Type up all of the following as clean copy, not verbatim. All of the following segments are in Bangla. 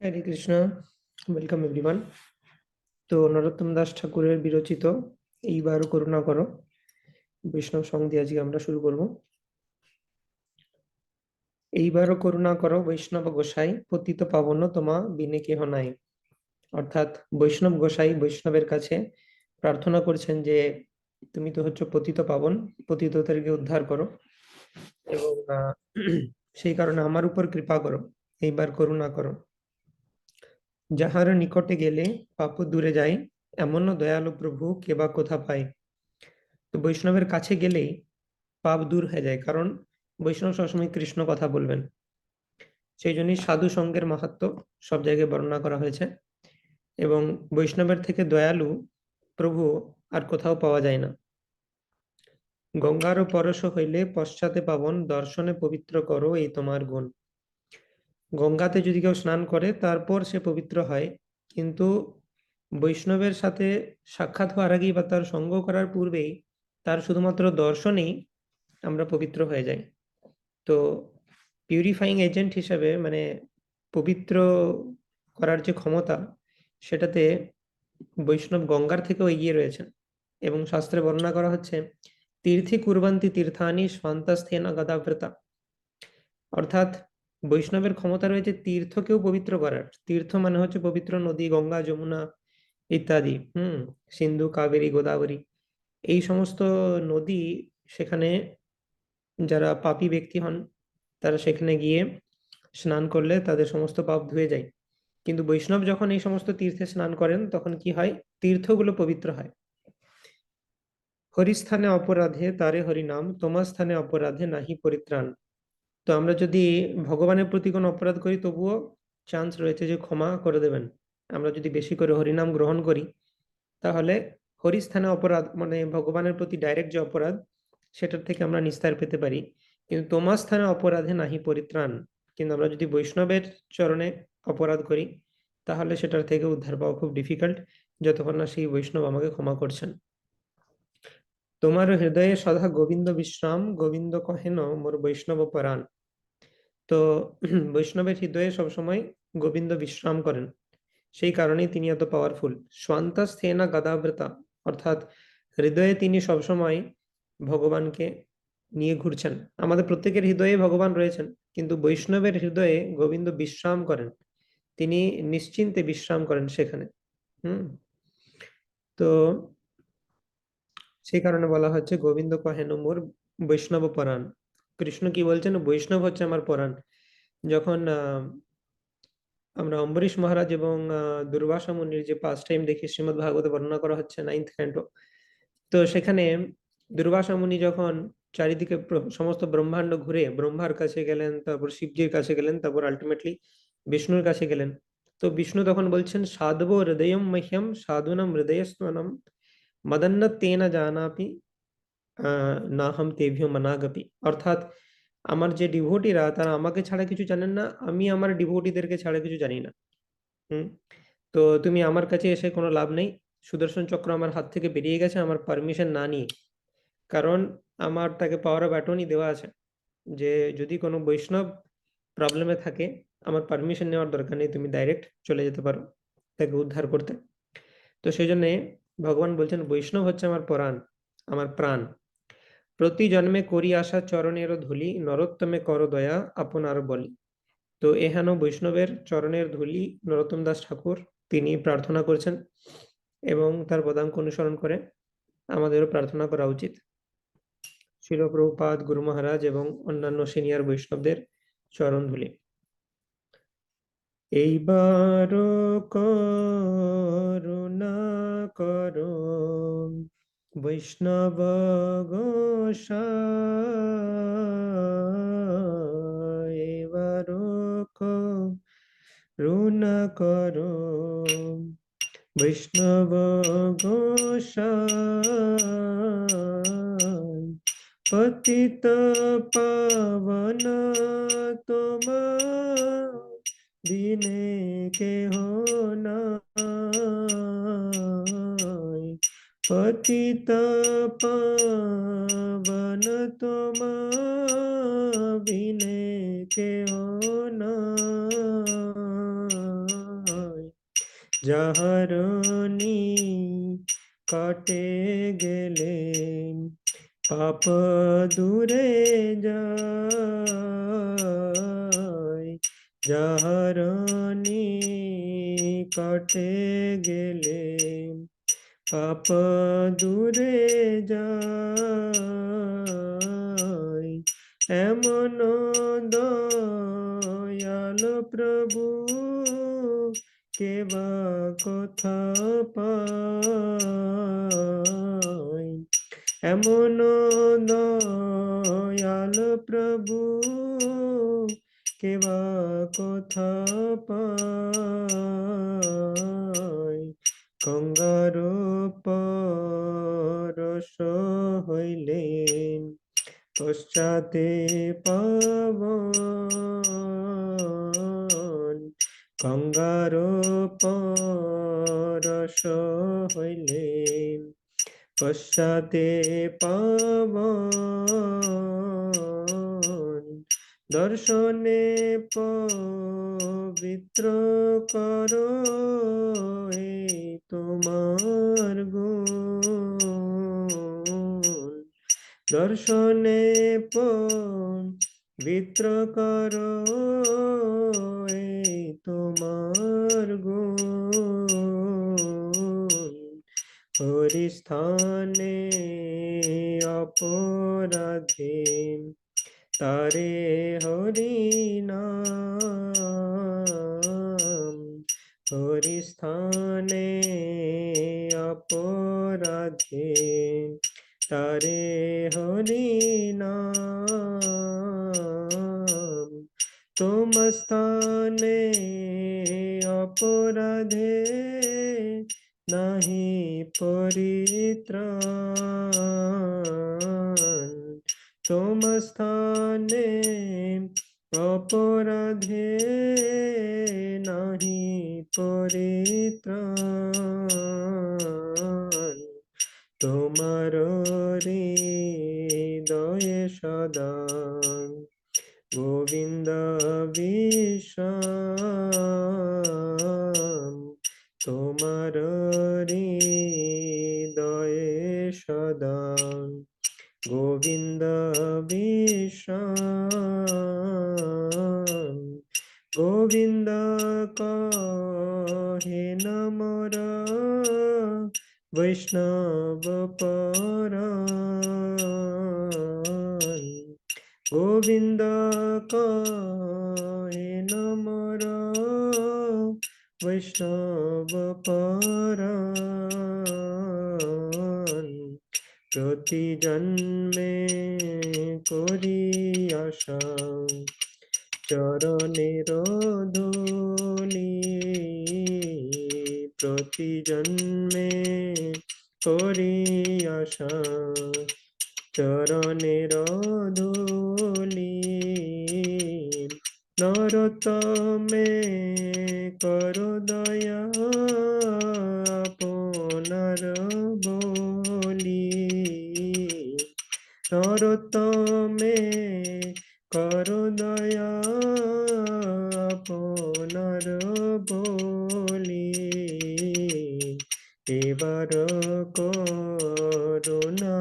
হরে কৃষ্ণ। Welcome everyone. তো নরোত্তম দাস ঠাকুরের বিরচিত এইবার করুণা করো বৈষ্ণব সং দিয়ে আজকে আমরা শুরু করব। এইবারও করুণা করো বৈষ্ণব গোসাই, পতিত পাবন তোমা বিনে কেহ নাই। অর্থাৎ বৈষ্ণব গোসাই বৈষ্ণবের কাছে প্রার্থনা করছেন যে তুমি তো হচ্ছে পতিত পাবন, পতিতদেরকে উদ্ধার করো এবং সেই কারণে আমার উপর কৃপা করো, এইবার করুণা করো। যাহার নিকটে গেলে পাপ দূরে যায়, এমন দয়ালু প্রভু কেবা কোথা পায়। তো বৈষ্ণবের কাছে গেলেই পাপ দূর হয়ে যায়, কারণ বৈষ্ণব সবসময় কৃষ্ণ কথা বলবেন। সেই জন্যই সাধু সঙ্গের মাহাত্ম্য সব জায়গায় বর্ণনা করা হয়েছে। এবং বৈষ্ণবের থেকে দয়ালু প্রভু আর কোথাও পাওয়া যায় না। গঙ্গারও পরশ হইলে পশ্চাতে পাবন, দর্শনে পবিত্র করো এই তোমার গুণ। গঙ্গাতে যদি কেউ স্নান করে তারপর সে পবিত্র হয়, কিন্তু বৈষ্ণবের সাথে সাক্ষাৎ হওয়ার আগেই বা তার সঙ্গ করার পূর্বেই তার শুধুমাত্র দর্শনেই আমরা পবিত্র হয়ে যাই। তো পিউরিফাইং এজেন্ট হিসাবে মানে পবিত্র করার যে ক্ষমতা, সেটাতে বৈষ্ণব গঙ্গার থেকেও এগিয়ে রয়েছেন। এবং শাস্ত্রে বর্ণনা করা হচ্ছে তীর্থি কুর্বন্তি তীর্থানি স্বান্তস্থেন গদাবৃতা। অর্থাৎ বৈষ্ণবের ক্ষমতা রয়েছে তীর্থকেও পবিত্র করার। তীর্থ মানে হচ্ছে পবিত্র নদী, গঙ্গা, যমুনা ইত্যাদি। সিন্ধু, কাবেরী, গোদাবরী, এই সমস্ত নদী, সেখানে যারা পাপী ব্যক্তি হন তারা সেখানে গিয়ে স্নান করলে তাদের সমস্ত পাপ ধুয়ে যায়। কিন্তু বৈষ্ণব যখন এই সমস্ত তীর্থে স্নান করেন তখন কি হয়, তীর্থগুলো পবিত্র হয়। হরিস্থানে অপরাধে তারে হরিনাম, তোমার স্থানে অপরাধে নাহি পরিত্রাণ। তো আমরা যদি ভগবানের প্রতি কোনো অপরাধ করি তবুও চান্স রয়েছে যে ক্ষমা করে দেবেন। আমরা যদি বেশি করে হরিনাম গ্রহণ করি তাহলে হরিস্থানে অপরাধ মানে ভগবানের প্রতি ডাইরেক্ট যে অপরাধ, সেটার থেকে আমরা নিস্তার পেতে পারি। কিন্তু তোমার স্থানে অপরাধে নাহি পরিত্রাণ, কিন্তু আমরা যদি বৈষ্ণবের চরণে অপরাধ করি তাহলে সেটার থেকে উদ্ধার পাওয়া খুব ডিফিকাল্ট, যতক্ষণ না সেই বৈষ্ণব আমাকে ক্ষমা করছেন। তোমার হৃদয়ে সদা গোবিন্দ বিশ্রাম, গোবিন্দ কহেন মোর বৈষ্ণব পরাণ। তো বৈষ্ণবের হৃদয়ে সবসময় গোবিন্দ বিশ্রাম করেন, সেই কারণেই তিনি এত পাওয়ারফুল। স্বান্তস্থেনা গদাবৃতা, অর্থাৎ হৃদয়ে তিনি সবসময় ভগবানকে নিয়ে ঘুরছেন। আমাদের প্রত্যেকের হৃদয়ে ভগবান রয়েছেন, কিন্তু বৈষ্ণবের হৃদয়ে গোবিন্দ বিশ্রাম করেন, তিনি নিশ্চিন্তে বিশ্রাম করেন সেখানে। হুম তো সেই কারণে বলা হচ্ছে গোবিন্দ কহেন মোর বৈষ্ণব পরাণ। কৃষ্ণ কি বলছেন, বৈষ্ণব হচ্ছে আমার পরাণ। যখন আমরা অম্বরীশ মহারাজ এবং দুর্বাসা মুনির যে পাস্ট টাইম দেখি শ্রীমদ্ ভাগবতে বর্ণনা করা হচ্ছে 9th ক্যান্টো। তো সেখানে দুর্বাসা মুনি যখন চারিদিকে সমস্ত ব্রহ্মাণ্ড ঘুরে ব্রহ্মার কাছে গেলেন, তারপর শিবজির কাছে গেলেন, তারপর আলটিমেটলি বিষ্ণুর কাছে গেলেন। তো বিষ্ণু তখন বলছেন সাধবো হৃদয়ম মহ্যম সাধুনাম হৃদয়স্ত্বনম মদন্ন তেন জানাপি না হাম তেভ্য মনাগপি। অর্থাৎ আমার যে ডিভোটিরা তারা আমাকে ছাড়া কিছু জানেন না, আমি আমার ডিভোটিদেরকে ছাড়া কিছু জানি না। হুম তো তুমি আমার কাছে এসে কোনো লাভ নেই। সুদর্শন চক্র আমার হাত থেকে বেরিয়ে গেছে আমার পারমিশন না নিয়ে। কারণ আমার তাকে পাওয়ার অফ অ্যাটর্নি দেওয়া আছে যে যদি কোনো বৈষ্ণব প্রবলেমে থাকে আমার পারমিশন নেওয়ার দরকার নেই, তুমি ডাইরেক্ট চলে যেতে পারো তাকে উদ্ধার করতে। তো সেই জন্যে ভগবান বলছেন বৈষ্ণব হচ্ছে আমার পরাণ, আমার প্রাণ। প্রতি জন্মে করি আসা চরণের ধুলি, নরোত্তমে কর দয়া আপনার বলি। তো এহেন বৈষ্ণবের চরণের ধুলি নরোত্তম দাস ঠাকুর তিনি প্রার্থনা করছেন, এবং তার পদাঙ্ক অনুসরণ করে আমাদেরও প্রার্থনা করা উচিত। শিল প্রভুপাদ, গুরু মহারাজ এবং অন্যান্য সিনিয়র বৈষ্ণবদের চরণ ধুলি। এইবার করুণা করো বৈষ্ণব গোসাই, এবার করুণা করো বৈষ্ণব গোসাই, পতিত পাবন তোমার বিনে কেহ নাই। পতিত পাবন তোমার বিনে কেহ নাই। যাহার নিকটে গেলে পাপ দূরে যায়, যাহার নিকটে গেলে পাপ দূরে যায়, এমন দয়াল প্রভু কেবা কথা পায়, এমন দয়াল প্রভু কেবা কথা পায়, গঙ্গার পরশ হইলেন পশ্চাতে পাবন, গঙ্গার পরশ হইলেন পশ্চাতে পাবন, দর্শনে পবিত্র করো এই তোমার গুণ, দর্শনে পবিত্র করো এই তোমার গুণ, হরিস্থানে অপরাধে তারে হরি নাম, হরিস্থানে অপরাধে তারে হরি নাম, তোম স্থানে অপরাধে নাহি পরিত্রাণ, তোম স্থানে অপরাধে নাহি পরিত্রাণ, তোমার হৃদয়ে সদা গোবিন্দ বিশ্রাম, তোমার হৃদয়ে সদা গোবিন্দ বিশ্রাম, গোবিন্দ কহে নমর বৈষ্ণব পরাণ, গোবিন্দ কহে নমর বৈষ্ণব পরাণ, প্রতি জন্মে করি আশা চরণের ধূলি, প্রতি জন্মে করি আশা চরণের ধূলি, নরতমে করো দয়া আপনার বলি, নরতমে করো দয়া আপনার বলি, এবার করুণা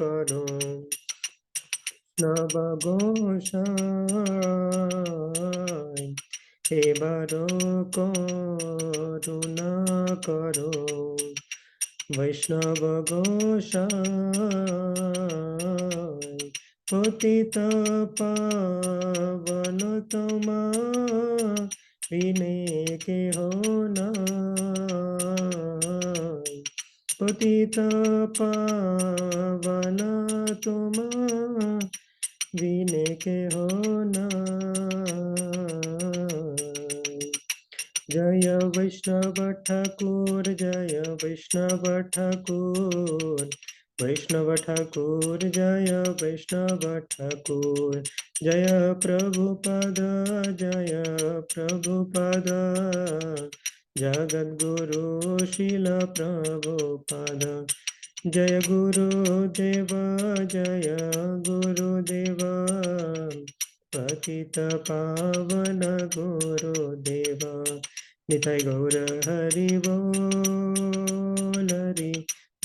করো নব গোসাই, এবার করুণা করো বৈষ্ণব গোসাই, পতিত পাবন তোমা বিনে কেহ নাই, পতিত পাবন তোমা বিনে কেহ নাই, জয় বৈষ্ণব ঠাকুর, জয় বৈষ্ণব ঠাকুর, বৈষ্ণব ঠাকুর জয় বৈষ্ণব ঠাকুর, জয় প্রভুপদ, জয় প্রভুপদ, জগদ্গুরু শিল প্রভুপদ, জয় গুরুদেব, জয় গুরুদেব, পতিত পাবন গুরুদেব, निताय गौर हरि बोल हरि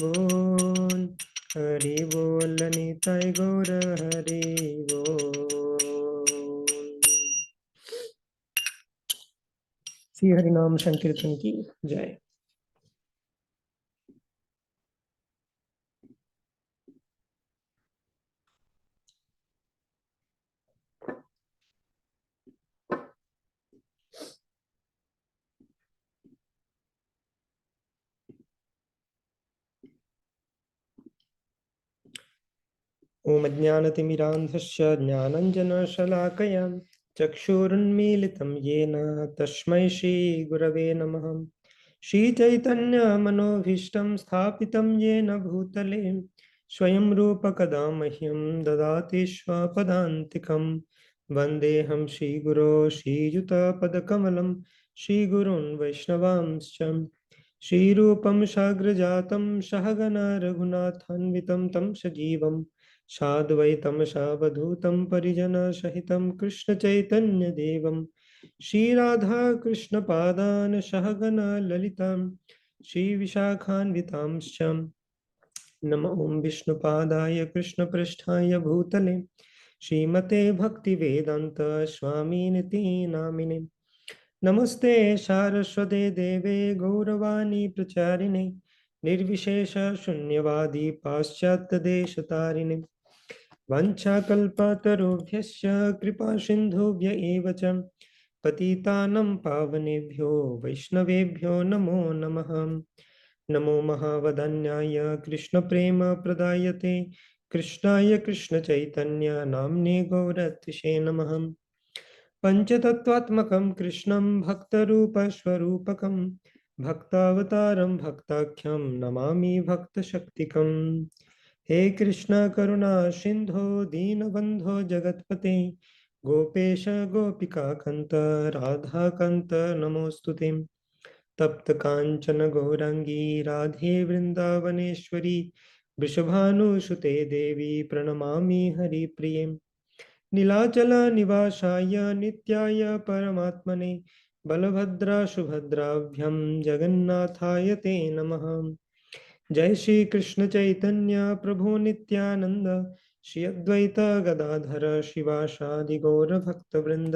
बोल हरि बोल निताय गौर हरि बोल। श्री हरि नाम संकीर्तन की जय। ओम अज्ञानतिमिरान्धस्य ज्ञानञ्जनशलाकया चक्षुरुन्मीलितं येन तस्मै श्रीगुरवे नमः। श्रीचैतन्यमनोभीष्टं स्थापितं येन भूतले स्वयं रूपकदा मह्यं ददाति स्वपदान्तिकं। वन्देऽहं श्रीगुरो श्रीयुतपदकमलं श्रीगुरून् वैष्णवांश्च श्रीरूपं साग्रजातं सहगणा रघुनाथान्वितं तं सजीवं साद्वैतं सावधूतं परिजनसहितं कृष्णचैतन्यदेवं श्रीराधाकृष्णपादान् सहगणा ललितां श्रीविशाखान्वितांश्च नमो ॐ विष्णुपादाय कृष्णपृष्ठाय भूतले श्रीमते भक्तिवेदान्त स्वामिनिति नामिने। नमस्ते सारस्वते देवे गौरवाणी प्रचारिणे निर्विशेष शून्यवादी पाश्चात्यदेशतारिणे वंशाकल्पतरुभ्यश्च कृपा सिन्धुभ्य एव च पतितानं पावनेभ्यो वैष्णवेभ्यो नमो नमः। नमो महावदन्याय कृष्णप्रेमप्रदायते कृष्णाय कृष्णचैतन्य नाम्ने गौरत्विषे नमः। पञ्चतत्त्वात्मकं कृष्णं भक्तरूपस्वरूपकं भक्तावतारं भक्ताख्यं नमामि भक्तशक्तिकम्। हे कृष्ण करुणा सिन्धो दीनबन्धो जगत्पते गोपेश गोपिकान्त राधाकान्त नमोऽस्तुते। तप्त कांचन गौरांगी राधे वृंदावनेश्वरी वृषभानुसुते देवी प्रणमामि हरिप्रिये। नीलाचल निवासाय नित्याय परमात्मने बलभद्रा सुभद्राभ्यां जगन्नाथाय ते नमः। जय श्री कृष्ण चैतन्य प्रभु नित्यानंद श्री अद्वैत गदाधर शिवासादि गौर भक्तवृंद।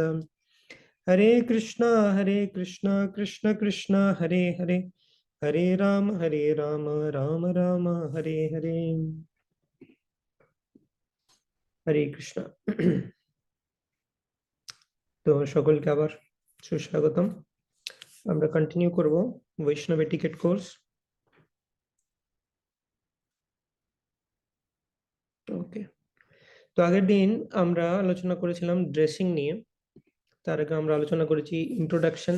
हरे कृष्णा कृष्ण कृष्ण हरे हरे हरे राम राम राम हरे हरे। हरे कृष्णा। তো সকলকে আবার সুস্বাগতম। আমরা কন্টিনিউ করব বৈষ্ণব এটিকেট কোর্স। ওকে, তো আগের দিন আমরা আলোচনা করেছিলাম ড্রেসিং নিয়ে। তার আগে আমরা আলোচনা করেছি ইন্ট্রোডাকশন।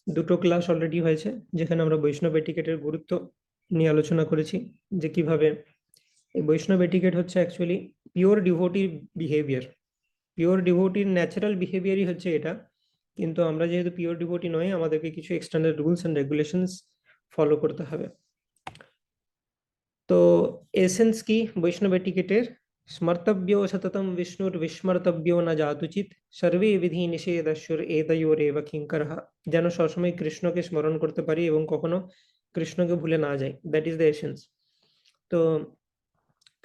দুটো ক্লাস অলরেডি হয়েছে যেখানে আমরা বৈষ্ণব এটিকেটের গুরুত্ব নিয়ে আলোচনা করেছি, যে কিভাবে এই বৈষ্ণব এটিকেট হচ্ছে অ্যাকচুয়ালি পিওর ডিভোটির বিহেভিয়ার। পিওর ডিভোটির ন্যাচারাল বিহেভিয়ারই হচ্ছে এটা, কিন্তু আমরা যেহেতু পিওর ডিভোটি নয় আমাদেরকে কিছু external rules and regulations follow করতে হবে। তো এসেন্স কি বৈষ্ণব এটিকেটের? স্মর্তব্য সততম বিষ্ণুর বিস্মর্তব্য না জাতুচিত সর্বে বিধি নিষেধস্বর এতয়োরেব কিঙ্করঃ। যেন সবসময় কৃষ্ণকে স্মরণ করতে পারি এবং কখনো কৃষ্ণকে ভুলে না যাই, দ্যাট ইজ দ্য এসেন্স। তো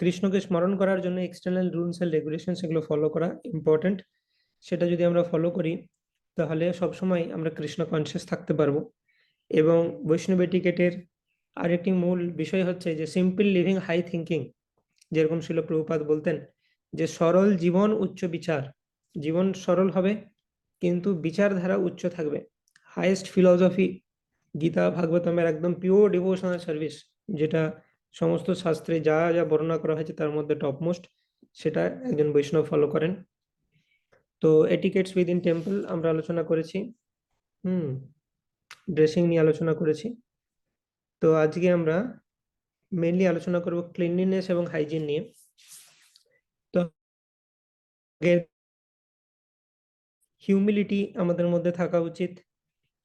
কৃষ্ণকে স্মরণ করার জন্য এক্সটার্নাল রুলস এন্ড রেগুলেশন এগুলো ফলো করা ইম্পর্টেন্ট। সেটা যদি আমরা ফলো করি তাহলে সবসময় আমরা কৃষ্ণ কনসিয়াস থাকতে পারবো। এবং বৈষ্ণব এটিকেটের আরেকটি মূল বিষয় হচ্ছে যে সিম্পল লিভিং হাই থিঙ্কিং। যেরকম শিল প্রভুপাদ বলতেন যে সরল জীবন উচ্চ বিচার। জীবন সরল হবে কিন্তু বিচারধারা উচ্চ থাকবে। হাইয়েস্ট ফিলসফি গীতা ভাগবতমের একদম পিওর ডিভোশনাল সার্ভিস, যেটা সমস্ত শাস্ত্রে যা যা বর্ণনা করা হয়েছে তার মধ্যে টপমোস্ট, সেটা একজন বৈষ্ণব ফলো করেন। তো এটিকেটস উইদিন টেম্পল আমরা আলোচনা করেছি, ড্রেসিং নিয়ে আলোচনা করেছি। তো আজকে আমরা মেইনলি আলোচনা করব ক্লিনলিনেস এবং হাইজিন নিয়ে। তো হিউমিলিটি আমাদের মধ্যে থাকা উচিত,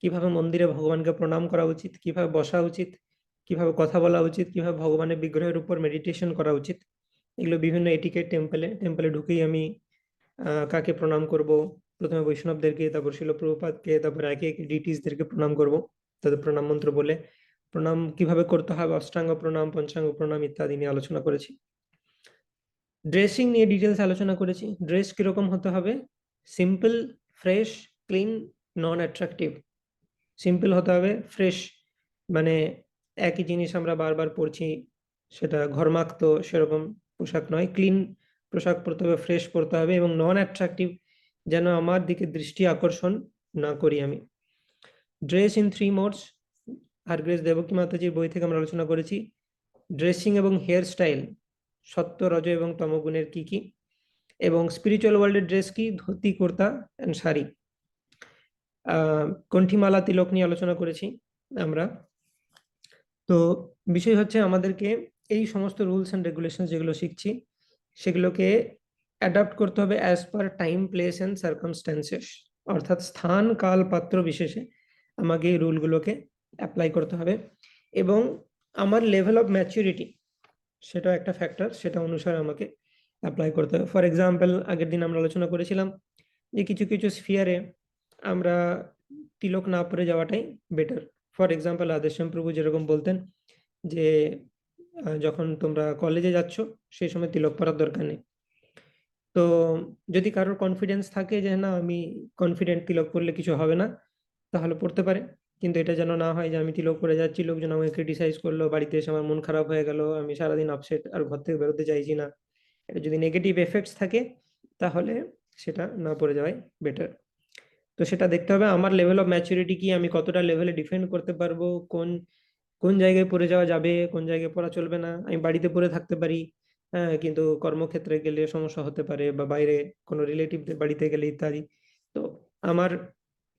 কিভাবে মন্দিরে ভগবানকে প্রণাম করা উচিত, কিভাবে বসা উচিত, কিভাবে কথা বলা উচিত, কিভাবে ভগবানের বিগ্রহের উপর মেডিটেশন করা উচিত, এগুলো বিভিন্ন এটিকেট টেম্পলে ঢুকেই আমি কাকে প্রণাম করব, প্রথমে বৈষ্ণবদেরকে, তারপর শিল প্রভুপাদকে, তারপর একে একে ডিটিসদেরকে প্রণাম করব, তাদের প্রণাম মন্ত্র বলে। প্রণাম কিভাবে করতে হবে, অষ্টাঙ্গ প্রণাম, পঞ্চাঙ্গ প্রণাম ইত্যাদি নিয়ে আলোচনা করেছি। ড্রেসিং নিয়ে ডিটেলস আলোচনা করেছি। ড্রেস কিরকম হতে হবে? সিম্পল, ফ্রেশ, ক্লিন, নন অ্যাট্রাকটিভ। সিম্পল হতে হবে, ফ্রেশ মানে একই জিনিস আমরা বারবার পরছি, সেটা ঘর্মাক্ত সেরকম পোশাক নয়। ক্লিন পোশাক পরতে হবে, ফ্রেশ পরতে হবে, এবং নন অ্যাট্রাকটিভ, যেন আমার দিকে দৃষ্টি আকর্ষণ না করি আমি। ড্রেস ইন 3 মোডস, আর গ্রেস দেবকী মাতাজির বই থেকে আমরা আলোচনা করেছি। ড্রেসিং এবং হেয়ার স্টাইল, সত্য, রজ এবং তমগুণের কি কি, এবং স্পিরিচুয়াল ওয়ার্ল্ডের ড্রেস কি, ধুতি, কুর্তা এন্ড শাড়ি। কণ্ঠিমালা, তিলক নিয়ে আলোচনা করেছি আমরা। তো বিষয় হচ্ছে আমাদেরকে এই সমস্ত রুলস এন্ড রেগুলেশন যেগুলো শিখছি সেগুলোকে অ্যাডাপ্ট করতে হবে as per time, place and circumstances, অর্থাৎ স্থান, কাল, পাত্র বিশেষে আমাকে এই রুলগুলোকে অ্যাপ্লাই করতে হবে। এবং আমার লেভেল অফ ম্যাচুরিটি, সেটা একটা ফ্যাক্টর, সেটা অনুসারে আমাকে অ্যাপ্লাই করতে হবে। ফর এক্সাম্পল, আগের দিন আমরা আলোচনা করেছিলাম যে কিছু কিছু স্ফিয়ারে আমরা তিলক না পরে যাওয়াটাই বেটার। ফর এক্সাম্পল, আদেশ্যাম প্রভু যেরকম বলতেন যে যখন তোমরা কলেজে যাচ্ছ সেই সময় তিলক পরার দরকার নেই। তো যদি কারোর কনফিডেন্স থাকে যে না আমি কনফিডেন্ট, তিলক পরলে কিছু হবে না, তাহলে পড়তে পারে। কিন্তু এটা যেন না হয় যে আমি তিলক পরে যাচ্ছি, লোকজন আমাকে ক্রিটিসাইজ করলো, বাড়িতে এসে আমার মন খারাপ হয়ে গেল, আমি সারাদিন আপসেট, আর ঘর থেকে বেরোতে চাইছি না। এটা যদি নেগেটিভ এফেক্টস থাকে তাহলে সেটা না পড়ে যাওয়াই বেটার। তো সেটা দেখতে হবে আমার লেভেল অফ ম্যাচুরিটি কি, আমি কতটা লেভেলে ডিফেন্ড করতে পারবো, কোন কোন জায়গায় পড়ে যাওয়া যাবে, কোন জায়গায় পড়া চলবে না। আমি বাড়িতে পড়ে থাকতে পারি, হ্যাঁ, কিন্তু কর্মক্ষেত্রে গেলে সমস্যা হতে পারে, বা বাইরে কোনো রিলেটিভদের বাড়িতে গেলে ইত্যাদি। তো আমার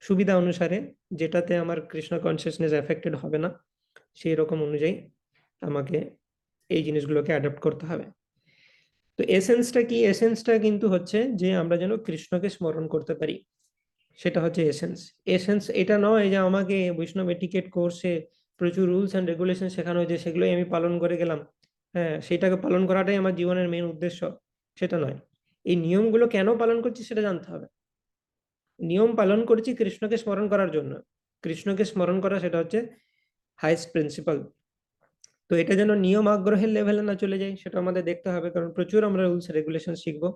সুবিধা অনুসারে, যেটাতে আমার কৃষ্ণ কনসিয়াসনেস এফেক্টেড হবে না, সেই রকম অনুযায়ী আমাকে এই জিনিসগুলোকে অ্যাডাপ্ট করতে হবে। তো এসেন্সটা কি? এসেন্সটা কিন্তু হচ্ছে যে আমরা যেন কৃষ্ণকে স্মরণ করতে পারি, সেটা হচ্ছে এসেন্স। এসেন্স এটা নয় যে আমাকে বৈষ্ণব এটিকেট কোর্সে প্রচুর রুলস এন্ড রেগুলেশন শেখানো হয়েছে, সেগুলোই আমি পালন করে গেলাম, হ্যাঁ, সেটাকে পালন করাটাই আমার জীবনের মেন উদ্দেশ্য, সেটা নয়। এই নিয়মগুলো কেন পালন করছি সেটা জানতে হবে। নিয়ম পালন করছি কৃষ্ণকে স্মরণ করার জন্য। কৃষ্ণকে স্মরণ করা সেটা হচ্ছে হাইস্ট প্রিন্সিপাল। তো এটা যেন নিয়ম আগ্রহের লেভেলে না চলে যায় সেটা আমাদের দেখতে হবে, কারণ প্রচুর আমরা রুলস রেগুলেশন শিখবো।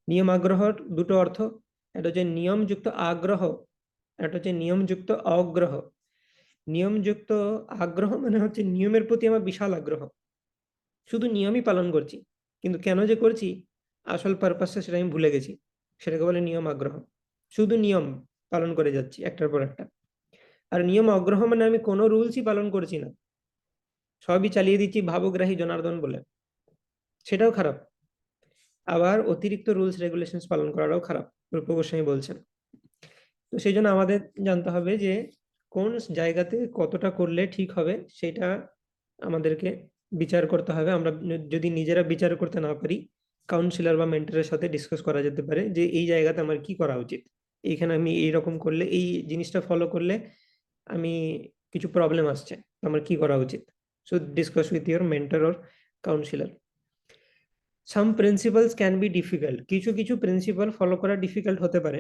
নিয়ম আগ্রহর দুটো অর্থ, এটা হচ্ছে নিয়মযুক্ত আগ্রহ, একটা হচ্ছে নিয়মযুক্ত অগ্রহ। নিয়মযুক্ত আগ্রহ মানে হচ্ছে নিয়মের প্রতি আমার বিশাল আগ্রহ, শুধু নিয়মই পালন করছি, কিন্তু কেন যে করছি আসল পারপাসটা সেটা আমি ভুলে গেছি, সেটাকে বলে নিয়ম আগ্রহ। শুধু নিয়ম পালন করে যাচ্ছি একটার পর একটা। আর নিয়ম আগ্রহ মানে আমি কোনো রুলসই পালন করছি না, সবই চালিয়ে দিচ্ছি ভাবগ্রাহী জনার্দন বলে, সেটাও খারাপ। আবার অতিরিক্ত রুলস রেগুলেশনস পালন করাটাও খারাপ, রূপ গোস্বামী বলছেন। তো সেই জন্য আমাদের জানতে হবে যে কোন জায়গাতে কতটা করলে ঠিক হবে, সেটা আমাদেরকে বিচার করতে হবে। আমরা যদি নিজেরা বিচার করতে না পারি, কাউন্সিলর বা মেন্টরের সাথে ডিসকাস করা যেতে পারে যে এই জায়গাতে আমার কি করা উচিত, এইখানে আমি এইরকম করলে, এই জিনিসটা ফলো করলে আমি কিছু প্রবলেম আসছে, তো আমার কি করা উচিত। So discuss with your mentor or councillor. Some principles can be difficult, কিছু কিছু প্রিন্সিপাল ফলো করা ডিফিকাল্ট হতে পারে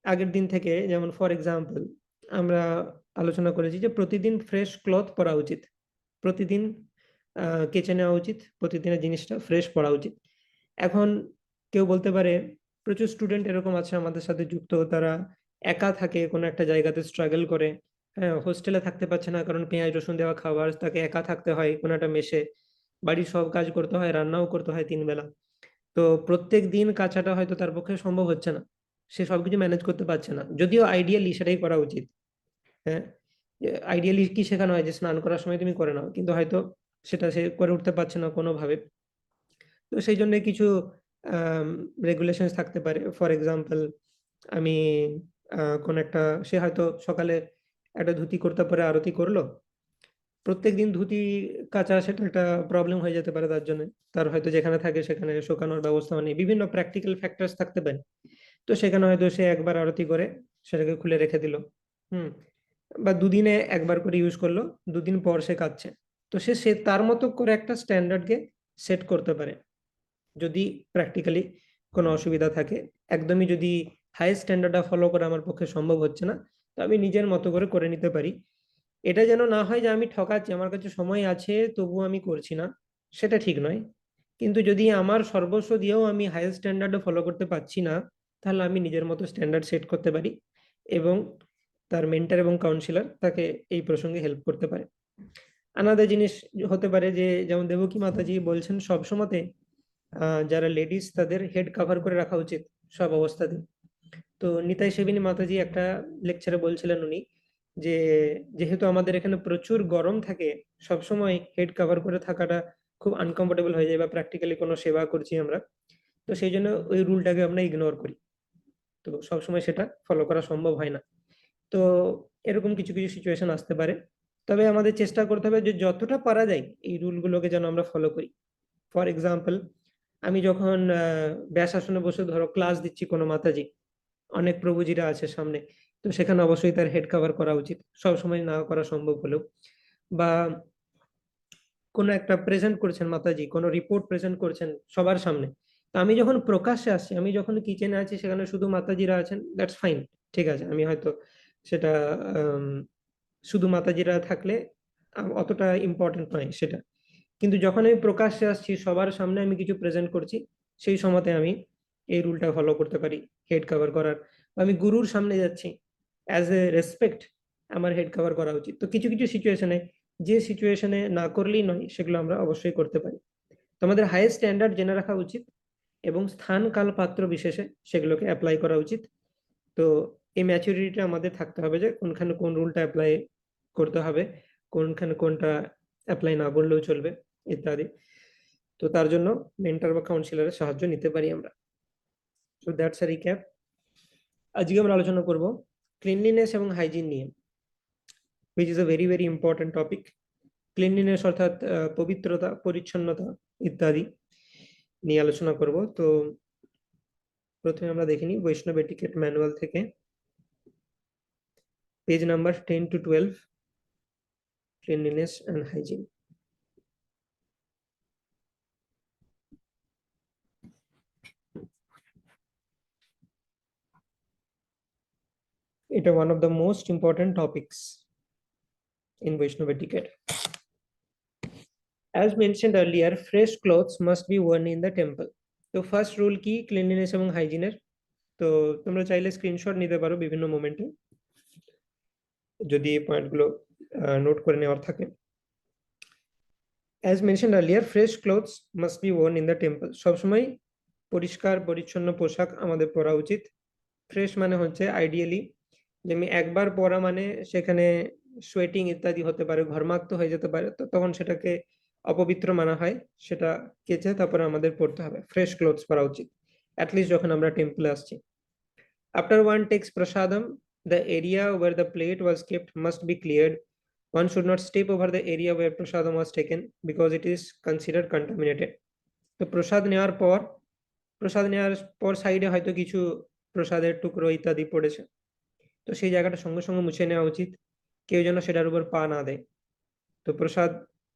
আগের দিন থেকে। যেমন ফর এক্সাম্পল, আমরা আলোচনা করেছি যে প্রতিদিন ফ্রেশ ক্লথ পরা উচিত, প্রতিদিন কেচে নেওয়া উচিত, প্রতিদিনের জিনিসটা ফ্রেশ পরা উচিত। এখন কেউ বলতে পারে, প্রচুর স্টুডেন্ট এরকম আছে আমাদের সাথে যুক্ত, তারা একা থাকে, কোনো একটা জায়গাতে স্ট্রাগল করে, হ্যাঁ, হোস্টেলে থাকতে পারছে না কারণ পেঁয়াজ রসুন দেওয়া খাবার, তাকে একা থাকতে হয় কোনো একটা মেসে, বাড়ির সব কাজ করতে হয়, রান্নাও করতে হয় 3 বেলা। তো প্রত্যেক দিন কাচাটা হয়তো তার পক্ষে সম্ভব হচ্ছে না, সে সবকিছু ম্যানেজ করতে পারছে না, যদিও আইডিয়ালি সেটাই করা উচিত। হ্যাঁ, আইডিয়ালি কি শেখানো হয় যে স্নান করার সময় তুমি করে নাও, কিন্তু হয়তো সেটা সে করে উঠতে পারছে না কোনোভাবে। তো সেই জন্য কিছু রেগুলেশন থাকতে পারে। ফর এক্সাম্পল, আমি কোন একটা, সে হয়তো সকালে একটা ধুতি করতে পারে, আরতি করলো, প্রত্যেকদিন ধুতি কাচা সেটা একটা প্রবলেম হয়ে যেতে পারে তার জন্য। তার হয়তো যেখানে থাকে সেখানে শুকানোর ব্যবস্থা নেই, বিভিন্ন প্র্যাকটিক্যাল ফ্যাক্টরস থাকতে পারে। তো সেখানে হয়তো সে একবার আরতি করে সেটাকে খুলে রেখে দিল, হুম, বা দুদিনে একবার করে ইউজ করলো, 2 দিন পর সে কাচ্ছে। তো সে সে তার মতো করে একটা স্ট্যান্ডার্ডকে সেট করতে পারে, যদি প্র্যাকটিক্যালি কোনো অসুবিধা থাকে। একদমই যদি হাই স্ট্যান্ডার্ডটা ফলো করা আমার পক্ষে সম্ভব হচ্ছে না, তো আমি নিজের মতো করে নিতে পারি। এটা যেন না হয় যে আমি ঠকাচ্ছি, আমার কাছে সময় আছে তবুও আমি করছি না, সেটা ঠিক নয়। কিন্তু যদি আমার সর্বস্ব দিয়েও আমি হাই স্ট্যান্ডার্ডও ফলো করতে পারছি না, তাহলে আমি নিজের মতো স্ট্যান্ডার্ড সেট করতে পারি, এবং তার মেন্টর এবং কাউন্সিলর তাকে এই প্রসঙ্গে হেল্প করতে পারে। আলাদা জিনিস হতে পারে যে, যেমন দেবকী মাতাজি বলছেন সবসময়তে যারা লেডিস তাদের হেড কভার করে রাখা উচিত সব অবস্থাতে। তো নিতাই সেবিনী মাতাজি একটা লেকচারে বলছিলেন উনি যে, যেহেতু আমাদের এখানে প্রচুর গরম থাকে, সবসময় হেড কভার করে থাকাটা খুব আনকমফোর্টেবল হয়ে যায়, বা প্র্যাকটিক্যালি কোনো সেবা করছি আমরা, তো সেই জন্য ওই রুলটাকে আমরা ইগনোর করি। তো সবসময় সেটা ফলো করা সম্ভব হয় না। তো এরকম কিছু কিছু সিচুয়েশন আসতে পারে। তবে আমাদের চেষ্টা করতে হবে যে যতটা পারা যায় এই রুলগুলোকে যেন আমরা ফলো করি। ফর এক্সাম্পল, আমি যখন ব্যাস আসনে বসে ধরো ক্লাস দিচ্ছি কোনো মাতাজি, অনেক প্রভুজিরা আছে সামনে, তো সেখানে অবশ্যই তার হেড কভার করা উচিত, সব সময় না করা সম্ভব হলেও। বা কোনো একটা প্রেজেন্ট করছেন মাতাজি, কোনো রিপোর্ট প্রেজেন্ট করছেন সবার সামনে, তো আমি যখন প্রকাশ্যে আসছি, আমি যখন কিচেনে আছি, সেখানে শুধু মাতাজিরা আছেন, দ্যাটস ফাইন, ঠিক আছে, আমি হয়তো সেটা শুধু মাতাজিরা থাকলে অতটা ইম্পর্টেন্ট নয় সেটা। কিন্তু যখন আমি প্রকাশ্যে আসছি, সবার সামনে আমি কিছু প্রেজেন্ট করছি, সেই সময়তে আমি এই রুলটা ফলো করতে পারি, হেড কভার করার। বা আমি গুরুর সামনে যাচ্ছি, অ্যাজ এ রেসপেক্ট আমার হেড কভার করা উচিত। তো কিছু কিছু সিচুয়েশনে, যে সিচুয়েশনে না করলেই নয়, সেগুলো আমরা অবশ্যই করতে পারি। তো আমাদের হাইয়েস্ট স্ট্যান্ডার্ড জেনে রাখা উচিত, এবং স্থান কাল পাত্র বিশেষে সেগুলোকে অ্যাপ্লাই করা উচিত। তো এই ম্যাচুরিটিটা আমাদের থাকতে হবে যে কোনখানে কোন রুলটা অ্যাপ্লাই করতে হবে, কোনখানে কোনটা অ্যাপ্লাই না করলেও চলবে, ইত্যাদি। তো তার জন্য মেন্টর বা কাউন্সিলরের সাহায্য নিতে পারি আমরা। So that's a recap. আজকে আমরা আলোচনা করব ক্লিনলিনেস এবং হাইজিন নিয়ে, which is a very very important topic. Cleanliness অর্থাৎ পবিত্রতা, পরিচ্ছন্নতা ইত্যাদি নিয়ে আলোচনা করব। তো প্রথমে আমরা দেখে নিই বৈষ্ণব এটিকেট ম্যানুয়াল থেকে page number 10 to 12, cleanliness and hygiene. এটা one of the most important topics in Vaishnava etiquette. As mentioned earlier, fresh clothes must be worn in the temple. তো ফার্স্ট রুল কি ক্লিনলিনেস এবং হাইজিনের? তো তোমরা চাইলে স্ক্রিনশট নিতে পারো বিভিন্ন মোমেন্টে, যদি এই পয়েন্টগুলো নোট করে নেওয়ার থাকে। As mentioned earlier, fresh clothes must be worn in the temple. সবসময় পরিষ্কার পরিচ্ছন্ন পোশাক আমাদের পরা উচিত। ফ্রেশ মানে হচ্ছে আইডিয়ালি, যে আমি একবার পরা মানে সেখানে সোয়েটিং ইত্যাদি হতে পারে, ঘর্মাক্ত হয়ে যেতে পারে, তো তখন সেটাকে অপবিত্র মানা হয়, সেটা কেচে তারপরে আমাদের পরতে হবে। ফ্রেশ ক্লোথস পরা উচিত অ্যাটলিস্ট যখন আমরা টেম্পলে আসছি। After one takes prasadam, the area where the plate was kept must be cleared. One should not step over the area where prasadam was taken because it is considered contaminated. তো প্রসাদ নেওয়ার পর সাইডে হয়তো কিছু প্রসাদের টুকরো ইত্যাদি পড়েছে, তো সেই জায়গাটা সঙ্গে সঙ্গে মুছে নেওয়া উচিত, কেউ যেন সেটার উপর পা না দেয়। তো প্রসাদ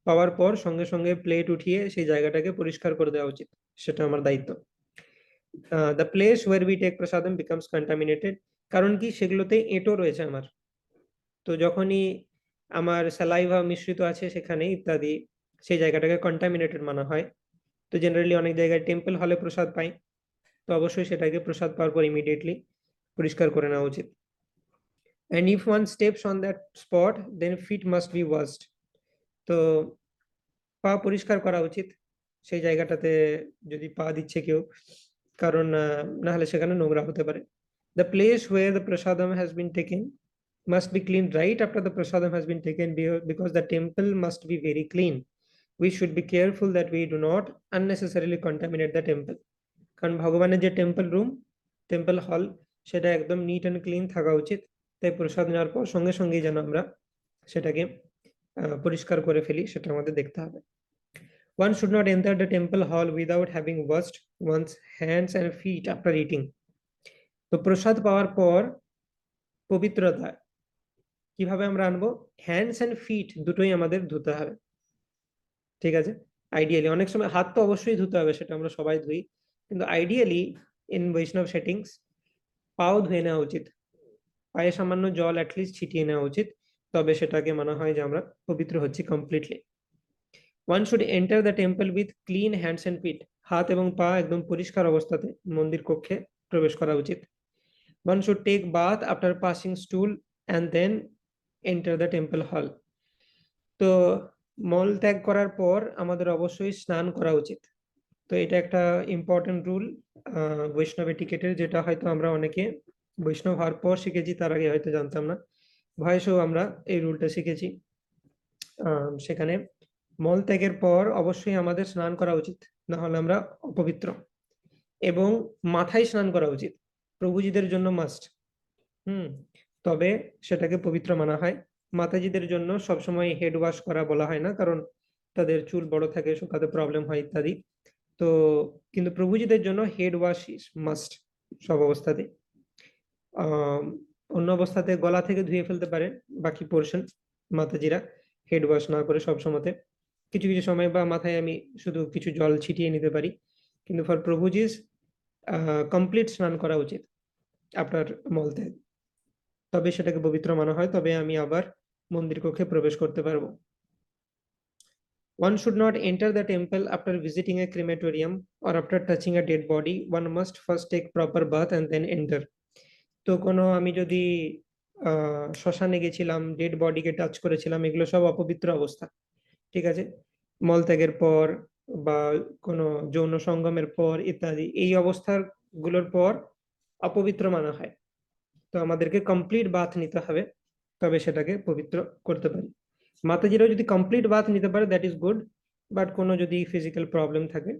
পাওয়ার পর সঙ্গে সঙ্গে প্লেট উঠিয়ে সেই জায়গাটাকে পরিষ্কার করে দেওয়া উচিত, সেটা আমার দায়িত্ব। The place where we take prasadam becomes contaminated, কারণ কি সেগুলোতে এঁটো রয়েছে আমার, তো যখনই আমার স্যালাইভা মিশ্রিত আছে সেখানে ইত্যাদি, সেই জায়গাটাকে কন্টামিনেটেড মানা হয়। তো জেনারেলি অনেক জায়গায় টেম্পল হলে প্রসাদ পাই, তো অবশ্যই সেটাকে প্রসাদ পাওয়ার পর ইমিডিয়েটলি পরিষ্কার করে নেওয়া উচিত। and if one steps on that spot then feet must be washed. তো পা পরিষ্কার করা উচিত সেই জায়গাটাতে যদি পা দিচ্ছে কেউ, কারণ না হলে সেখানে নোংরা হতে পারে। The place where the prasadam has been taken must be cleaned right after the prasadam has been taken, because the temple must be very clean. We should be careful that we do not unnecessarily contaminate the temple. কারণ ভগবানের যে টেম্পল রুম, টেম্পল হল, সেটা একদম নিট অ্যান্ড ক্লিন থাকা উচিত। তাই প্রসাদ নেওয়ার পর সঙ্গে সঙ্গেই যেন আমরা সেটাকে পরিষ্কার করে ফেলি, সেটা আমাদের দেখতে হবে। One should not enter the temple hall without having washed one's hands and feet after eating. তো প্রসাদ পাওয়ার পর পবিত্রতা কিভাবে আমরা আনবো? হ্যান্ডস এন্ড ফিট দুটোই আমাদের ধুতে হবে, ঠিক আছে। আইডিয়ালি অনেক সময় হাত তো অবশ্যই ধুতে হবে, সেটা আমরা সবাই ধুই, কিন্তু আইডিয়ালি ইন বৈষ্ণব সেটিংস পাও ধুয়ে নেওয়া উচিত, পায়ে সামান্য জল অ্যাটলিস্ট ছিটিয়ে নেওয়া উচিত, তবে সেটাকে মনে হয় যে আমরা পবিত্র হচ্ছি completely. One should enter the temple with clean hands and feet, হাত এবং পা একদম পরিষ্কার অবস্থাতে মন্দির কক্ষে প্রবেশ করা উচিত। One should take bath after passing stool and then enter the temple hall. তো মল ত্যাগ করার পর আমাদের অবশ্যই স্নান করা উচিত। তো এটা একটা ইম্পর্টেন্ট রুল বৈষ্ণব এটিকেটের, যেটা হয়তো আমরা অনেকে বৈষ্ণব হওয়ার পর শিখেছি, তার আগে হয়তো জানতাম না। বয়সেও আমরা এই রুলটা শিখেছি। সেখানে মল ত্যাগের পর অবশ্যই আমাদের স্নান করা উচিত, না হলে আমরা অপবিত্র। এবং মাথায় স্নান করা উচিত, প্রভুজিদের জন্য মাস্ট। তবে সেটাকে পবিত্র মানা হয়। মাতাজিদের জন্য সবসময় হেড ওয়াশ করা বলা হয় না, কারণ তাদের চুল বড় থাকে, শুকাতে প্রবলেম হয় ইত্যাদি। তো কিন্তু প্রভুজিদের জন্য হেড ওয়াশ ইজ মাস্ট সব অবস্থাতে। অন্য অবস্থাতে গলা থেকে ধুয়ে ফেলতে পারে বাকি পোর্শন মাতাজিরা, হেড ওয়াশ না করে সব সময়তে। কিছু কিছু সময় বা মাথায় আমি শুধু কিছু জল ছিটিয়ে নিতে পারি, কিন্তু ফর প্রভুজিস কমপ্লিট স্নান করা উচিত আপনার মলত্যাগ, তবে সেটাকে পবিত্র মানা হয়, তবে আমি আবার মন্দির কক্ষে প্রবেশ করতে পারবো। One should not enter the temple after visiting a crematorium or after touching a dead body. One must first take proper bath and then enter. তো কোনো আমি যদি শ্মশানে গেছিলাম, ডেড বডিকে টাচ করেছিলাম, এগুলো সব অপবিত্র অবস্থা, ঠিক আছে? মলত্যাগের পর বা কোনো যৌন সঙ্গমের পর ইত্যাদি, এই অবস্থার গুলোর পর অপবিত্র মানা হয়। তো আমাদেরকে কমপ্লিট বাথ নিতে হবে, তবে সেটাকে পবিত্র করতে পারি। মাতাজিরাও যদি কমপ্লিট বাথ নিতে পারে দ্যাট ইজ গুড, বাট কোনো যদি ফিজিক্যাল প্রবলেম থাকে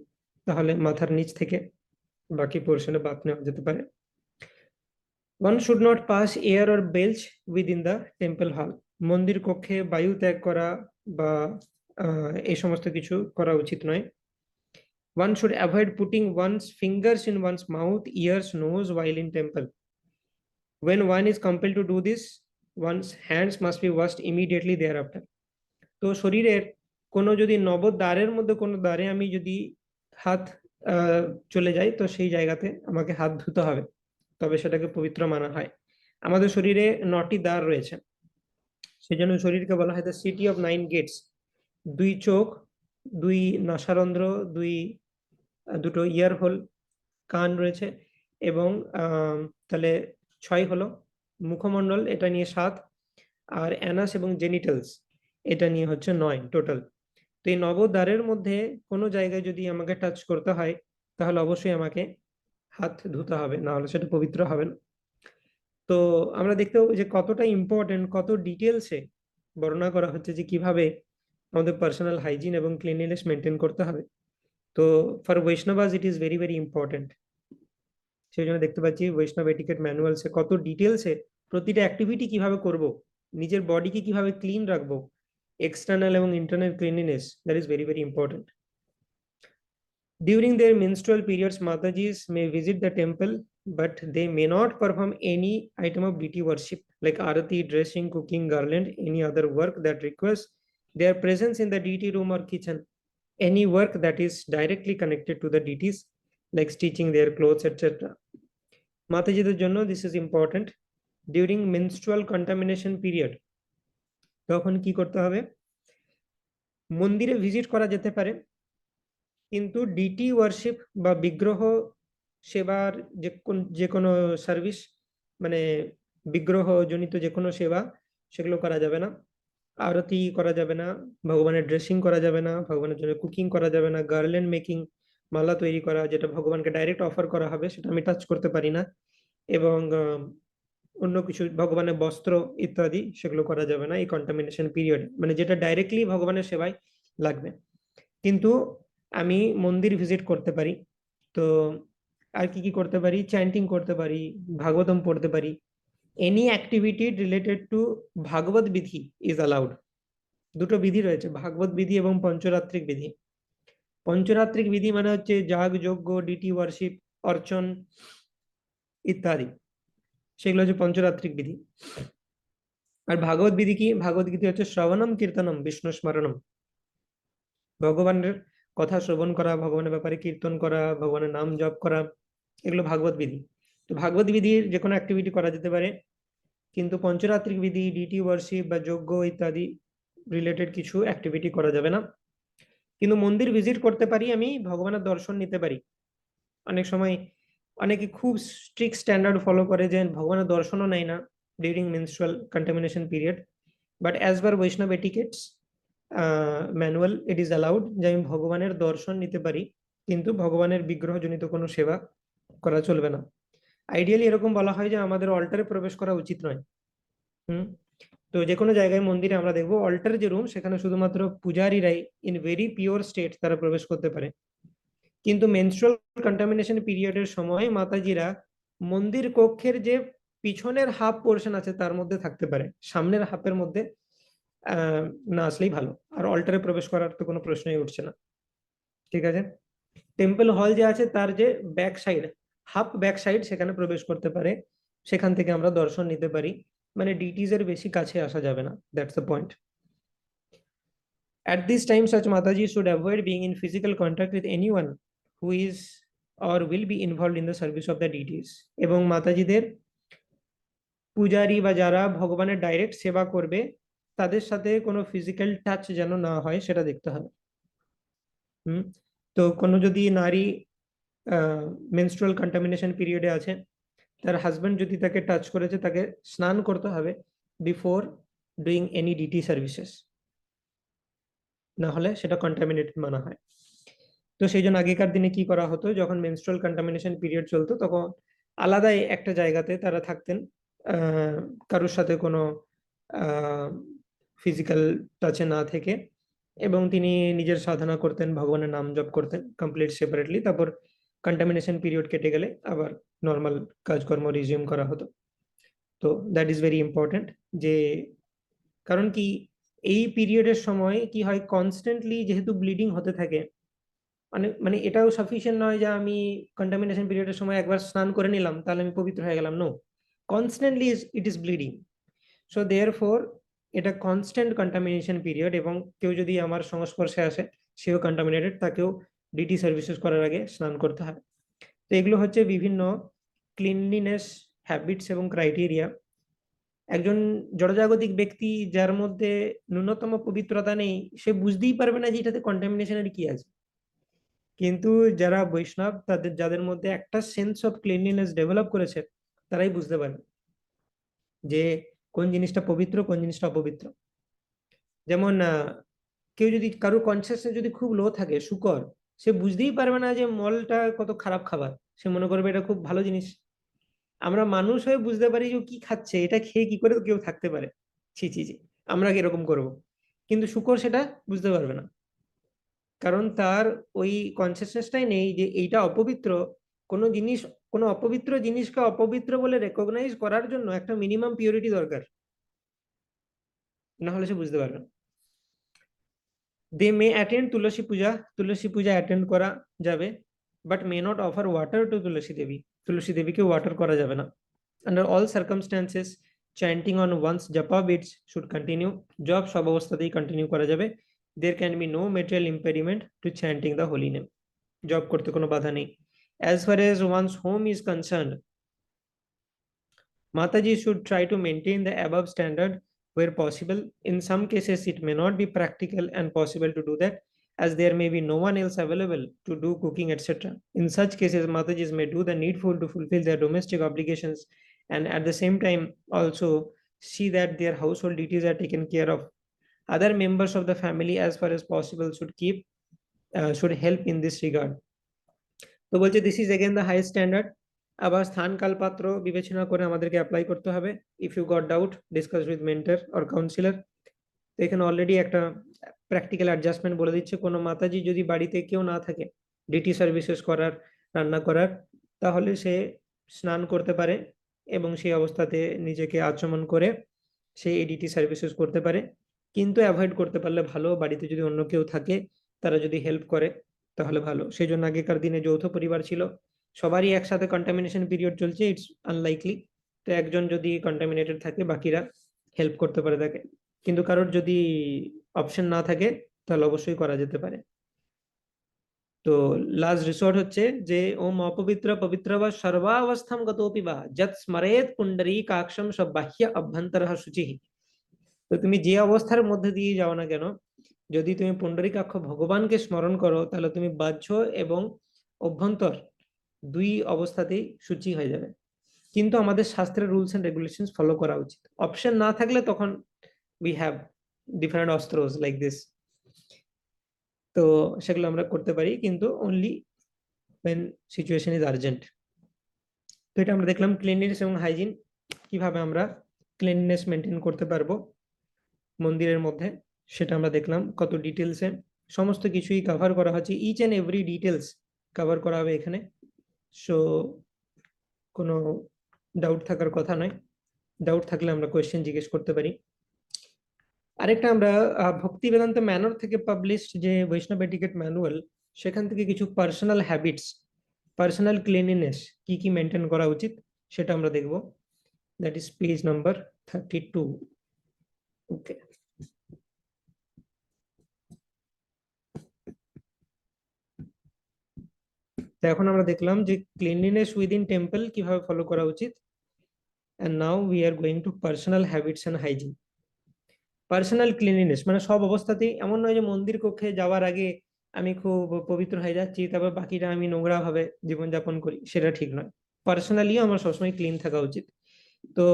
তাহলে মাথার নিচ থেকে বাকি পোর্শনে বাথ নেওয়া যেতে পারে। One should not pass air or belch within the temple hall. মন্দির কক্ষে বায়ু ত্যাগ করা বা এই সমস্ত কিছু করা উচিত নয়। One should avoid putting one's fingers in one's mouth, ears, nose while in temple. When one is compelled to do this, one's hands must be washed immediately thereafter. তো শরীরের কোনো যদি নবদ্বারের মধ্যে কোনো দ্বারে আমি যদি হাত চলে যাই, তো সেই জায়গাতে আমাকে হাত ধুতে হবে, তবে সেটাকে পবিত্র মানা হয়। আমাদের শরীরে 9টি দ্বার রয়েছে, সেই জন্য শরীরকে বলা হয় দ্য সিটি অফ 9 গেটস। 2 চোখ, 2 নাসারন্ধ্র, দুটো ইয়ার হোল, কান রয়েছে, এবং তাহলে 6 হলো। মুখমণ্ডল এটা নিয়ে 7, আর অ্যানাস এবং জেনিটালস এটা নিয়ে হচ্ছে 9 টোটাল। তো এই নবদ্বারের মধ্যে কোনো জায়গায় যদি আমাকে টাচ করতে হয়, তাহলে অবশ্যই আমাকে হাত ধুতে হবে, না হলে সেটা পবিত্র হবে না। তো আমরা দেখতে পাবো যে কতটা ইম্পর্টেন্ট, কত ডিটেলসে বর্ণনা করা হচ্ছে যে কিভাবে আমাদের পার্সোনাল হাইজিন এবং ক্লিনলিনেস মেনটেন করতে হবে। তো for Vaishnavas it is very very important. সেই জন্য দেখতে পাচ্ছি বৈষ্ণব এটিকেট ম্যানুয়ালসে কত ডিটেলসে প্রতিটা অ্যাক্টিভিটি কিভাবে করব, নিজের বডিকে কিভাবে ক্লিন রাখবো, এক্সটার্নাল এবং internal cleanliness, that is very very important. During their menstrual periods, Matajis may visit the temple, but they may not perform any item of deity worship like arati, dressing, cooking, garland, any other work that requires their presence in the deity room or kitchen. Any work that is directly connected to the deities, like stitching their clothes, etc. মাতাজিদের জন্য this is important. During menstrual contamination period, তখন কি করতে হবে? মন্দিরে ভিজিট করা যেতে পারে, কিন্তু ডিটি ওয়ার্শিপ বা বিগ্রহ সেবার যে কোনো সার্ভিস, মানে বিগ্রহ জনিত যে কোনো সেবা, সেগুলো করা যাবে না। আরতি করা যাবে না, ভগবানের ড্রেসিং করা যাবে না, ভগবানের জন্য কুকিং করা যাবে না, গার্ল্যান্ড মেকিং, মালা তৈরি করা, যেটা ভগবানকে ডাইরেক্ট অফার করা হবে, সেটা আমি টাচ করতে পারি না। এবং অন্য কিছু ভগবানের বস্ত্র ইত্যাদি সেগুলো করা যাবে না এই কন্টামিনেশন পিরিয়ডে, মানে যেটা ডাইরেক্টলি ভগবানের সেবায় লাগবে। কিন্তু আমি মন্দির ভিজিট করতে পারি। তো আর কি কি করতে পারি? চ্যান্টিং করতে পারি, ভাগবতম পড়তে পারি। এনি অ্যাক্টিভিটি রিলেটেড টু ভাগবত বিধি ইজ অ্যালাউড। দুটো বিধি রয়েছে, ভাগবত বিধি এবং পঞ্চরাত্রিক বিধি। পঞ্চরাত্রিক বিধি মানে হচ্ছে যাগ, যজ্ঞ, ডিটি ওয়ার্শিপ, অর্চন ইত্যাদি, সেগুলো হচ্ছে পঞ্চরাত্রিক বিধি। আর ভাগবত বিধি কি? ভাগবত বিধি হচ্ছে শ্রবণম কীর্তনম বিষ্ণু স্মরণম, ভগবানের কথা শ্রবণ করা, ভগবানের ব্যাপারে কীর্তন করা, ভগবানের নাম জপ করা, এগুলো ভাগবত বিধি। তো ভাগবত বিধির যে কোনো অ্যাক্টিভিটি করা যেতে পারে, কিন্তু পঞ্চরাত্রিক বিধি, ডিটি ওয়ার্শিপ বা যজ্ঞ ইত্যাদি রিলেটেড কিছু অ্যাক্টিভিটি করা যাবে না। কিন্তু মন্দির ভিজিট করতে পারি, আমি ভগবানের দর্শন নিতে পারি। অনেক সময় অনেকে খুব স্ট্রিক্ট স্ট্যান্ডার্ড ফলো করে যে ভগবানের দর্শনও নেয় না during menstrual contamination period, but as per Vaishnava etiquettes manual it is allowed যে আমি ভগবানের দর্শন নিতে পারি, কিন্তু ভগবানের বিগ্রহজনিত কোনো সেবা করা চলবে না। আইডিয়ালি এরকম বলা হয় যে আমাদের অল্টারে প্রবেশ করা উচিত নয়। তো যে কোনো জায়গায় মন্দিরে আমরা দেখবো অল্টার যে রুম, সেখানে শুধুমাত্র পূজারীরাই ইন ভেরি পিওর স্টেট তারা প্রবেশ করতে পারে। কিন্তু মেনস্ট্রুয়াল কন্টামিনেশন পিরিয়ডের সময় মাতাজিরা মন্দির কক্ষের যে পিছনের হাফ পোর্শন আছে তার মধ্যে থাকতে পারে, সামনের হাফের মধ্যে না আসলেই ভালো। আর অল্টারে প্রবেশ করার তো কোনো প্রশ্নই উঠছে না। ঠিক আছে, টেম্পল হল যে আছে তার যে back side, half back side, সেখানে প্রবেশ করতে পারে, সেখান থেকে আমরা দর্শন নিতে পারি। মানে ডিটিজ এর বেশি কাছে আসা যাবে না, that's the point. At this time, such Mataji should avoid being in physical contact with anyone who is or will be involved in the service of the deities. এবং মাতাজিদের পূজারী বা যারা ভগবানের ডাইরেক্ট সেবা করবে তাদের সাথে কোনো ফিজিক্যাল টাচ যেন না হয় সেটা দেখতে হবে। তো কোনো যদি নারী মেনস্ট্রুয়াল কন্টামিনেশন পিরিয়ডে আছে, তার হাজবেন্ড যদি তাকে টাচ করেছে, তাকে স্নান করতে হবে before doing any deity services, না হলে সেটা কন্টামিনেটেড মানা হয়। তো সেই জন্য আগেকার দিনে কি করা হতো, যখন মেনস্ট্রুয়াল কন্টামিনেশন পিরিয়ড চলতো তখন আলাদাই একটা জায়গাতে তারা থাকতেন, কারোর সাথে কোনো ফিজিক্যাল টাচে না থেকে, এবং তিনি নিজের সাধনা করতেন, ভগবানের নাম জপ করতেন কমপ্লিট সেপারেটলি। তারপর কন্টামিনেশন পিরিয়ড কেটে গেলে আবার নর্মাল কাজকর্ম রিজিউম করা হতো। তো দ্যাট ইজ ভেরি ইম্পর্টেন্ট, যে কারণ কি এই পিরিয়ডের সময় কি হয়, কনস্ট্যান্টলি যেহেতু ব্লিডিং হতে থাকে, মানে এটাও সাফিসিয়েন্ট নয় যে আমি কন্টামিনেশন পিরিয়ডের সময় একবার স্নান করে নিলাম তাহলে আমি পবিত্র হয়ে গেলাম। No, constantly it is bleeding. So therefore এটা কনস্ট্যান্ট কন্টামিনেশন পিরিয়ড, এবং কেউ যদি আমার সংস্পর্শে আসে সেও কন্টামিনেটেড, তাকেও ডিটি সার্ভিসেস করার আগে স্নান করতে হয়। তো এগুলো হচ্ছে বিভিন্ন ক্লিনলিনেস হ্যাবিটস এবং ক্রাইটেরিয়া। একজন জড়জাগতিক ব্যক্তি যার মধ্যে ন্যূনতম পবিত্রতা নেই, সে বুঝতেই পারবে না যে এটাতে কন্টামিনেশনের কি আছে। কিন্তু যারা বৈষ্ণব, যাদের মধ্যে একটা সেন্স অফ ক্লিনলিনেস ডেভেলপ করেছে, তারাই বুঝতে পারে যে কোন জিনিসটা পবিত্র, কোন জিনিসটা অপবিত্র। যেমন কেউ যদি, কারো কনসিয়াসনেস যদি খুব লো থাকে, শুকর, সে বুঝতেই পারবে না যে মলটা কত খারাপ খাবার, সে মনে করবে এটা খুব ভালো জিনিস। আমরা মানুষ হয়ে বুঝতে পারি যে ও কি খাচ্ছে, এটা খেয়ে কি করে কেউ থাকতে পারে, ছি ছি ছি, আমরা কিরকম করব। কিন্তু শুকর সেটা বুঝতে পারবে না, কারণ তার ওই কনসিয়াসনেসটাই নেই যে এইটা অপবিত্র। কোনো জিনিস, কোনো অপবিত্র জিনিসকে অপবিত্র বলে রেকগনাইজ করার জন্য একটা মিনিমাম পিউরিটি দরকার, না হলে সে বুঝতে পারবে না। দে মে অ্যাটেন্ড তুলসী পূজা, তুলসী পূজা অ্যাটেন্ড করা যাবে, but may not offer water to Tulsi Devi, Tulsi দেবীকে ওয়াটার করা যাবে না। Under all circumstances chanting on one's japa beads should continue, জব সব অবস্থাতেই কন্টিনিউ করা যাবে। There can be no material impediment to chanting the holy name, জব করতে কোনো বাধা নেই। As far as one's home is concerned, Mataji should try to maintain the above standard where possible. In some cases, it may not be practical and possible to do that, as there may be no one else available to do cooking, etc. In such cases, Matajis may do the needful to fulfill their domestic obligations and at the same time also see that their household duties are taken care of. Other members of the family, as far as possible, should help in this regard. তো বলছে this is again the high standard. আবার স্থান কাল পাত্র বিবেচনা করে আমাদেরকে অ্যাপ্লাই করতে হবে। If you got doubt, discuss with mentor or counsellor. তো এখানে অলরেডি একটা প্র্যাকটিক্যাল অ্যাডজাস্টমেন্ট বলে দিচ্ছে, কোনো মাতাজি যদি বাড়িতে কেউ না থাকে ডিটি সার্ভিসেস করার, রান্না করার, তাহলে সে স্নান করতে পারে এবং সেই অবস্থাতে নিজেকে আচমন করে সে এই ডিটি সার্ভিসেস করতে পারে। কিন্তু অ্যাভয়েড করতে পারলে ভালো, বাড়িতে যদি অন্য কেউ থাকে তারা যদি হেল্প করে তাহলে ভালো। সেই জন্য আগেকার দিনে যৌথ পরিবার ছিল, সবারই একসাথে কন্টামিনেশন পিরিয়ড চলছে, ইটস আনলাইকলি। তো একজন যদি কন্টামিনেটেড থাকে বাকিরা হেল্প করতে পারে তাকে, কিন্তু কারোর যদি অপশন না থাকে তাহলে অবশ্যই করা যেতে পারে। তো লাস্ট রিসোর্ট হচ্ছে যে ওম অপবিত্র পবিত্র বা সর্বাবস্থাম গতোপি বা যৎ স্মরেত পুণ্ডরীকাক্ষম সব বাহ্য অভ্যন্তরঃ শুচিঃ। তো তুমি যে অবস্থার মধ্যে দিয়ে যাও না কেন, যদি তুমি পুণ্ডরীকাক্ষ ভগবানকে স্মরণ করো, তাহলে তুমি বাহ্য এবং অভ্যন্তর দুই অবস্থাতেই শুচি হয়ে যাবে। কিন্তু আমাদের শাস্ত্রের রুলস এন্ড রেগুলেশন ফলো করা উচিত। অপশন না থাকলে তখন উই হ্যাভ ডিফারেন্ট অস্ত্রস লাইক দিস। তো সেগুলো আমরা করতে পারি, কিন্তু only when situation is urgent. তো এটা আমরা দেখলাম ক্লিনলিনেস এবং হাইজিন, কিভাবে আমরা ক্লিনলিনেস মেনটেন করতে পারবো মন্দিরের মধ্যে, সেটা আমরা দেখলাম কত ডিটেলসে সমস্ত কিছুই কভার করা হচ্ছে, each and every details cover করা হবে এখানে। সো কোনো ডাউট থাকার কথা নয়, ডাউট থাকলে আমরা কোয়েশ্চেন জিজ্ঞেস করতে পারি। আরেকটা আমরা ভক্তি বেদান্ত ম্যানুয়াল থেকে পাবলিশড যে বৈষ্ণব এটিকেট ম্যানুয়াল, সেখান থেকে কিছু পার্সোনাল হ্যাবিটস, পার্সোনাল ক্লিনলিনেস কি কি মেনটেন করা উচিত সেটা আমরা দেখব। That is page number 32। Okay, তো এখন আমরা দেখলাম যে ক্লিনলিনেস উইদিন টেম্পল কিভাবে ফলো করা উচিত। And now we are going to personal habits and hygiene. Personal cleanliness মানে সব অবস্থাতেই, এমন নয় যে মন্দির কক্ষে যাওয়ার আগে আমি খুব পবিত্র হয়ে যাচ্ছি, তারপর বাকিটা আমি নোংরা ভাবে জীবনযাপন করি, সেটা ঠিক নয়। পার্সোনালিও আমার সবসময় ক্লিন থাকা উচিত। তো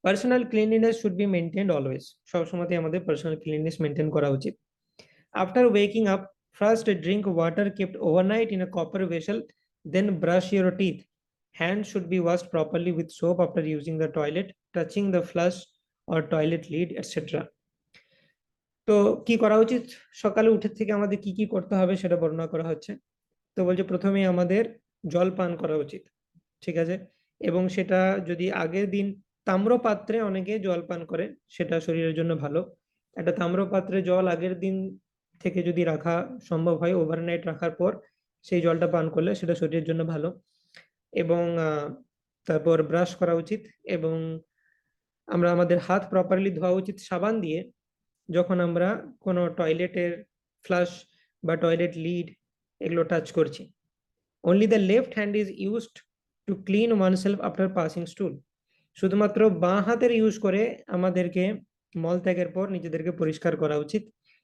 personal cleanliness should be maintained always, সবসময় আমাদের পার্সোনাল ক্লিনলিনেস মেনটেন করা উচিত। After waking up, first drink water kept overnight in a copper vessel, then brush your teeth. Hands should be washed properly with soap after using the toilet, touching the flush or toilet lid, etc. তো কি করা উচিত, সকালে উঠে থেকে আমাদের কি কি করতে হবে সেটা বর্ণনা করা হচ্ছে। তো বলছে প্রথমে আমাদের জল পান করা উচিত, ঠিক আছে, এবং সেটা যদি আগের দিন তাম্র পাত্রে অনেকে জল পান করে, সেটা শরীরের জন্য ভালো। একটা তাম্র পাত্রে জল আগের দিন থেকে যদি রাখা সম্ভব হয়, ওভারনাইট রাখার পর সেই জলটা পান করলে সেটা শরীরের জন্য ভালো। এবং তারপর ব্রাশ করা উচিত, এবং আমরা আমাদের হাত প্রপারলি ধোয়া উচিত সাবান দিয়ে, যখন আমরা কোনো টয়লেটের ফ্লাশ বা টয়লেট লিড এগুলো টাচ করছি। Only the left hand is used to clean oneself after passing স্টুল। শুধুমাত্র বাঁ হাতের ইউজ করে আমাদেরকে মলত্যাগের পর নিজেদেরকে পরিষ্কার করা উচিত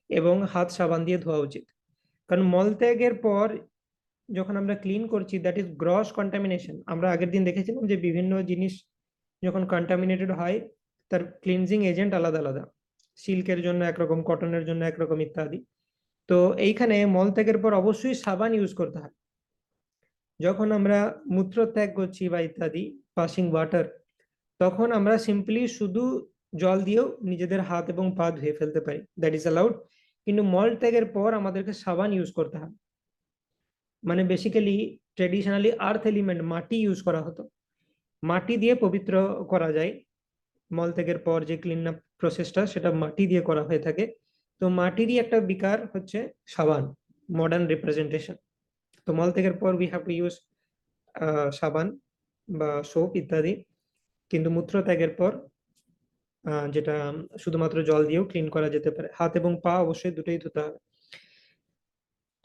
এবং হাত সাবান দিয়ে ধোয়া উচিত। কারণ মলত্যাগের পর যখন আমরা ক্লিন করছি, দ্যাট ইজ গ্রস কন্টামিনেশন। আমরা আগের দিন দেখেছিলাম যে বিভিন্ন জিনিস যখন কন্টামিনেটেড হয়, তার ক্লিনজিং এজেন্ট আলাদা আলাদা, সিল্কের জন্য একরকম, কটনের জন্য একরকম, ইত্যাদি। তো এইখানে মলত্যাগের পর অবশ্যই সাবান ইউজ করতে হয়। যখন আমরা মূত্র ত্যাগ করছি বা ইত্যাদি পাসিং ওয়াটার, তখন আমরা সিম্পলি শুধু জল দিয়েও নিজেদের হাত এবং পা ধুয়ে ফেলতে পারি, দ্যাট ইজ অ্যালাউড। কিন্তু মল ত্যাগের পর আমাদেরকে সাবান ইউজ করতে হয়। মানে বেসিক্যালি ট্রেডিশনালি আর্থ এলিমেন্ট, মাটি ইউজ করা হতো, মাটি দিয়ে পবিত্র করা যায়। মল ত্যাগের পর যে ক্লিন আপ প্রসেসটা, সেটা মাটি দিয়ে করা হয়ে থাকে। তো মাটিরই একটা বিকার হচ্ছে সাবান, মডার্ন রিপ্রেজেন্টেশন। তো মল ত্যাগের পর উই হ্যাভ টু ইউজ সাবান বা সোপ ইত্যাদি। কিন্তু মূত্র ত্যাগের পর যেটা শুধুমাত্র জল দিয়েও ক্লিন করা যেতে পারে, হাত এবং পা অবশ্যই দুটোই ধুতে হবে।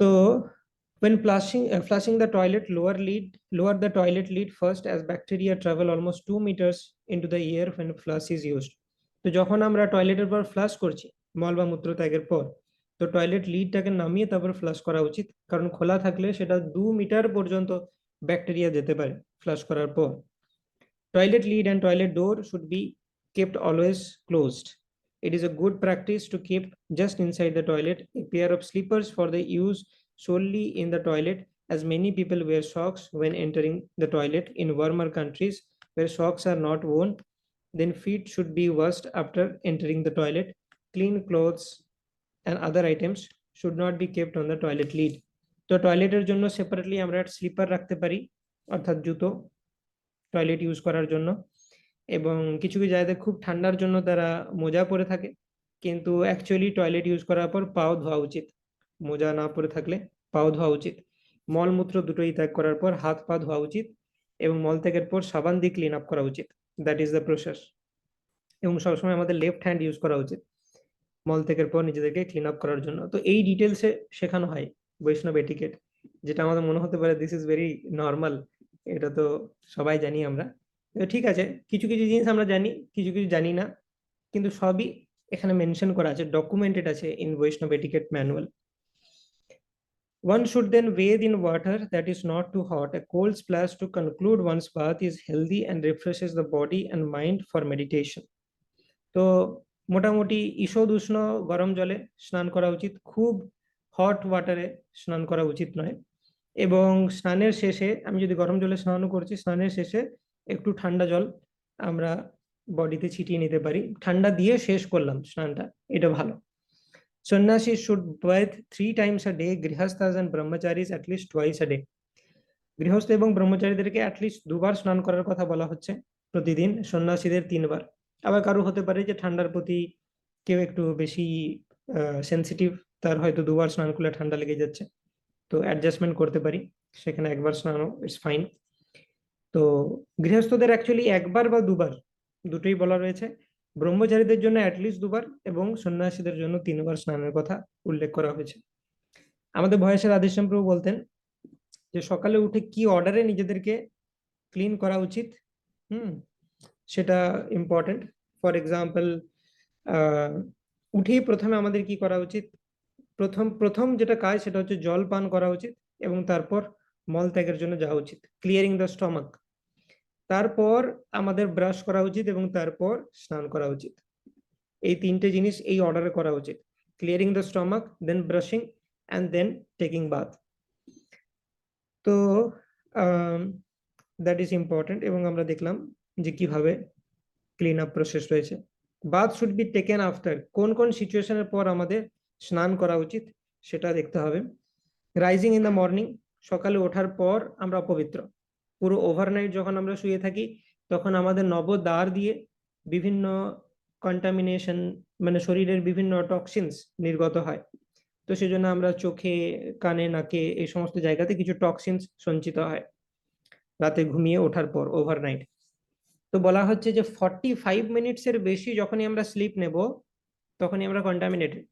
তো when flushing the toilet, lower the toilet lid first, as bacteria travel almost 2 meters into the air when flush is used. তো যখন আমরা টয়লেটের পর ফ্লাশ করছি, মল বা মূত্র ত্যাগের পর, তো টয়লেট লিডটাকে নামিয়ে তারপর ফ্লাশ করা উচিত, কারণ খোলা থাকলে সেটা 2 মিটার পর্যন্ত ব্যাকটেরিয়া যেতে পারে ফ্লাশ করার পর। Toilet lid and toilet door should be kept always closed. It is a good practice to keep just inside the toilet a pair of slippers for the use solely in the toilet, as many people wear socks when entering the toilet. In warmer countries where socks are not worn, then feet should be washed after entering the toilet. Clean clothes and other items should not be kept on the toilet lid. তো টয়লেটের জন্য সেপারেটলি আমরা স্লিপার রাখতে পারি, অর্থাৎ জুতো টয়লেট ইউজ করার জন্য। এবং কিছু কিছু জায়গায় খুব ঠান্ডার জন্য তারা মোজা পরে থাকে, কিন্তু অ্যাকচুয়ালি টয়লেট ইউজ করার পর পাও ধোয়া উচিত, মোজা না পরে থাকলে পাও ধোয়া উচিত। মলমূত্র দুটোই ত্যাগ করার পর হাত পা ধোয়া উচিত, এবং মল ত্যাগের পর সাবান দিয়ে ক্লিন আপ করা উচিত, দ্যাট ইজ দ্য প্রসেস। এবং সবসময় আমাদের লেফট হ্যান্ড ইউজ করা উচিত মল ত্যাগের পর নিজেদেরকে ক্লিন আপ করার জন্য। তো এই ডিটেলসে শেখানো হয় বৈষ্ণব এটিকেট, যেটা আমাদের মনে হতে পারে দিস ইজ ভেরি নর্মাল, এটা তো সবাই জানি আমরা। তো ঠিক আছে, কিছু কিছু জিনিস আমরা জানি, কিছু কিছু জানি না, কিন্তু সবই এখানে মেনশন করা আছে, ডকুমেন্টেড আছে ইন বৈষ্ণব etiquette manual. One should then bathe in water that is not too hot. A cold splash to conclude one's bath is healthy and refreshes the body and mind for meditation. তো মোটামুটি ঈষদ উষ্ণ গরম জলে স্নান করা উচিত, খুব হট ওয়াটারে স্নান করা উচিত নয়। এবং স্নানের শেষে, আমি যদি গরম জলে স্নান করছি, স্নানের শেষে একটু ঠান্ডা জল আমরা বডিতে ছিটিয়ে নিতে পারি, ঠান্ডা দিয়ে শেষ করলাম স্নানটা, এটা ভালো। Sannyasis should bathe 3 times a day, grihasthas and brahmacharis at least twice a day. গৃহস্থ এবং ব্রহ্মচারীদেরকে অ্যাটলিস্ট 2 বার স্নান করার কথা বলা হচ্ছে প্রতিদিন, সন্ন্যাসীদের 3 বার। আবার কারো হতে পারে যে ঠান্ডার প্রতি কেউ একটু বেশি সেন্সিটিভ, তার হয়তো 2 বার স্নান করলে ঠান্ডা লেগে যাচ্ছে, তো অ্যাডজাস্টমেন্ট করতে পারি, সেখানে 1 বার স্নানও ইটস ফাইন। তো গৃহস্থদের অ্যাকচুয়ালি 1 বার বা 2 বার দুটোই বলা রয়েছে, ব্রহ্মচারীদের জন্য অ্যাটলিস্ট 2 বার এবং সন্ন্যাসীদের জন্য 3 বার স্নানের কথা উল্লেখ করা হয়েছে। আমাদের ভয়েসের আদিশ্যাম প্রভু বলতেন যে সকালে উঠে কি অর্ডারে নিজেদেরকে ক্লিন করা উচিত, সেটা ইম্পর্টেন্ট। ফর এক্সাম্পল, উঠেই প্রথমে আমাদের কি করা উচিত, প্রথম প্রথম যেটা কাজ সেটা হচ্ছে জল পান করা উচিত, এবং তারপর মল ত্যাগের জন্য যাওয়া উচিত, ক্লিয়ারিং দ্য স্টমাক। তারপর আমাদের ব্রাশ করা উচিত এবং তারপর স্নান করা উচিত। এই 3টে জিনিস এই অর্ডারে করা উচিত, clearing the stomach, then brushing, and then taking bath. তো দ্যাট ইজ ইম্পর্টেন্ট, এবং আমরা দেখলাম যে কিভাবে ক্লিন আপ প্রসেস রয়েছে। Bath should be taken after, কোন কোন সিচুয়েশনের পর আমাদের স্নান করা উচিত সেটা দেখতে হবে। রাইজিং ইন দ্য মর্নিং, সকালে ওঠার পর আমরা অপবিত্র, পুরো ওভারনাইট যখন আমরা শুয়ে থাকি তখন আমাদের নবদ্বার দিয়ে বিভিন্ন কন্টামিনেশন, মানে শরীরের বিভিন্ন টক্সিনস নির্গত হয়, তো সেজন্য আমরা চোখে, কানে, নাকে, এই সমস্ত জায়গাতে কিছু টক্সিনস সঞ্চিত হয় রাতে ঘুমিয়ে ওঠার পর, ওভারনাইট। তো বলা হচ্ছে যে 45 মিনিটসের বেশি যখনই আমরা স্লিপ নেব তখনই আমরা কন্টামিনেটেড,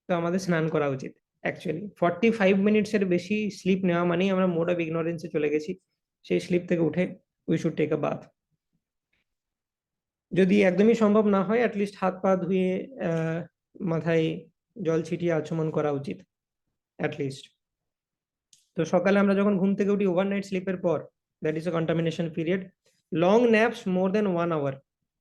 তো আমাদের স্নান করা উচিত। অ্যাকচুয়ালি 45 মিনিটসের বেশি স্লিপ নেওয়া মানেই আমরা মোড অফ ইগনোরেন্সে চলে গেছি, সেই স্লিপ থেকে উঠে we should take a bath. যদি একদমই সম্ভব না হয় অ্যাটলিস্ট হাত পা ধুয়ে মাথায় জল ছিটিয়ে আচমন করা উচিত অ্যাটলিস্ট। তো সকালে আমরা যখন ঘুম থেকে উঠি ওভারনাইট স্লিপের পর, that is a contamination period. Long naps more than 1 hour,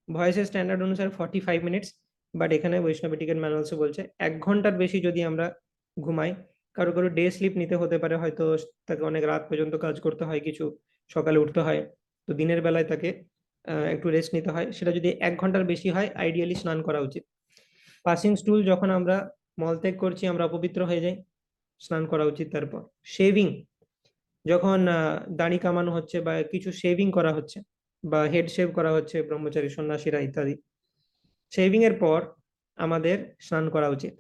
ভয়েসের স্ট্যান্ডার্ড অনুসারে 45 মিনিটস, বাট এখানে বৈষ্ণব এটিকেট ম্যানুয়ালসে বলছে 1 ঘন্টার বেশি যদি আমরা ঘুমাই, কারো কারো ডে স্লিপ নিতে হতে পারে, হয়তো তাকে অনেক রাত পর্যন্ত কাজ করতে হয়, কিছু সকালে উঠতে হয়, তো দিনের বেলায় তাকে একটু রেস্ট নিতে হয়, সেটা যদি 1 ঘন্টার বেশি হয় আইডিয়ালি স্নান করা উচিত। পাসিং স্টুল, যখন আমরা মলত্যাগ করছি আমরা অপবিত্র হয়ে যাই, স্নান করা উচিত। তারপর শেভিং, যখন দাড়ি কামানো হচ্ছে বা কিছু শেভিং করা হচ্ছে বা হেড শেভ করা হচ্ছে ব্রহ্মচারী সন্ন্যাসীরা ইত্যাদি, শেভিং এর পর আমাদের স্নান করা উচিত।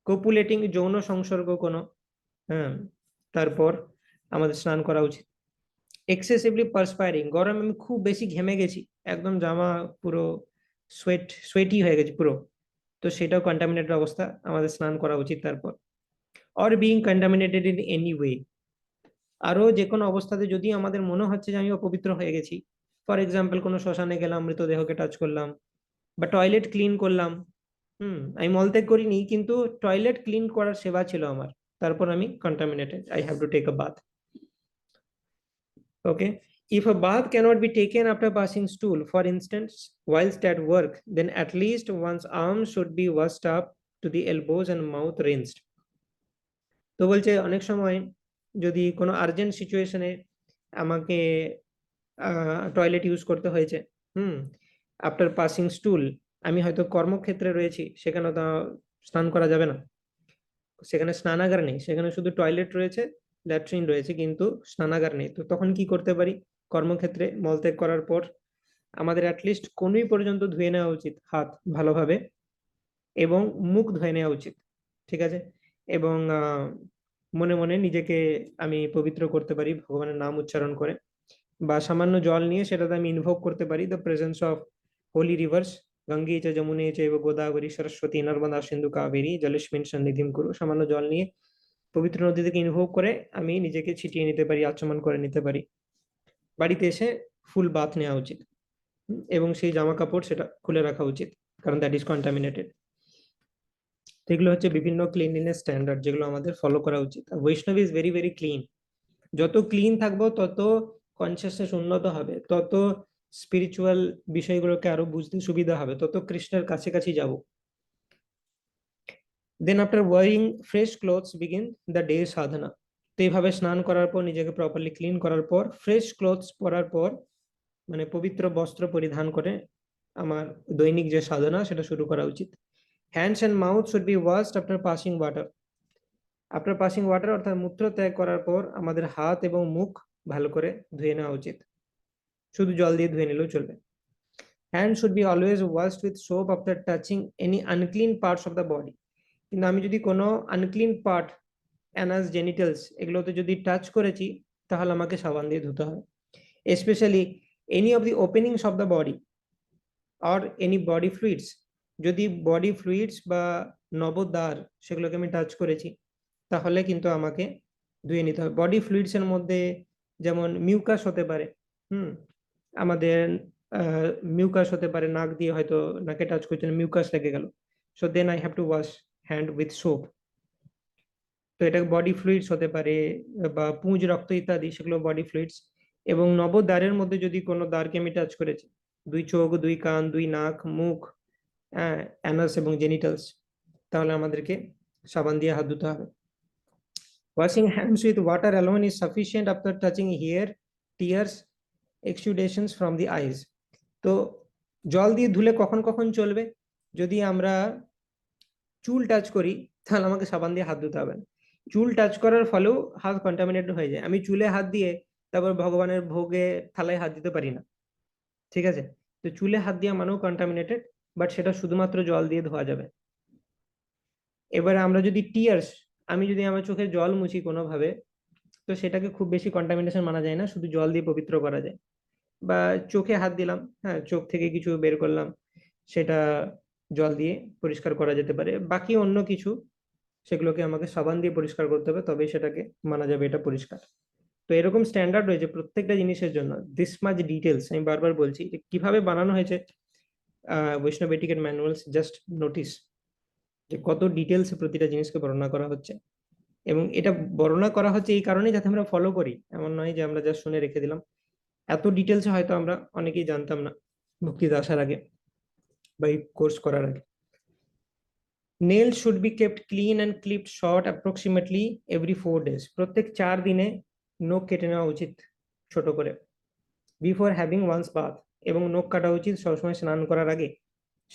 কোপুলেটিং, যৌন সংসর্গ কোনো, হ্যাঁ, তারপর আমাদের স্নান করা উচিত। এক্সেসিভলি পারস্পায়ারিং, গরম আমি খুব বেশি ঘেমে গেছি, একদম জামা পুরো সোয়েটি হয়ে গেছে পুরো, তো সেটাও কন্টামিনেটেড অবস্থা, আমাদের স্নান করা উচিত তারপর। Or being contaminated in any way, আরো যে কোনো অবস্থাতে যদি আমাদের মনে হচ্ছে যে আমি অপবিত্র হয়ে গেছি, ফর এক্সাম্পল কোনো শ্মশানে গেলাম, মৃতদেহকে টাচ করলাম, বা টয়লেট ক্লিন করলাম, আমি মলত্যাগ করিনি কিন্তু টয়লেট ক্লিন করার সেবা ছিল আমার, তারপর আমি contaminated, I have to take a bath. Okay, if a bath cannot be taken after passing stool, for instance whilst at work, then at least one's arms should be washed up to the elbows and mouth rinsed. তো বলছে অনেক সময় যদি কোনো আর্জেন্ট সিচুয়েশনে আমাকে টয়লেট ইউজ করতে হয়েছে, আফটার পাসিং স্টুল, আমি হয়তো কর্মক্ষেত্রে রয়েছি, সেখানে তো স্নান করা যাবে না, সেখানে স্নানাগার নেই, সেখানে শুধু টয়লেট রয়েছে, ল্যাট্রিন রয়েছে, কিন্তু স্নানাগার নেই, তো তখন কি করতে পারি, কর্মক্ষেত্রে মলত্যাগ করার পর আমাদের অ্যাটলিস্ট কনুই পর্যন্ত ধুয়ে নেওয়া উচিত হাত ভালোভাবে, এবং মুখ ধুয়ে নেওয়া উচিত, ঠিক আছে, এবং মনে মনে নিজেকে আমি পবিত্র করতে পারি ভগবানের নাম উচ্চারণ করে, বা সামান্য জল নিয়ে সেটাতে আমি ইনভোক করতে পারি the presence of holy rivers, গঙ্গে চ যমুনে চৈব গোদাবরী সরস্বতী নর্মদা সিন্ধু কাবেরী জলেস্মিন সন্নিধিম কুরু, সামান্য জল নিয়ে পবিত্র নদী থেকে ইনভোক করে আমি নিজেকে ছিটিয়ে নিতে পারি, আচমন করে নিতে পারি। বাড়িতে এসে ফুল বাথ নেওয়া উচিত, এবং সেই জামা কাপড় সেটা খুলে রাখা উচিত, কারণ দ্যাট ইজ কন্টামিনেটেড। এগুলো হচ্ছে বিভিন্ন ক্লিনলিনেস স্ট্যান্ডার্ড যেগুলো আমাদের ফলো করা উচিত। বৈষ্ণব ইজ ভেরি ভেরি ক্লিন। যত ক্লিন থাকবো তত কনসিয়াসনেস উন্নত হবে, তত স্পিরিচুয়াল বিষয়গুলোকে আরো বুঝতে সুবিধা হবে, তত কৃষ্ণের কাছাকাছি যাব। Then after wearing fresh clothes begin the day sadhana. তো এইভাবে স্নান করার পর, নিজেকে প্রপারলি ক্লিন করার পর, ফ্রেশ ক্লোথস পরার পর, মানে পবিত্র বস্ত্র পরিধান করে আমার দৈনিক যে সাধনা সেটা শুরু করা উচিত। Hands and mouth should be washed after passing water. After passing water অর্থাৎ মূত্র ত্যাগ করার পর আমাদের হাত এবং মুখ ভালো করে ধুয়ে নেওয়া উচিত, শুধু জল দিয়ে ধুয়ে নিলেও চলবে। Hand should be always washed with soap after touching any unclean parts of the body. কিন্তু আমি যদি কোনো আনক্লিন পার্ট, অ্যানাস, জেনিটালস, এগুলোতে যদি টাচ করেছি তাহলে আমাকে সাবান দিয়ে ধুতে হবে। Specially any of the openings of the body or any body fluids. যদি বডি ফ্লুইডস বা নবদ্বার সেগুলোকে আমি টাচ করেছি তাহলে কিন্তু আমাকে ধুয়ে নিতে হবে। বডি ফ্লুইডস এর মধ্যে যেমন মিউকাস হতে পারে, হুম, আমাদের মিউকাস হতে পারে, নাক দিয়ে হয়তো নাকে টাচ করছেন, মিউকাস লেগে গেল, so then I have to wash hand with soap. তো এটা বডি ফ্লুইডস হতে পারে, বা পুঁজ, রক্ত ইত্যাদি, সেগুলো বডি ফ্লুইডস। এবং নবদ্বারের মধ্যে যদি কোনো দ্বারকে আমি টাচ করেছি, দুই চোখ, দুই কান, দুই নাক, মুখ, অ্যানাস এবং জেনিটালস, তাহলে আমাদেরকে সাবান দিয়ে হাত ধুতে হবে। Washing hands with water alone is sufficient after touching hair, tears, exudations from the eyes. তো জল দিয়ে ধুলে কখন কখন চলবে? যদি আমরা চুল টাচ করি তাহলে আমাকে সাবান দিয়ে হাত ধুতে হবে না। চুল টাচ করার ফলেও হাত কন্টামিনেটেড হয়ে যায়। আমি চুলে হাত দিয়ে তারপর ভগবানের ভোগে থালায় হাত দিতে পারি না, ঠিক আছে? তো চুলে হাত দেওয়া মানেও কন্টামিনেটেড, বাট সেটা শুধুমাত্র জল দিয়ে ধোয়া যাবে। এবারে আমরা যদি টিয়ার্স, আমি যদি আমার চোখে জল মুছি কোনোভাবে, তো সেটাকে খুব বেশি কন্টামিনেশন মানা যায় না, শুধু জল দিয়ে পবিত্র করা যায়। বা চোখে হাত দিলাম, হ্যাঁ, চোখ থেকে কিছু বের করলাম, সেটা জল দিয়ে পরিষ্কার করা যেতে পারে। বাকি অন্য কিছু, সেগুলোকে আমাকে সাবান দিয়ে পরিষ্কার করতে হবে, তবেই সেটাকে মানা যাবে এটা পরিষ্কার। তো এরকম স্ট্যান্ডার্ড রয়েছে প্রত্যেকটা জিনিসের জন্য। দিস মাচ ডিটেলস, আমি বারবার বলছি যে কিভাবে বানানো হয়েছে বৈষ্ণব এটিকেট ম্যানুয়ালস, জাস্ট নোটিস যে কত ডিটেলস প্রতিটা জিনিসকে বর্ণনা করা হচ্ছে। এবং এটা বর্ণনা করা হচ্ছে এই কারণে যাতে আমরা ফলো করি, এমন নয় যে আমরা জাস্ট শুনে রেখে দিলাম। এত ডিটেলস হয়তো আমরা অনেকেই জানতাম না ভক্তিতে আসার আগে বা এই কোর্স করার আগে। Nail should be kept clean and clipped short approximately every 4 days। প্রত্যেক 4 দিনে নখ কেটে নেওয়া উচিত ছোট করে। Before having one's bath. এবং নখ কাটা উচিত সবসময় স্নান করার আগে।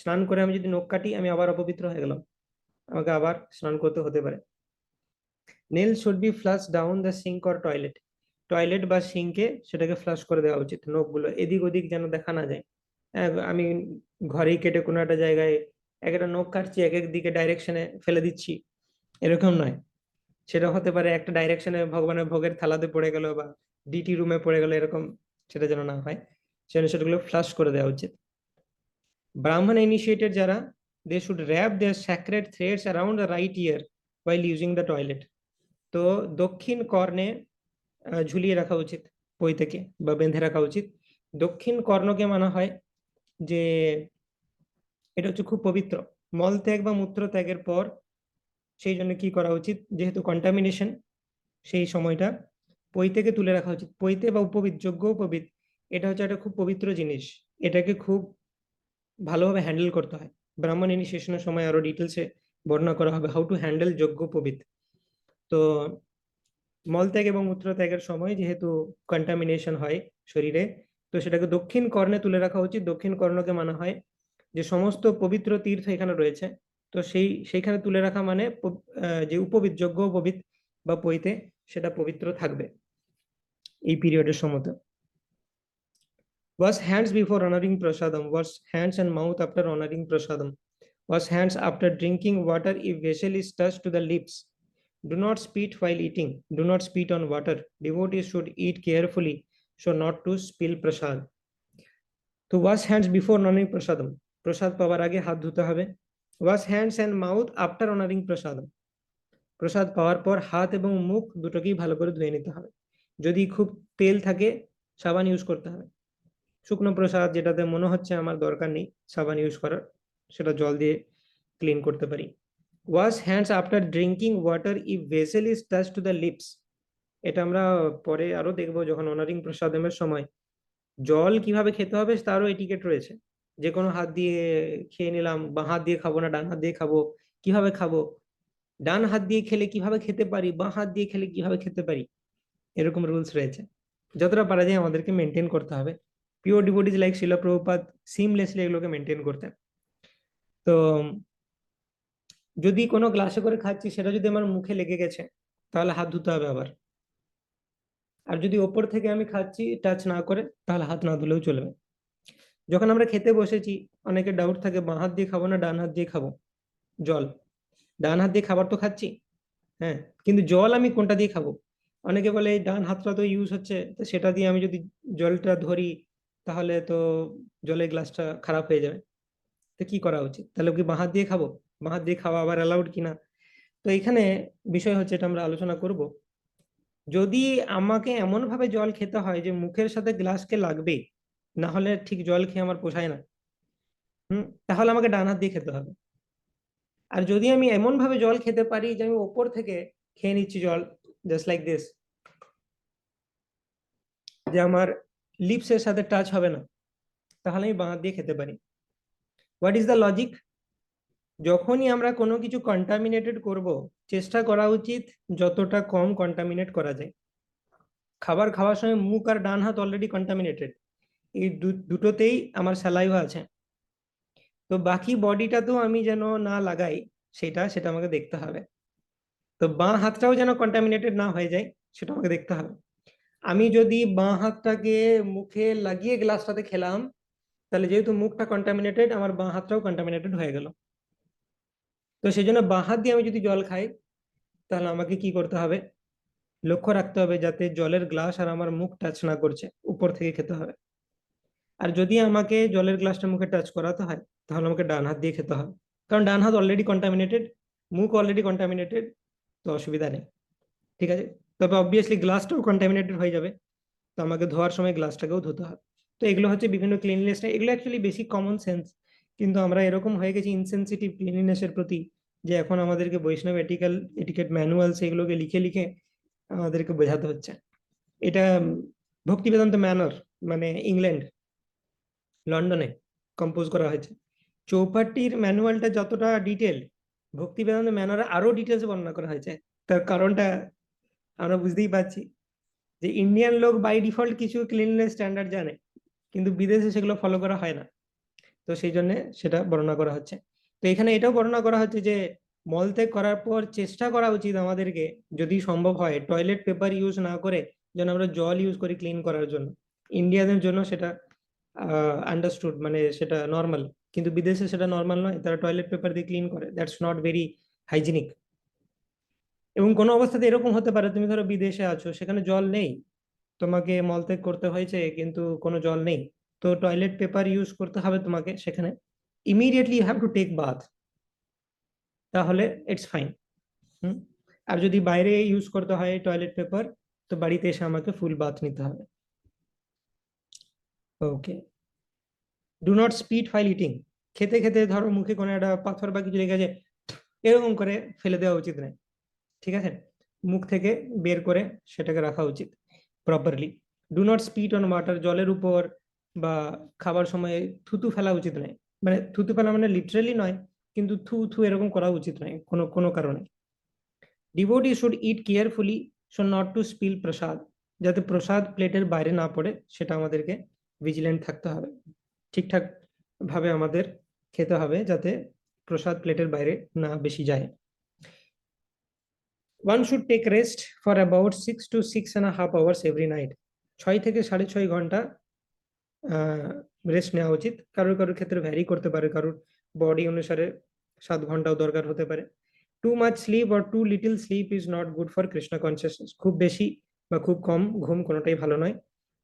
স্নান করে আমি যদি নখ কাটি, আমি আবার অপবিত্র হয়ে গেলাম, আমাকে আবার স্নান করতে হতে পারে। Nail should be flush down the sink or toilet. Toilet বা সিঙ্কে সেটাকে ফ্লাশ করে দেওয়া উচিত। নখগুলো এদিক ওদিক যেন দেখা না যায়। আমি ঘরেই কেটে কোনো একটা জায়গায় এক একটা নখ কাটছি, এক এক দিকে ডাইরেকশনে ফেলে দিচ্ছি, এরকম নয়। সেটা হতে পারে একটা ডাইরেকশনে ভগবানের ভোগের থালাতে পড়ে গেল বা ডিটি রুমে পড়ে গেল, এরকম সেটা যেন না হয়। সেজন্য সেটাগুলো ফ্লাশ করে দেওয়া উচিত। ব্রাহ্মণ ইনিশিয়েটেড যারা, they should wrap their sacred threads around the right ear while using the toilet. তো দক্ষিণ কর্ণে ঝুলিয়ে রাখা উচিত, বই থেকে বা বেঁধে রাখা উচিত। দক্ষিণ কর্ণকে মানা হয় যে এটা হচ্ছে খুব পবিত্র। মল ত্যাগ বা মূত্র ত্যাগের পর সেই জন্য কি করা উচিত, যেহেতু কন্টামিনেশন, সেই সময়টা পৈতেকে তুলে রাখা উচিত। পৈতে বা উপবিত, যোগ্য উপবিত, এটা হচ্ছে একটা খুব পবিত্র জিনিস। এটাকে খুব ভালোভাবে হ্যান্ডেল করতে হয়। ব্রাহ্মণ ইনিশিয়েশনের সময় আরো ডিটেলসে বর্ণনা করা হবে হাউ টু হ্যান্ডেল যোগ্য উপবিত। তো মলত্যাগ এবং মূত্রত্যাগের সময় যেহেতু কন্টামিনেশন হয় শরীরে, তো সেটাকে দক্ষিণ কর্ণে তুলে রাখা উচিত। দক্ষিণ কর্ণকে মানা হয় যে সমস্ত পবিত্র তীর্থ এখানে রয়েছে, তো সেইখানে তুলে রাখা মানে যে উপবিত, যোগ্য উপবিত বা পৈতে, সেটা পবিত্র থাকবে এই পিরিয়ডের সময়। Wash hands before honoring prasadam. Wash hands and mouth after honoring prasadam. Wash hands after drinking water if vessel is touched to the lips. Do not spit while eating. Do not spit on water. Devotees should eat carefully so not to spill prasad. তো wash hands before honouring prasadam, প্রসাদ পাওয়ার আগে হাত ধুতে হবে। Wash hands and mouth after honouring prasadam. প্রসাদ পাওয়ার পর হাত এবং মুখ দুটোকেই ভালো করে ধুয়ে নিতে হবে। যদি খুব তেল থাকে সাবান ইউজ করতে হবে। শুকনো প্রসাদ যেটাতে মনে হচ্ছে আমার দরকার নেই সাবান ইউজ করার, সেটা জল দিয়ে ক্লিন করতে পারি। Wash hands after drinking water if vessel is touch to the lips. এটা আমরা পরে আরো দেখবো যখন অনারিং প্রসাদমের সময়। জল কিভাবে খেতে হবে তারও এটিকেট রয়েছে। যে কোনো হাত দিয়ে খেয়ে নিলাম, বা হাত দিয়ে খাবো না ডান হাত দিয়ে খাবো, কিভাবে খাবো, ডান হাত দিয়ে খেলে কিভাবে খেতে পারি, বাঁ হাত দিয়ে খেলে কিভাবে খেতে পারি, এরকম রুলস রয়েছে। যতটা পারা যায় আমাদেরকে মেনটেন করতে হবে। পিওর ডিভোটিজ লাইক শিলা প্রভুপাদ সিমলেসলি এগুলোকে মেনটেন করতেন। তো যদি কোনো গ্লাসে করে খাচ্ছি সেটা যদি আমার মুখে লেগে গেছে তাহলে হাত ধুতে হবে আবার। আর যদি ওপর থেকে আমি খাচ্ছি টাচ না করে তাহলে হাত না ধুলেও চলবে। যখন আমরা খেতে বসেছি অনেকের ডাউট থাকে বাঁ হাত দিয়ে খাবো না ডান হাত দিয়ে খাবো জল। ডান হাত দিয়ে খাবার তো খাচ্ছি, হ্যাঁ, কিন্তু জল আমি কোনটা দিয়ে খাবো? অনেকে বলে এই ডান হাতটা তো ইউজ হচ্ছে, তো সেটা দিয়ে আমি যদি জলটা ধরি তাহলে তো জলের গ্লাসটা খারাপ হয়ে যাবে। তো কি করা উচিত? তাহলে কি বাঁ হাত দিয়ে খাবো? বাঁ হাত দিয়ে খাওয়া আবার অ্যালাউড কিনা? তো এখানে বিষয় হচ্ছে, এটা আমরা আলোচনা করব। যদি আমাকে এমন ভাবে জল খেতে হয় যে মুখের সাথে গ্লাসকে লাগবে, না হলে ঠিক জল খেয়ে আমার পোষায় না, তাহলে আমাকে ডান হাত দিয়ে খেতে হবে। আর যদি আমি এমন ভাবে জল খেতে পারি যে আমি ওপর থেকে খেয়ে নিচ্ছি জল, জাস্ট লাইক দিস, যে আমার লিপসের সাথে টাচ হবে না, তাহলে আমি বাঁ হাত দিয়ে খেতে পারি। What is the logic? যখনই আমরা কোনো কিছু কন্টামিনেটেড করব, চেষ্টা করা উচিত যতটা কম কন্টামিনেট করা যায়। খাবার খাওয়ার সময় মুখ আর ডান হাত অলরেডি কন্টামিনেটেড, এই দুটোতেই আমার স্যালাইভা আছে। তো বাকি বডিটা তো আমি যেন না লাগাই, সেটা সেটা আমাকে দেখতে হবে। তো বাঁ হাতটাও যেন কন্টামিনেটেড না হয়ে যায় সেটা আমাকে দেখতে হবে। আমি যদি বাঁ হাতটাকে মুখে লাগিয়ে গ্লাসটাতে খেলাম, তাহলে যেহেতু মুখটা কন্টামিনেটেড আমার বাঁ হাতটাও কন্টামিনেটেড হয়ে গেল। তো সেই জন্য বাঁ হাত দিয়ে আমি যদি জল খাই তাহলে আমাকে কি করতে হবে? লক্ষ্য রাখতে হবে যাতে জলের গ্লাস আর আমার মুখ টাচ না করছে, উপর থেকে খেতে হবে। আর যদি আমাকে জলের গ্লাসটা মুখে টাচ করাতে হয় তাহলে আমাকে ডান হাত দিয়ে খেতে হবে, কারণ ডান হাত অলরেডি কন্টামিনেটেড, মুখ অলরেডি কন্টামিনেটেড, তো অসুবিধা নেই। ঠিক আছে, তবে অবভিয়াসলি গ্লাসটাও কন্টামিনেটেড হয়ে যাবে, তো আমাকে ধোয়ার সময় গ্লাসটাকেও ধুতে হবে। তো এগুলো হচ্ছে বিভিন্ন ক্লিনলিনেস, এগুলো অ্যাকচুয়ালি বেসিক কমন সেন্স, কিন্তু আমরা এরকম হয়ে গেছি ইনসেনসিটিভ ক্লিনলিনেসের প্রতি, যে এখন আমাদেরকে বৈষ্ণব এটিকেট ম্যানুয়াল সেগুলোকে লিখে লিখে আমাদেরকে বোঝাতে হচ্ছে। এটা ভক্তি বেদান্ত ম্যানর, মানে ইংল্যান্ড, লন্ডনে কম্পোজ করা হয়েছে। চৌপাটির ম্যানুয়ালটা যতটা ডিটেল, ভক্তি বেদান্ত ম্যানরে আরো ডিটেলস বর্ণনা করা হয়েছে। তার কারণটা আমরা বুঝতেই পারছি, যে ইন্ডিয়ান লোক বাই ডিফল্ট কিছু ক্লিননেস স্ট্যান্ডার্ড জানে, কিন্তু বিদেশে সেগুলো ফলো করা হয় না। তো সেই জন্য সেটা বর্ণনা করা হচ্ছে। তো এখানে এটাও বর্ণনা করা হচ্ছে যে মলত্যাগ করার পর চেষ্টা করা উচিত আমাদেরকে, যদি সম্ভব হয় টয়লেট পেপার ইউজ না করে যেন আমরা জল ইউজ করি ক্লিন করার জন্য। ইন্ডিয়ানদের জন্য সেটা আন্ডারস্টুড, মানে সেটা নর্মাল, কিন্তু বিদেশে সেটা নর্মাল নয়, তারা টয়লেট পেপার দিয়ে ক্লিন করে, দ্যাটস নট ভেরি হাইজিনিক। এবং কোনো অবস্থাতে এরকম হতে পারে তুমি ধরো বিদেশে আছো, সেখানে জল নেই, তোমাকে মলত্যাগ করতে হয়েছে কিন্তু কোনো জল নেই, তো টয়লেট পেপার ইউজ করতে হবে তোমাকে সেখানে, immediately you have to take bath, তাহলে ইটস ফাইন। হুম। আর যদি বাইরে ইউজ করতে হয় টয়লেট পেপার, তো বাড়িতে এসে আমাকে ফুল বাথ নিতে হবে। Okay. Do not spill while eating. খেতে খেতে ধরো মুখে কোনো একটা পাথর বা কিছু লেগে গেছে, এরকম করে ফেলে দেওয়া উচিত নয়। ঠিক আছে, মুখ থেকে বের করে সেটাকে রাখা উচিত properly. Do not স্পিট on water. জলের উপর বা খাবার সময় থুতু ফেলা উচিত নয়। মানে থুতু ফেলা মানে লিটারেলি নয়, কিন্তু থু থু এরকম করা উচিত নয় কোনো কোনো কারণে। Devotee should eat carefully, so not to spill prasad. যাতে প্রসাদ প্লেটের বাইরে না পড়ে সেটা আমাদেরকে ভিজিলেন্ট থাকতে হবে। ঠিকঠাক ভাবে আমাদের খেতে হবে যাতে প্রসাদ প্লেটের বাইরে না বেশি যায়। One should take rest for about 6 to 6.5 hours every night. 6 থেকে 6.5 ঘন্টা রেস্ট নেওয়া উচিত। কারোর কারোর ক্ষেত্রে ভ্যারি করতে পারে, কারোর বডি অনুসারে 7 ঘন্টাও দরকার হতে পারে। Too much sleep or too little sleep is not good for Krishna consciousness. খুব বেশি বা খুব কম ঘুম কোনোটাই ভালো নয়।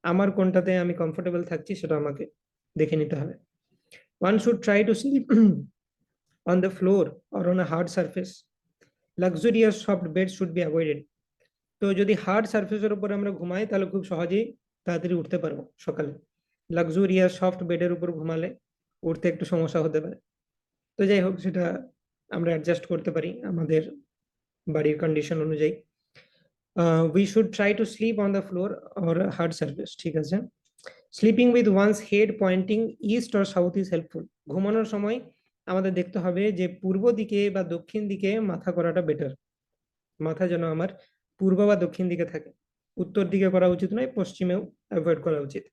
আমার কোনটাতে আমি কমফোর্টেবল থাকছি সেটা আমাকে দেখে নিতে হবে। One should try to sleep on the floor or on a hard surface. Luxurious soft bed should be avoided. তো যদি হার্ড সারফেসের উপর আমরা ঘুমাই তাহলে খুব সহজেই তাড়াতাড়ি উঠতে পারবো সকালে। লাক্সুরিয়াস সফট বেডের উপর ঘুমালে উঠতে একটু সমস্যা হতে পারে। তো যাই হোক, সেটা আমরা অ্যাডজাস্ট করতে পারি আমাদের বাড়ির কন্ডিশন অনুযায়ী। We should try to sleep on the floor or hard surface, ঠিক আছে। Sleeping with one's head pointing east or south is helpful. ঘুমানোর সময় আমাদের দেখতে হবে যে পূর্ব দিকে বা দক্ষিণ দিকে মাথা করাটা বেটার। মাথা যেন আমার পূর্ব বা দক্ষিণ দিকে থাকে, উত্তর দিকে করা উচিত নয়, পশ্চিমেও অ্যাভয়েড করা উচিত।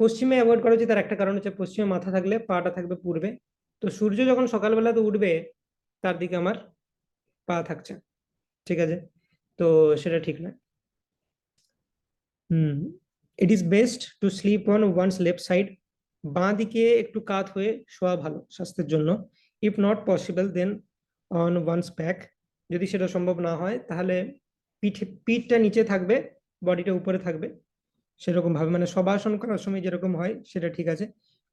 পশ্চিমে অ্যাভয়েড করা উচিত তার একটা কারণ হচ্ছে পশ্চিমে মাথা থাকলে পাটা থাকবে পূর্বে, তো সূর্য যখন সকালবেলাতে উঠবে তার দিকে আমার পা থাকছে, ঠিক আছে, তো সেটা ঠিক নয়। It is best to sleep on one's left side. বাঁ দিকে একটু কাত হয়ে শোয়া ভালো স্বাস্থ্যের জন্য। If not possible then on one's back. যদি সেটা সম্ভব না হয় তাহলে পিঠটা নিচে থাকবে, বডিটা উপরে থাকবে, সেরকম ভাবে মানে শবাসন করার সময় যেরকম হয় সেটা ঠিক আছে।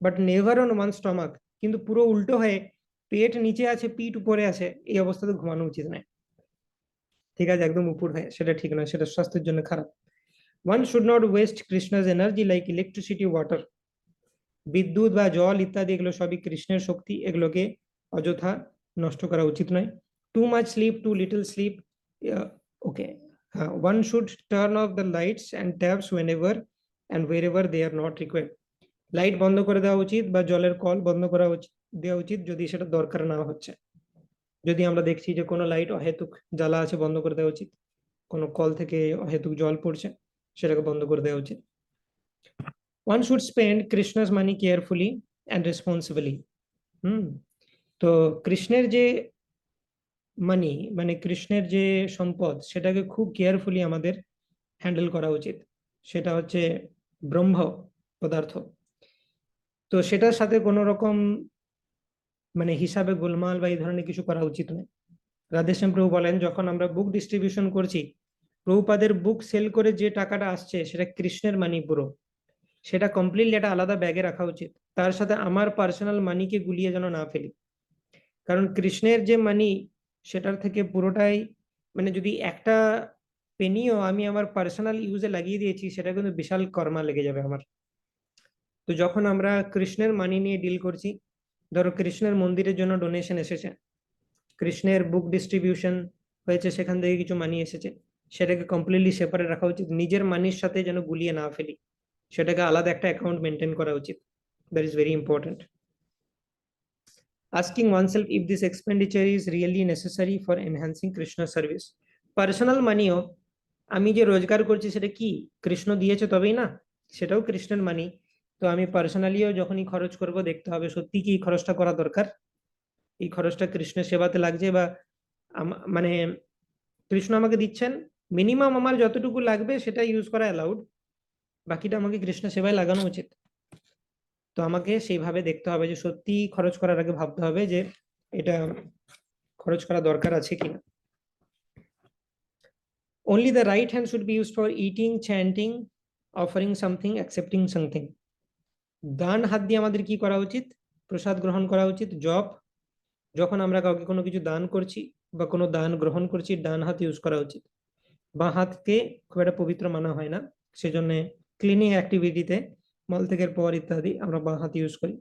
But never on one stomach. কিন্তু পুরো উল্টো হয়ে পেট নিচে আছে পিঠ উপরে আছে এই অবস্থাতে ঘুমানো উচিত নয়, ঠিক আছে, একদম উপর হয়ে, সেটা ঠিক নয়, সেটা স্বাস্থ্যের জন্য খারাপ। One should not waste Krishna's energy like electricity, water. বিদ্যুৎ বা জল ইত্যাদি এগুলো সবই কৃষ্ণের শক্তি, এগুলোকে অযথা নষ্ট করা উচিত নয়। Too much sleep, too little sleep, okay. হ্যাঁ, one should turn off the lights and taps whenever and wherever they are not required. Light বন্ধ করে দেওয়া উচিত বা জলের কল বন্ধ করা দেওয়া উচিত যদি সেটা দরকার না হচ্ছে। যদি আমরা দেখছি যে কোনো লাইট অহেতুক জ্বালা আছে, বন্ধ করে দেওয়া উচিত। কোনো কল থেকে অহেতুক জল পড়ছে, সেটাকে বন্ধ করে দেওয়া উচিত। One should spend Krishna's money carefully and responsibly. Hmm. তো কৃষ্ণের যে মানি মানে কৃষ্ণের যে সম্পদ সেটাকে খুব কেয়ারফুলি আমাদের হ্যান্ডেল করা উচিত। সেটা হচ্ছে ব্রহ্ম পদার্থ, তো সেটার সাথে কোনো রকম মানে হিসাবে গোলমাল বা এই ধরনের কিছু করা উচিত নয়। রাধেশ্যাম প্রভু বলেন যখন আমরা বুক ডিস্ট্রিবিউশন করছি, প্রভুপাদের বুক সেল করে যে টাকাটা আসছে সেটা কৃষ্ণের মানি পুরো, সেটা কমপ্লিটলি একটা আলাদা ব্যাগে রাখা উচিত, তার সাথে আমার পার্সোনাল মানিকে গুলিয়ে যেন না ফেলি। কারণ কৃষ্ণের যে মানি সেটার থেকে পুরোটাই মানে যদি একটা পেনিও আমি আমার পার্সোনাল ইউজে লাগিয়ে দিয়েছি সেটা কিন্তু বিশাল কর্মা লেগে যাবে আমার। তো যখন আমরা কৃষ্ণের মানি নিয়ে ডিল করছি, ধরো কৃষ্ণের মন্দিরের জন্য ডোনেশন এসেছে, কৃষ্ণের বুক ডিস্ট্রিবিউশন হয়েছে, সেখান থেকে কিছু মানি এসেছে, সেটাকে কমপ্লিটলি সেপারেট রাখা উচিত, নিজের মানির সাথে যেন গুলিয়ে না ফেলি, সেটাকে আলাদা একটা অ্যাকাউন্ট মেনটেন করা উচিত। That is very important. Asking oneself if this expenditure is really necessary for enhancing Krishna service. Personal মানিও আমি যে রোজগার করছি সেটা কি কৃষ্ণ দিয়েছে তবেই না, সেটাও কৃষ্ণের মানি। তো আমি পার্সোনালিও যখনই খরচ করব দেখতে হবে সত্যি কি এই খরচটা করা দরকার, এই খরচটা কৃষ্ণের সেবাতে লাগছে বা মানে কৃষ্ণ আমাকে দিচ্ছেন, মিনিমাম আমার যতটুকু লাগবে সেটা ইউজ করা অ্যালাউড, বাকিটা আমাকে কৃষ্ণ সেবায় লাগানো উচিত। তো আমাকে সেইভাবে দেখতে হবে যে সত্যি খরচ করার আগে ভাবতে হবে যে এটা খরচ করা দরকার আছে কিনা। Only the right hand should be used for eating, chanting, offering something, accepting something. ডান হাত দিয়ে আমাদের কি করা উচিত, প্রসাদ গ্রহণ করা উচিত, জপ। যখন আমরা কাউকে কোনো কিছু দান করছি বা কোনো দান গ্রহণ করছি ডান হাত ইউজ করা উচিত। বাঁ হাতকে খুব একটা পবিত্র মানা হয় না, সেজন্য ক্লিনিং অ্যাক্টিভিটিতে মলত্যাগের পর ইত্যাদি আমরা বাঁ হাত ইউজ করি।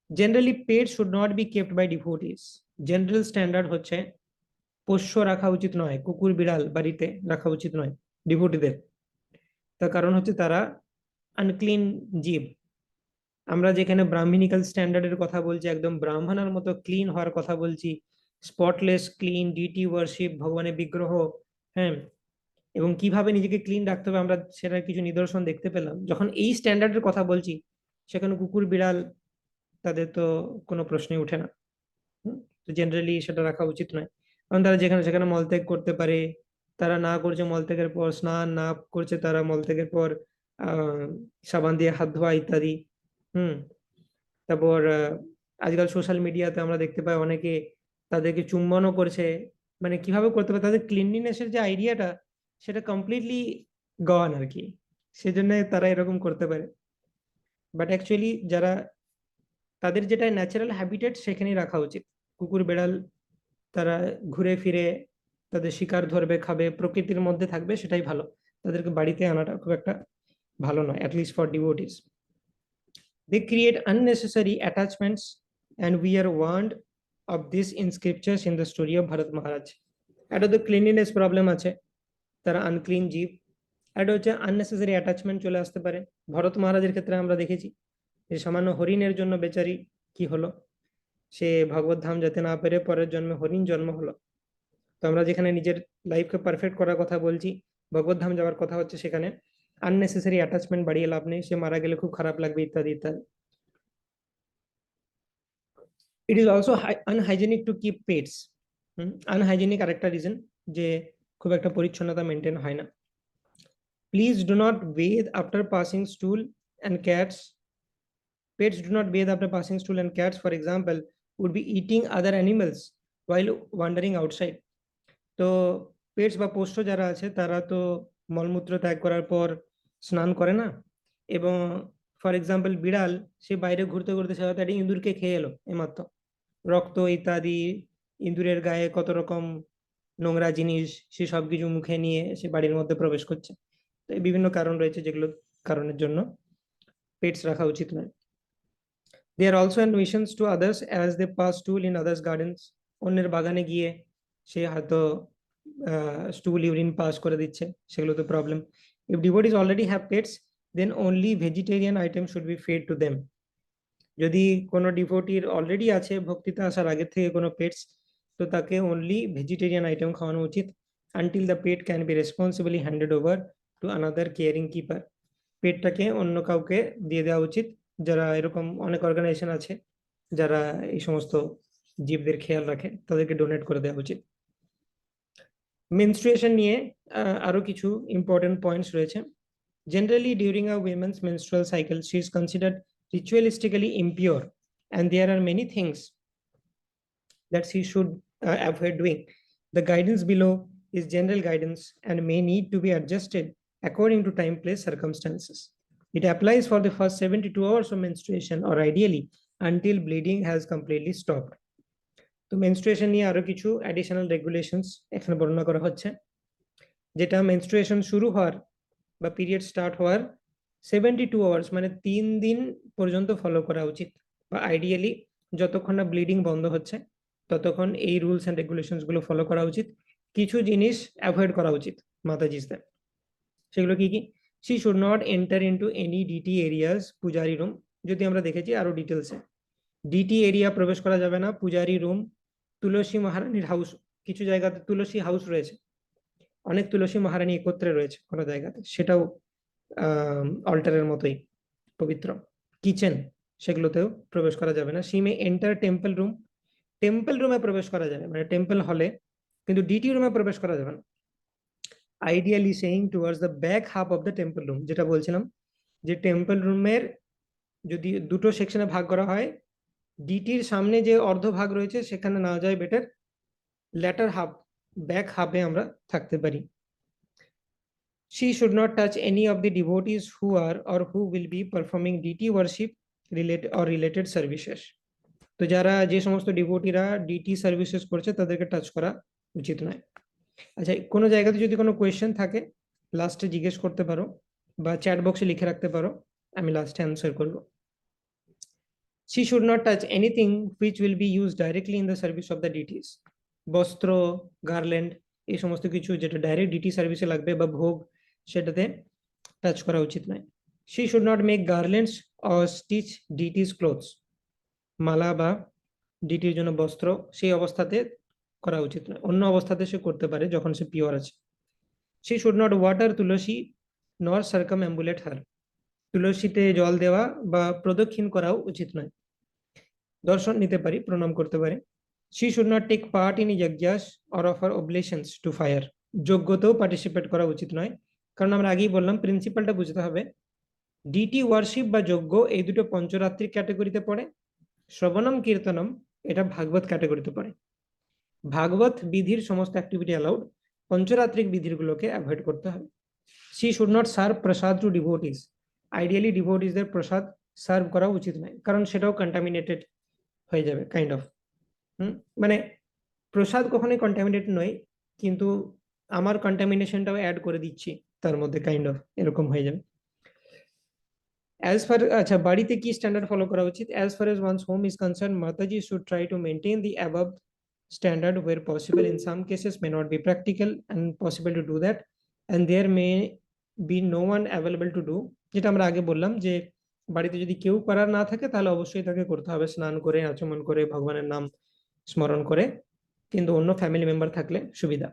Generally pet should not be kept by devotees. General standard হচ্ছে পোষ্য রাখা উচিত নয়, কুকুর বিড়াল বাড়িতে রাখা উচিত নয় ডিভোটিদের। তার কারণ হচ্ছে তারা আনক্লিন জীব। আমরা যেখানে ব্রাহ্মণিক্যাল স্ট্যান্ডার্ডের কথা বলছি, একদম ব্রাহ্মণের মতো ক্লিন হওয়ার কথা বলছি, স্পটলেস ক্লিন ডিটি ওয়ার্শিপ, ভগবানের বিগ্রহ, হ্যাঁ, এবং কিভাবে নিজেকে ক্লিন রাখতে হবে আমরা সেটার কিছু নিদর্শন দেখতে পেলাম। যখন এই স্ট্যান্ডার্ডের কথা বলছি সেখানে কুকুর বিড়াল তাদের তো কোনো প্রশ্নই ওঠে না। তো জেনারেলি সেটা রাখা উচিত নয়, কারণ তারা যেখানে সেখানে মলত্যাগ করতে পারে, তারা না করছে মলত্যাগের পর স্নান, না করছে তারা মলত্যাগের পর সাবান দিয়ে হাত ধোয়া ইত্যাদি। হুম। তারপর আজকাল সোশ্যাল মিডিয়াতে আমরা দেখতে পাই অনেকে তাদেরকে চুম্বনও করছে, মানে কিভাবে করতে পারে তাদের ক্লিনলিনেসের যে আইডিয়াটা সেটা কমপ্লিটলি গন আর কি, সেজন্য তারা এরকম করতে পারে। বাট অ্যাকচুয়ালি যারা তাদের যেটা ন্যাচারাল হ্যাবিটেট সেখানেই রাখা উচিত। কুকুর বেড়াল তারা ঘুরে ফিরে তাদের শিকার ধরবে, খাবে, প্রকৃতির মধ্যে থাকবে, সেটাই ভালো। তাদেরকে বাড়িতে আনাটা খুব একটা ভালো নয়, at least for devotees. They create unnecessary attachments, and we are warned of this in scriptures in the story of Bharat Maharaj. এটা তো ক্লিনলিনেস প্রবলেম আছে, তারা আনক্লিন জীব। এটা হচ্ছে আননেসেসারি অ্যাটাচমেন্ট চলে আসতে পারে। ভরত মহারাজের ক্ষেত্রে আমরা দেখেছি যে সামান্য হরিণের জন্য বেচারি কি হলো, সে ভগবত ধাম যেতে না পেরে পরের জন্মে হরিণ জন্ম হলো। তো আমরা যেখানে নিজের লাইফকে পারফেক্ট করার কথা বলছি, ভগবত ধাম যাওয়ার কথা হচ্ছে, সেখানে আননেসেসারি অ্যাটাচমেন্ট বাড়িয়ে লাভ নেই, সে মারা গেলে খুব খারাপ লাগবে, ইত্যাদি ইত্যাদি। It is also unhygienic to keep pets. Unhygienic আরেকটা রিজন, যে খুব একটা পরিচ্ছন্নতা মেনটেন হয় না। Please do not bathe after passing stool and cats. Pets do not bathe after passing stool, and cats, for example, would be eating other animals while wandering outside. তো পেটস বা পোষ্য যারা আছে তারা তো মলমূত্র ত্যাগ করার পর স্নান করে না। এবং ফর এক্সাম্পল বিড়াল, সে বাইরে ঘুরতে ঘুরতে সে হয়তো একটা ইঁদুরকে খেয়ে এলো এইমাত্র, রক্ত ইত্যাদি, ইঁদুরের গায়ে কত রকম নোংরা জিনিস, সে সবকিছু মুখে নিয়ে সে বাড়ির মধ্যে প্রবেশ করছে। তো এই বিভিন্ন কারণ রয়েছে যেগুলো কারণের জন্য পেটস রাখা উচিত নয়। They are also a nuisance to others as they pass stool in others' gardens. অন্যের বাগানে গিয়ে সে হয়তো স্টুল ইউরিন পাস করে দিচ্ছে, সেগুলো তো problem. If devotees already have pets, then only vegetarian items should be fed to them. যদি কোনো ডিভোটির অলরেডি আছে ভক্তিতে আসার আগে থেকে কোনো পেটস, তো তাকে অনলি ভেজিটেরিয়ান আইটেম খাওয়ানো উচিত, until the pet can be responsibly handed over to another caring keeper. পেটটাকে অন্য কাউকে দিয়ে দেওয়া উচিত, যারা এরকম অনেক অর্গানাইজেশন আছে যারা এই সমস্ত জীবদের খেয়াল রাখে, তাদেরকে ডোনেট করে দেওয়া উচিত। মেনস্ট্রুয়েশন নিয়ে আরো কিছু ইম্পর্টেন্ট পয়েন্টস রয়েছে। Generally during a women's menstrual cycle she is considered ritualistically impure, and there are many things that she should avoid doing. The guidance below is general guidance and may need to be adjusted according to time, place, circumstances. It applies for the first 72 hours of menstruation, or ideally until bleeding has completely stopped. তো মেনস্ট্রুয়েশন নিয়ে আরো কিছু অ্যাডিশনাল রেগুলেশনস এখানে বর্ণনা করা হচ্ছে, যেটা মেনস্ট্রুয়েশন শুরু হওয়ার বা পিরিয়ড স্টার্ট হওয়ার 72 আওয়ার্স মানে 3 দিন পর্যন্ত ফলো করা উচিত, বা আইডিয়ালি যতক্ষণ না ব্লিডিং বন্ধ হচ্ছে ততক্ষণ এই রুলস এন্ড রেগুলেশনস গুলো ফলো করা উচিত। কিছু জিনিস অ্যাভয়েড করা উচিত মাতাজিদের, সেগুলো কি কি? She should not enter into any deity areas, pujari room. যদি আমরা দেখেছি আরো ডিটেলসে, ডিটি এরিয়া প্রবেশ করা যাবে না, পূজারি রুম, তুলসী মহারানীর হাউস, কিছু জায়গাতে তুলসী হাউস রয়েছে, অনেক তুলসী মহারানী একত্রে রয়েছে কোনো জায়গাতে, সেটাও অল্টারের মতোই পবিত্র। কিচেন, সেগুলোতেও প্রবেশ করা যাবে না। She may enter temple room, temple রুমে প্রবেশ করা যাবে মানে টেম্পল হলে, কিন্তু ডিটি রুমে প্রবেশ করা যাবে না। Ideally saying towards the back half of the temple room, যেটা বলছিলাম যে টেম্পল রুমের যদি দুটো সেকশনে ভাগ করা হয়, ডিটির সামনে যে অর্ধ ভাগ রয়েছে সেখানে না যায়, বেটার ল্যাটার হাফ, ব্যাক হাফে আমরা থাকতে পারি। She should not touch any of the devotees who are or who will be performing deity worship related or related services. তো যারা যে সমস্ত ডিভোটিরা ডিটি সার্ভিসেস করছে তাদেরকে টাচ করা উচিত নয়। আচ্ছা, কোনো জায়গাতে যদি কোনো কোয়েশ্চেন থাকে লাস্টে জিজ্ঞেস করতে পারো বা চ্যাট বক্সে লিখে রাখতে পারো, আমি লাস্টে অ্যান্সার করব। She should not touch anything which will be used directly in the service of the deities. বস্ত্র, গার্ল্যান্ড, এই সমস্ত কিছু যেটা ডাইরেক্ট ডিটি সার্ভিসে লাগবে বা ভোগ, সেটাতে টাচ করা উচিত নয়। She should not make garlands or stitch deities clothes. মালা বা ডিটির জন্য বস্ত্র সেই অবস্থাতে করা উচিত নয়, অন্য অবস্থাতে সে করতে পারে যখন সে পিওর আছে। She should not water Tulsi nor circumambulate her. তুলসীতে জল দেওয়া বা প্রদক্ষিণ করাও উচিত নয়। দর্শন নিতে পারি, প্রণাম করতে পারি। She should not take part in yajnas or offer oblations to fire. যজ্ঞতেও পার্টিসিপেট করা উচিত নয়, কারণ আমরা আগেই বললাম প্রিন্সিপালটা বুঝতে হবে। ডিটি ওয়ার্শিপ বা যজ্ঞ এই দুটো পঞ্চরাত্রিক ক্যাটাগরিতে পড়ে, শ্রবণম কীর্তনম এটা ভাগবত ক্যাটাগরিতে পড়ে। ভাগবত বিধির সমস্ত অ্যাক্টিভিটি অ্যালাউড, পঞ্চরাত্রিক বিধিগুলোকে অ্যাভয়েড করতে হবে। She should not serve prasad to devotees. Ideally ডিভোটিসদের প্রসাদ সার্ভ করা উচিত নয়, কারণ সেটাও কন্টামিনেটেড হয়ে যাবে কাইন্ড অফ। মানে প্রসাদ কখনোই কন্টামিনেট নয়, কিন্তু আমার কন্টামিনেশনটাও অ্যাড করে দিচ্ছি তার মধ্যে, কাইন্ড অফ এরকম হয়ে যাবে। অ্যাজ ফার, আচ্ছা বাড়িতে কি স্ট্যান্ডার্ড ফলো করা উচিত? As far as one's home is concerned, Mataji should try to maintain the above standard where possible. In some cases may not be practical and possible to do that, and there may be no one available to do, যেটা আমরা আগে বললাম যে বাড়িতে যদি কেউ করার না থাকে তাহলে অবশ্যই তাকে করতে হবে, স্নান করে আচমন করে ভগবানের নাম স্মরণ করে, কিন্তু অন্য ফ্যামিলি মেম্বার থাকলে সুবিধা।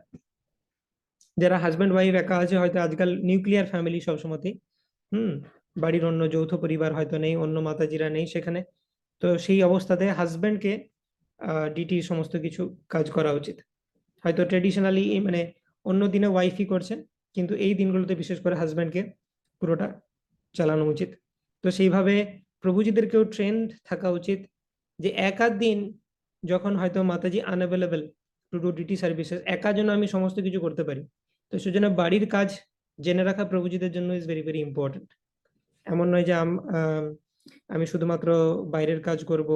যারা হাজব্যান্ড ওয়াইফ একা আছে, হয়তো আজকাল নিউক্লিয়ার ফ্যামিলি সবসময়তেই, হুম, বাড়ির অন্য যৌথ পরিবার হয়তো নেই, অন্য মাতাজিরা নেই সেখানে, তো সেই অবস্থাতে হাজব্যান্ডকে ডিটি সমস্ত কিছু কাজ করা উচিত। হয়তো ট্রেডিশনালি মানে অন্য দিনে ওয়াইফই করছেন, কিন্তু এই দিনগুলোতে বিশেষ করে হাজব্যান্ডকে পুরোটা চালানো উচিত। তো সেইভাবে প্রভুজিদেরকেও ট্রেন্ড থাকা উচিত যে এক আধ দিন যখন হয়তো Mataji unavailable to do deity services, একা যেন আমি সমস্ত কিছু করতে পারি। তো সেজন্য বাড়ির কাজ জেনে রাখা প্রভুজিদের জন্য ইজ ভেরি ভেরি ইম্পর্টেন্ট। এমন নয় যে আমি শুধুমাত্র বাইরের কাজ করব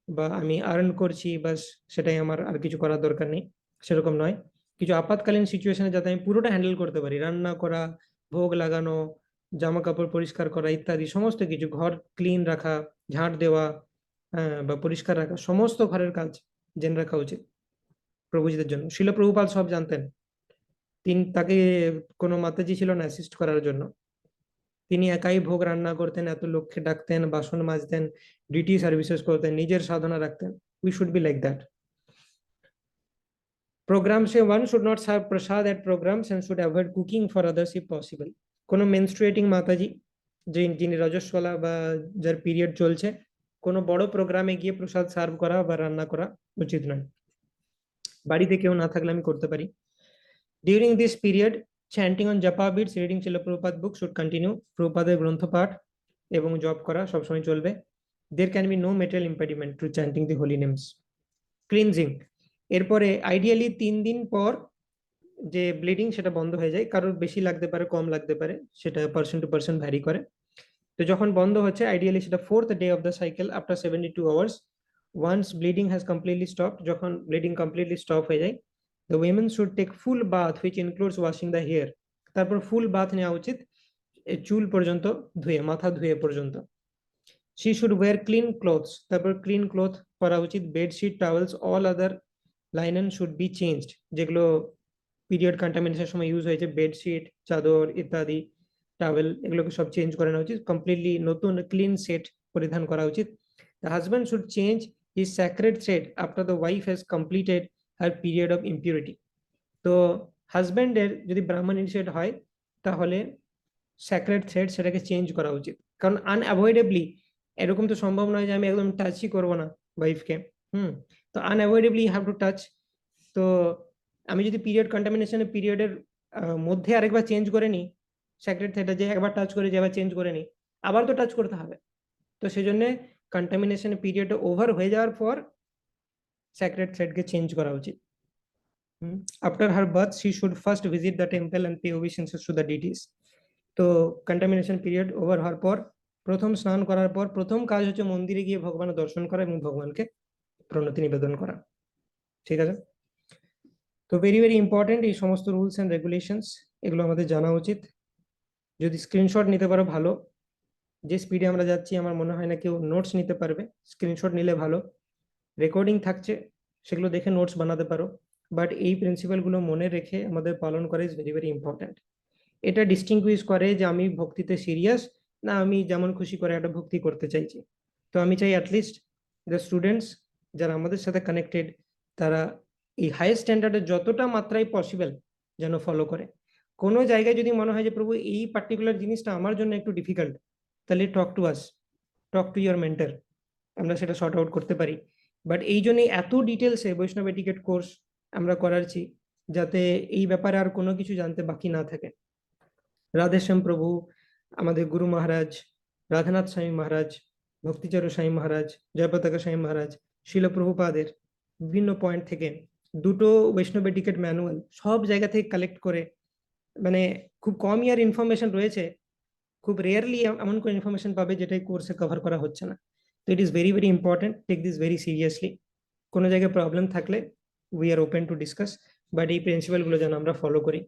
বা আমি আর্ন করছি বাস, সেটাই আমার, আর কিছু করার দরকার নেই, সেরকম নয়। কিছু আপাতকালীন সিচুয়েশনে যাতে আমি পুরোটা হ্যান্ডেল করতে পারি, রান্না করা, ভোগ লাগানো, জামা কাপড় পরিষ্কার করা ইত্যাদি সমস্ত কিছু, ঘর ক্লিন রাখা, ঝাঁট দেওয়া, বা পরিষ্কার রাখা, সমস্ত ঘরের কাজ জেনে রাখা উচিত প্রভুজিদের জন্য। শিল প্রভুপাদ সব জানতেন, তাকে কোনো মাতাজি ছিল না অ্যাসিস্ট করার জন্য, তিনি একাই ভোগ রান্না করতেন, এত লোককে ডাকতেন, বাসন মাজতেন, ডিটি সার্ভিসেস করতেন, নিজের সাধনা রাখতেন। We should be like that. Programs say one should not serve prasad at programs and should avoid cooking for others if possible. কোনো মেনস্ট্রুয়েটিং মাতাজি যিনি রজস্বলা বা যার পিরিয়ড চলছে, কোনো বড় প্রোগ্রামে গিয়ে প্রসাদ সার্ভ করা বা রান্না করা উচিত নয়। বাড়িতে কেউ না থাকলে আমি করতে পারি। During this period chanting on japa beads, reading Srila Prabhupada book should continue. প্রভুপাদের গ্রন্থ পাঠ এবং জপ করা সবসময় চলবে। There can be no material impediment to chanting the holy names. Cleansing, এরপরে আইডিয়ালি 3 দিন পর যে ব্লিডিং সেটা বন্ধ হয়ে যায়, কারোর বেশি লাগতে পারে কম লাগতে পারে, সেটা পার্সন টু পার্সন ভ্যারি করে। তো যখন বন্ধ হচ্ছে আইডিয়ালি সেটা 4th day of the cycle after 72 hours, once bleeding has completely stop, যখন ব্লিডিং কমপ্লিটলি স্টপ হয়ে যায়, the women should take full bath which includes washing the hair, তারপর ফুল বাথ নেওয়া উচিত, চুল পর্যন্ত ধুয়ে, মাথা ধুয়ে পর্যন্ত। She should wear clean clothes, তারপর ক্লিন ক্লোথ পরা উচিত। Bedsheet, towels, all other linen should be changed, যেগুলো পিরিয়ড কন্টামিনেশনের সময় ইউজ হয়েছে, বেডশিট, চাদর ইত্যাদি, টাওয়েল, এগুলোকে সব চেঞ্জ করে নেওয়া উচিত। কমপ্লিটলি নতুন ক্লিন সেট পরিধান করা উচিত। The husband should change his sacred thread after the wife has completed her period of impurity. তো হাজব্যান্ডের যদি ব্রাহ্মণ ইনিশিয়েট হয় তাহলে স্যাক্রেড থ্রেড সেটাকে চেঞ্জ করা উচিত, কারণ আনঅ্যাভয়েডেবলি এরকম তো সম্ভব নয় যে আমি একদম টাচই করবো না ওয়াইফকে। তো আনঅ্যাভয়েডেবলি হ্যাভ টু টাচ। তো আমি যদি পিরিয়ড কন্টামিনেশনের পিরিয়ডের মধ্যে আরেকবার চেঞ্জ করে নিই স্যাক্রেড থ্রেডটা, যে একবার টাচ করে যে আবার চেঞ্জ করে নিই, আবার তো টাচ করতে হবে। তো সেই জন্য কন্টামিনেশন পিরিয়ডটা ওভার হয়ে যাওয়ার পর স্যাক্রেড থ্রেডকে চেঞ্জ করা উচিত। After her birth she should first visit the temple and pay obeisances to the deities. তো কন্টামিনেশন পিরিয়ড ওভার হওয়ার পর, প্রথম স্নান করার পর প্রথম কাজ হচ্ছে মন্দিরে গিয়ে ভগবানের দর্শন করা এবং ভগবানকে প্রণতি নিবেদন করা। ঠিক আছে, তো ভেরি ভেরি ইম্পর্টেন্ট এই সমস্ত রুলস এন্ড রেগুলেশনস, এগুলো আমাদের জানা উচিত। যদি স্ক্রিনশট নিতে পারো ভালো, যে স্পিডে আমরা যাচ্ছি আমার মনে হয় না কেউ নোটস নিতে পারবে, স্ক্রিনশট নিলে ভালো। রেকর্ডিং থাকছে, সেগুলো দেখে নোটস বানাতে পারো, বাট এই প্রিন্সিপালগুলো মনে রেখে আমাদের পালন করা ইজ ভেরি ভেরি ইম্পর্টেন্ট। এটা ডিস্টিংগুইশ করে যে আমি ভক্তিতে সিরিয়াস না আমি যেমন খুশি করে একটা ভক্তি করতে চাইছি। তো আমি চাই অ্যাটলিস্ট দ্য স্টুডেন্টস যারা আমাদের সাথে কানেক্টেড, তারা এই হাই স্ট্যান্ডার্ডের যতটা মাত্রায় পসিবল যেন ফলো করে। কোনো জায়গায় যদি মনে হয় যে প্রভু এই পার্টিকুলার জিনিসটা আমার জন্য একটু ডিফিকাল্ট, তাহলে talk to us, talk to your mentor, আমরা সেটা শর্ট আউট করতে পারি। বাট এই জন্যই এত ডিটেলসে বৈষ্ণব এটিকেট কোর্স আমরা করাচ্ছি, যাতে এই ব্যাপারে আর কোনো কিছু জানতে বাকি না থাকে। রাধেশ্যাম প্রভু, আমাদের গুরু মহারাজ রাধানাথ স্বামী মহারাজ, ভক্তিচারু স্বামী মহারাজ, জয়পতাকা স্বামী মহারাজ, শিল প্রভুপাদের বিভিন্ন পয়েন্ট থেকে দুটো বৈষ্ণব এটিকেট ম্যানুয়াল সব জায়গা থেকে কালেক্ট করে, মানে খুব কমই আর ইনফরমেশন রয়েছে, খুব রেয়ারলি এমন কোনো ইনফরমেশন পাবে যেটা কোর্সে কভার করা হচ্ছে না। তো it is very very important, take this very seriously. কোনো জায়গায় প্রবলেম থাকলে we are open to discuss, but এই প্রিন্সিপাল গুলো যেন আমরা ফলো করি।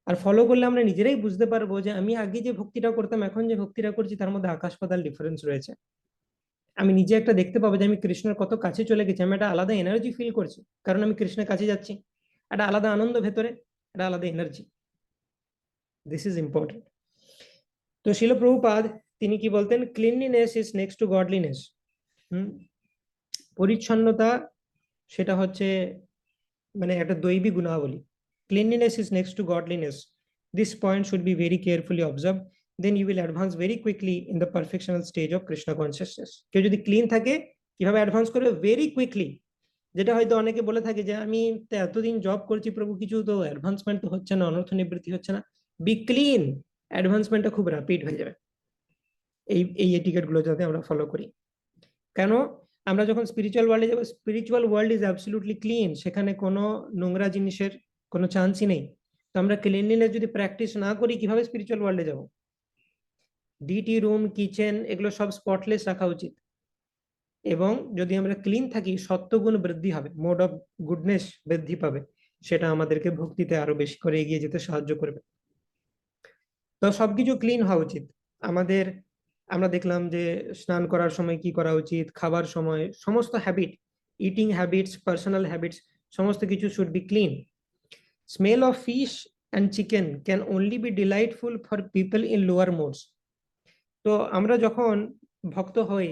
আর ফলো করলে আমরা নিজেরাই বুঝতে পারবো যে আমি আগে যে ভক্তিটা করতাম এখন যে ভক্তিটা করছি তার মধ্যে আকাশ পাতাল ডিফারেন্স রয়েছে। আমি নিজে একটা দেখতে পাবো যে আমি কৃষ্ণের কত কাছে চলে গেছি, আমি একটা আলাদা এনার্জি ফিল করছি, কারণ আমি কৃষ্ণের কাছে যাচ্ছি। একটা আলাদা আনন্দ ভেতরে, একটা আলাদা এনার্জি। This is important. তো শিল প্রভুপাদ তিনি কি বলতেন, cleanliness is next to godliness. পরিচ্ছন্নতা সেটা হচ্ছে মানে একটা দৈবী গুণাবলী। Cleanliness is next to godliness. This point should be very carefully observe, then you will advance very quickly in the perfectional stage of Krishna consciousness. কেউ যদি ক্লিন থাকে কিভাবে অ্যাডভান্স করবে, ভেরি কুইকলি। যেটা হয়তো অনেকে বলে থাকে যে আমি তো এতদিন জব করছি প্রভু, কিছু তো অ্যাডভান্সমেন্ট তো হচ্ছে না, অনর্থ নিবৃত্তি হচ্ছে না। বি ক্লিন, অ্যাডভান্সমেন্টটা খুব র্যাপিড হয়ে যাবে। এই এটিকেট গুলো যাতে আমরা ফলো করি। কেন? আমরা যখন স্পিরিচুয়াল ওয়ার্ল্ডে যাবো, spiritual world is absolutely clean, সেখানে কোনো নোংরা জিনিসের কোনো চান্সই নেই। তো আমরা ক্লিনলিনেস যদি প্র্যাকটিস না করি কিভাবে স্পিরিচুয়াল ওয়ার্ল্ডে যাব? ডিটি রুম, কিচেন, এগুলো সব স্পটলেস রাখা উচিত। এবং যদি আমরা ক্লিন থাকি সত্যগুণ বৃদ্ধি হবে, মোড অফ গুডনেস বৃদ্ধি পাবে, সেটা আমাদেরকে ভক্তিতে আরো বেশি করে এগিয়ে যেতে সাহায্য করবে। তো সবকিছু ক্লিন হওয়া উচিত আমাদের। আমরা দেখলাম যে স্নান করার সময় কি করা উচিত, খাবার সময়, সমস্ত habit, eating habits, personal habits, সমস্ত কিছু should be clean. Smell of fish and chicken can only be delightful for people in lower modes. তো আমরা যখন ভক্ত হই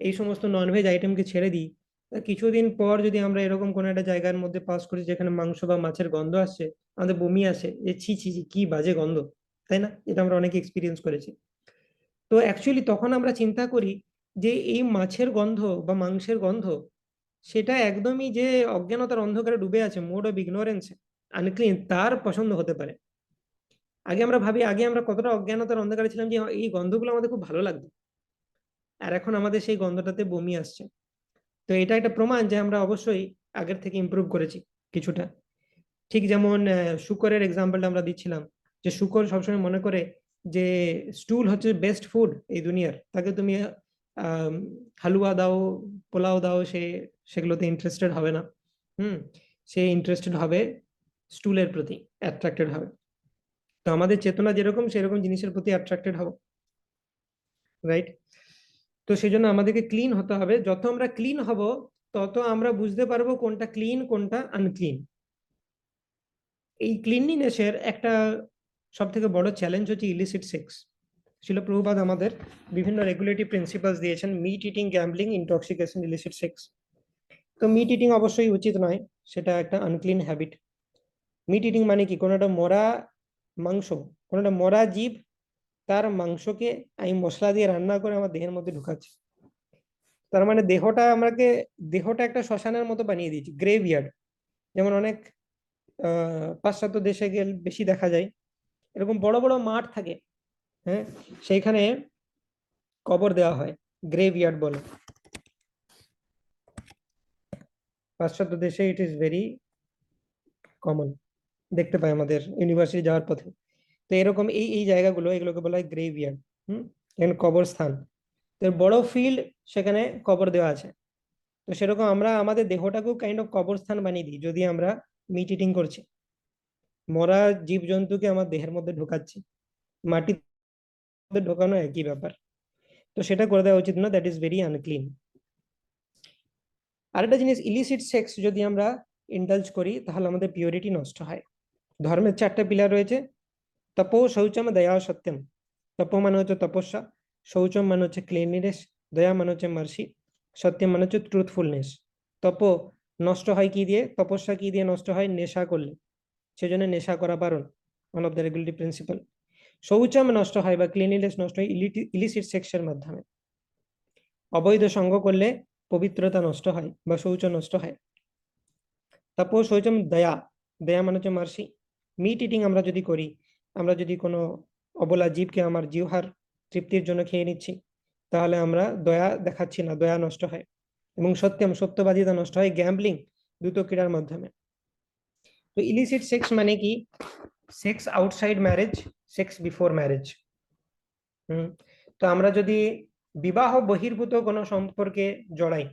এই সমস্ত ননভেজ আইটেমকে ছেড়ে দিই, কিছুদিন পর যদি আমরা এরকম কোনো একটা জায়গার মধ্যে পাস করি যেখানে মাংস বা মাছের গন্ধ আসছে, আমাদের বমি আসে, যে ছি ছি ছি কি বাজে গন্ধ, তাই না? এটা আমরা অনেকে এক্সপিরিয়েন্স করেছি। তো অ্যাকচুয়ালি তখন আমরা চিন্তা করি যে এই মাছের গন্ধ বা মাংসের গন্ধ সেটা একদমই যে অজ্ঞানতার অন্ধকারে ডুবে আছে, মোড অফ ইগনোরেন্স, আনক্লিন, তার পছন্দ হতে পারে। আগে আমরা ভাবি, আগে আমরা কতটা অজ্ঞানতার অন্ধকারে ছিলাম যে এই গন্ধগুলো আমাদের খুব ভালো লাগতো, আর এখন আমাদের সেই গন্ধটাতে বমি আসছে। তো এটা একটা প্রমাণ যে আমরা অবশ্যই আগের থেকে ইমপ্রুভ করেছি কিছুটা। ঠিক যেমন শুকরের এক্সাম্পলটা আমরা দিচ্ছিলাম, যে শুকর সবসময় মনে করে যে স্টুল হচ্ছে বেস্ট ফুড এই দুনিয়ার, তাকে তুমি আহ হালুয়া দাও, পোলাও দাও, সেগুলোতে ইন্টারেস্টেড হবে না। হুম। সে ইন্টারেস্টেড হবে স্টুলের প্রতি, অ্যাট্রাক্টেড হবে। তো আমাদের চেতনা যেরকম সেরকম জিনিসের প্রতি অ্যাট্রাক্টেড হবো, রাইট? তো সেই জন্য আমাদেরকে ক্লিন হতে হবে। যত আমরা ক্লিন হব তত আমরা বুঝতে পারবো কোনটা ক্লিন কোনটা আনক্লিন। এই ক্লিনলিনেসের একটা সব থেকে বড় চ্যালেঞ্জ হচ্ছে ইলিসিট সেক্স। শিল প্রভুপাদ আমাদের বিভিন্ন রেগুলেটরি প্রিন্সিপালস দিয়েছেন, meet eating, gambling, intoxication, illicit sex. তো মিট ইটিং অবশ্যই উচিত নয়, সেটা একটা আনক্লিন হ্যাবিট। মিট ইটিং মানে কি? কোনো একটা মরা মাংস, কোনো একটা মরা জীব, তার মাংসকে আমি মশলা দিয়ে রান্না করে আমার দেহের মধ্যে ঢুকাচ্ছি। তার মানে দেহটা একটা শ্মশানের মতো বানিয়ে দিয়েছি, গ্রেভইয়ার্ড। যেমন অনেক পাশ্চাত্য দেশে গেলে বেশি দেখা যায়, এরকম বড় বড় মাঠ থাকে, হ্যাঁ, সেইখানে কবর দেওয়া হয়, গ্রেভইয়ার্ড বলে। পাশ্চাত্য দেশে ইট ইজ ভেরি কমন, দেখতে পাই আমাদের ইউনিভার্সিটি যাওয়ার পথে। তো এরকম এই এই জায়গাগুলো, এগুলোকে বলা হয় গ্রেভইয়ার্ড। এখানে কবরস্থান। তো বড় ফিল্ড, সেখানে কবর দেওয়া আছে। তো সেরকম আমরা আমাদের দেহটাকেও কাইন্ড অফ কবরস্থান বানিয়ে দিই যদি আমরা মিট ইটিং করছি। মরা জীবজন্তুকে আমার দেহের মধ্যে ঢোকাচ্ছি, মাটির মধ্যে ঢোকানো একই ব্যাপার। তো সেটা করে দেওয়া উচিত না, দ্যাট ইজ ভেরি আনক্লিন। আরেকটা জিনিস, ইলিসিট সেক্স যদি আমরা ইন্ডালজ করি তাহলে আমাদের পিওরিটি নষ্ট হয়। ধর্মের 4টা পিলার রয়েছে, তপো, শৌচম, দয়া, সত্যম। তপো মানে হচ্ছে তপস্যা, শৌচম মানে হচ্ছে ক্লিনলিনেস, দয়া মানে হচ্ছে মার্সি, সত্যম মানে হচ্ছে ট্রুথফুলনেস। তপো নষ্ট হয় কি দিয়ে? তপস্যা কি দিয়ে নষ্ট হয়? নেশা করলে। সেজন্য নেশা করা বারণ, one of the regulatory principle. শৌচম নষ্ট হয় বা ক্লিনলিনেস নষ্ট হয় ইলিসিট সেক্সের মাধ্যমে। অবৈধ সঙ্গ করলে পবিত্রতা নষ্ট হয় বা শৌচ নষ্ট হয়। তারপর শৌচম দয়া, দয়া মানে হচ্ছে মার্সি। মিট ইটিং আমরা যদি করি, আমরা যদি কোনো অবলা জীবকে আমার জিহ্বার তৃপ্তির জন্য খেয়ে নিচ্ছি, তাহলে আমরা দয়া দেখাচ্ছি না, দয়া নষ্ট হয়। এবং সত্যম, সত্যবাদিতা নষ্ট হয় গ্যাম্বলিং, দ্রুত ক্রীড়ার মাধ্যমে। তো ইলিসিট সেক্স মানে কি? Sex outside marriage, sex before marriage. তো আমরা যদি বিবাহ বহির্ভূত কোনো সম্পর্কে জড়াই,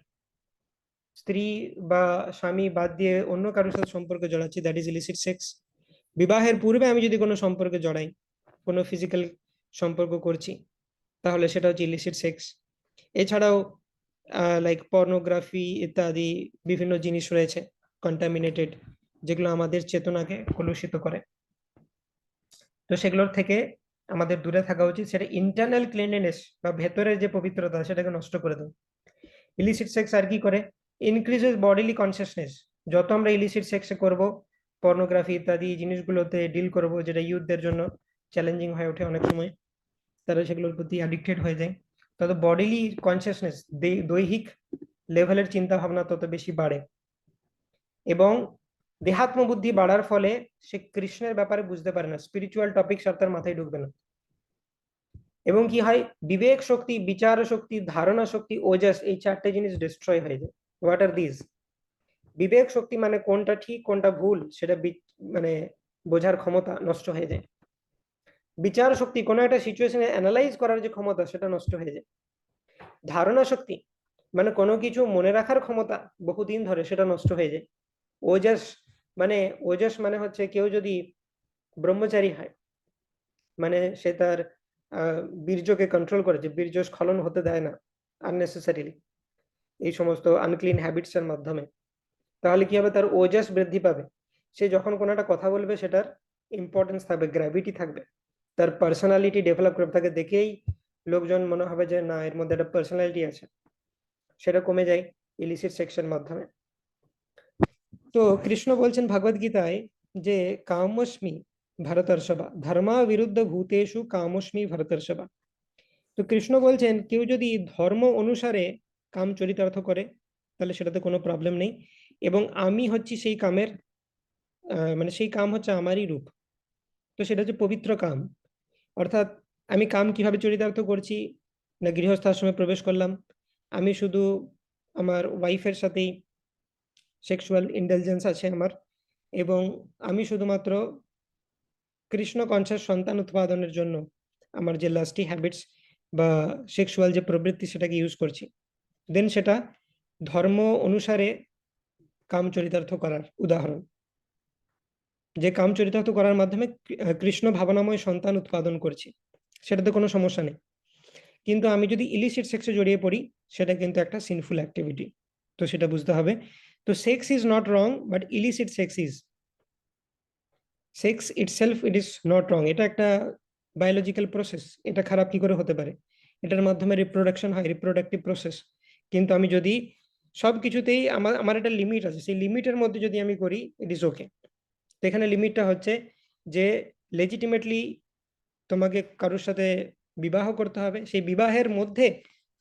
স্ত্রী বা স্বামী বাদ দিয়ে অন্য কারোর সাথে সম্পর্ক জড়াচ্ছি, দ্যাট ইজ ইলিসিট সেক্স। বিবাহের পূর্বে আমি যদি কোনো সম্পর্কে জড়াই, কোনো ফিজিক্যাল সম্পর্ক করছি, তাহলে সেটা হচ্ছে ইলিসিট সেক্স। এছাড়াও লাইক পর্নোগ্রাফি ইত্যাদি বিভিন্ন জিনিস রয়েছে কন্টামিনেটেড, যেগুলো আমাদের চেতনাকে কলুষিত করে। তো সেগুলোর থেকে আমাদের দূরে থাকা উচিত। সেটা ইন্টারনাল ক্লিনলিনেস বা ভেতরের যে পবিত্রতা সেটাকে নষ্ট করে দেয়। ইলিসিট সেক্স আর কি করে, ইনক্রিজেস বডিলি কনসিয়াসনেস। যত আমরা ইলিসিট সেক্সে করব, পর্নোগ্রাফি ইত্যাদি জিনিসগুলোতে ডিল করব, যেটা ইউথদের জন্য চ্যালেঞ্জিং হয়ে ওঠে অনেক সময়, তারা সেগুলোর প্রতি অ্যাডিক্টেড হয়ে যায়, তত বডিলি কনসিয়াসনেস, দৈহিক লেভেলের চিন্তা ভাবনা তত বেশি বাড়ে। এবং দেহাত্ম বুদ্ধি বাড়ার ফলে সে কৃষ্ণের ব্যাপারে বুঝতে পারে না, স্পিরিচুয়াল টপিক সব তার মাথায় ঢুকবে না। এবং কি হয়, বিবেক শক্তি, বিচার শক্তি, ধারণা শক্তি, ওজস, এই চারটে জিনিস ডিস্ট্রয় হয়ে যায়। What are this? বিবেক শক্তি মানে কোনটা ঠিক কোনটা ভুল সেটা মানে বোঝার ক্ষমতা নষ্ট হয়ে যায়। বিচার শক্তি, কোনো একটা সিচুয়েশনে অ্যানালাইজ করার যে ক্ষমতা সেটা নষ্ট হয়ে যায়। ধারণা শক্তি মানে কোনো কিছু মনে রাখার ক্ষমতা বহুদিন ধরে, সেটা নষ্ট হয়ে যায়। ওজস মানে, ওজস মানে হচ্ছে কেউ যদি ব্রহ্মচারী হয়, মানে সে তার বীর্যকে কন্ট্রোল করে, যে বীর্য স্খলন হতে দেয় না আননেসেসারিলি এই সমস্ত আনক্লিন হ্যাবিটস এর মাধ্যমে, তাহলে কি হবে, তার ওজস বৃদ্ধি পাবে। সে যখন কোনো একটা কথা বলবে সেটার ইম্পর্টেন্স থাকবে, গ্র্যাভিটি থাকবে, তার পার্সোনালিটি ডেভেলপ করবে, তাকে দেখেই লোকজন মনে হবে যে না, এর মধ্যে একটা পার্সোনালিটি আছে। সেটা কমে যায় ইলিসিট সেক্সের মাধ্যমে। তো কৃষ্ণ বলছেন ভগবদ গীতায় যে কামস্মি ভরতর্ষভা, ধর্মা বিরুদ্ধ ভূতেষু কামস্মি ভরতর্ষভা। তো কৃষ্ণ বলছেন কেউ যদি ধর্ম অনুসারে কাম চরিতার্থ করে তাহলে সেটাতে কোনো প্রবলেম নেই, এবং আমি হচ্ছি সেই কামের মানে সেই কাম হচ্ছে আমারই রূপ। তো সেটা হচ্ছে পবিত্র কাম। অর্থাৎ আমি কাম কিভাবে চরিতার্থ করছি, না গৃহস্থ আশ্রমে প্রবেশ করলাম, আমি শুধু আমার ওয়াইফের সাথেই সেক্সুয়াল ইন্টেলিজেন্স আছে আমার, এবং আমি শুধুমাত্র কৃষ্ণ কনসাস সন্তান উৎপাদনের জন্য আমার যে লাস্টি হ্যাবিটস বা সেক্সুয়াল যে প্রবৃত্তি সেটাকে ইউজ করছি, দেন সেটা ধর্ম অনুসারে কাম চরিতার্থ করার উদাহরণ। যে কাম চরিতার্থ করার মাধ্যমে কৃষ্ণ ভাবনাময় সন্তান উৎপাদন করছি, সেটাতে কোনো সমস্যা নেই। কিন্তু আমি যদি ইলিসিট সেক্সে জড়িয়ে পড়ি, সেটা কিন্তু একটা সিনফুল অ্যাক্টিভিটি, তো সেটা বুঝতে হবে। তো sex is not wrong, but illicit sex is. Sex itself it is not wrong, এটা একটা বায়োলজিক্যাল প্রসেস, এটা খারাপ কি করে হতে পারে? এটার মাধ্যমে রিপ্রোডাকশন হয়, রিপ্রোডাক্টিভ প্রসেস। কিন্তু আমি যদি সব কিছুতেই আমার আমার একটা লিমিট আছে, সেই লিমিটের মধ্যে যদি আমি করি, ইট ইজ ওকে। তো এখানে লিমিটটা হচ্ছে যে লেজিটিমেটলি তোমাকে কারোর সাথে বিবাহ করতে হবে, সেই বিবাহের মধ্যে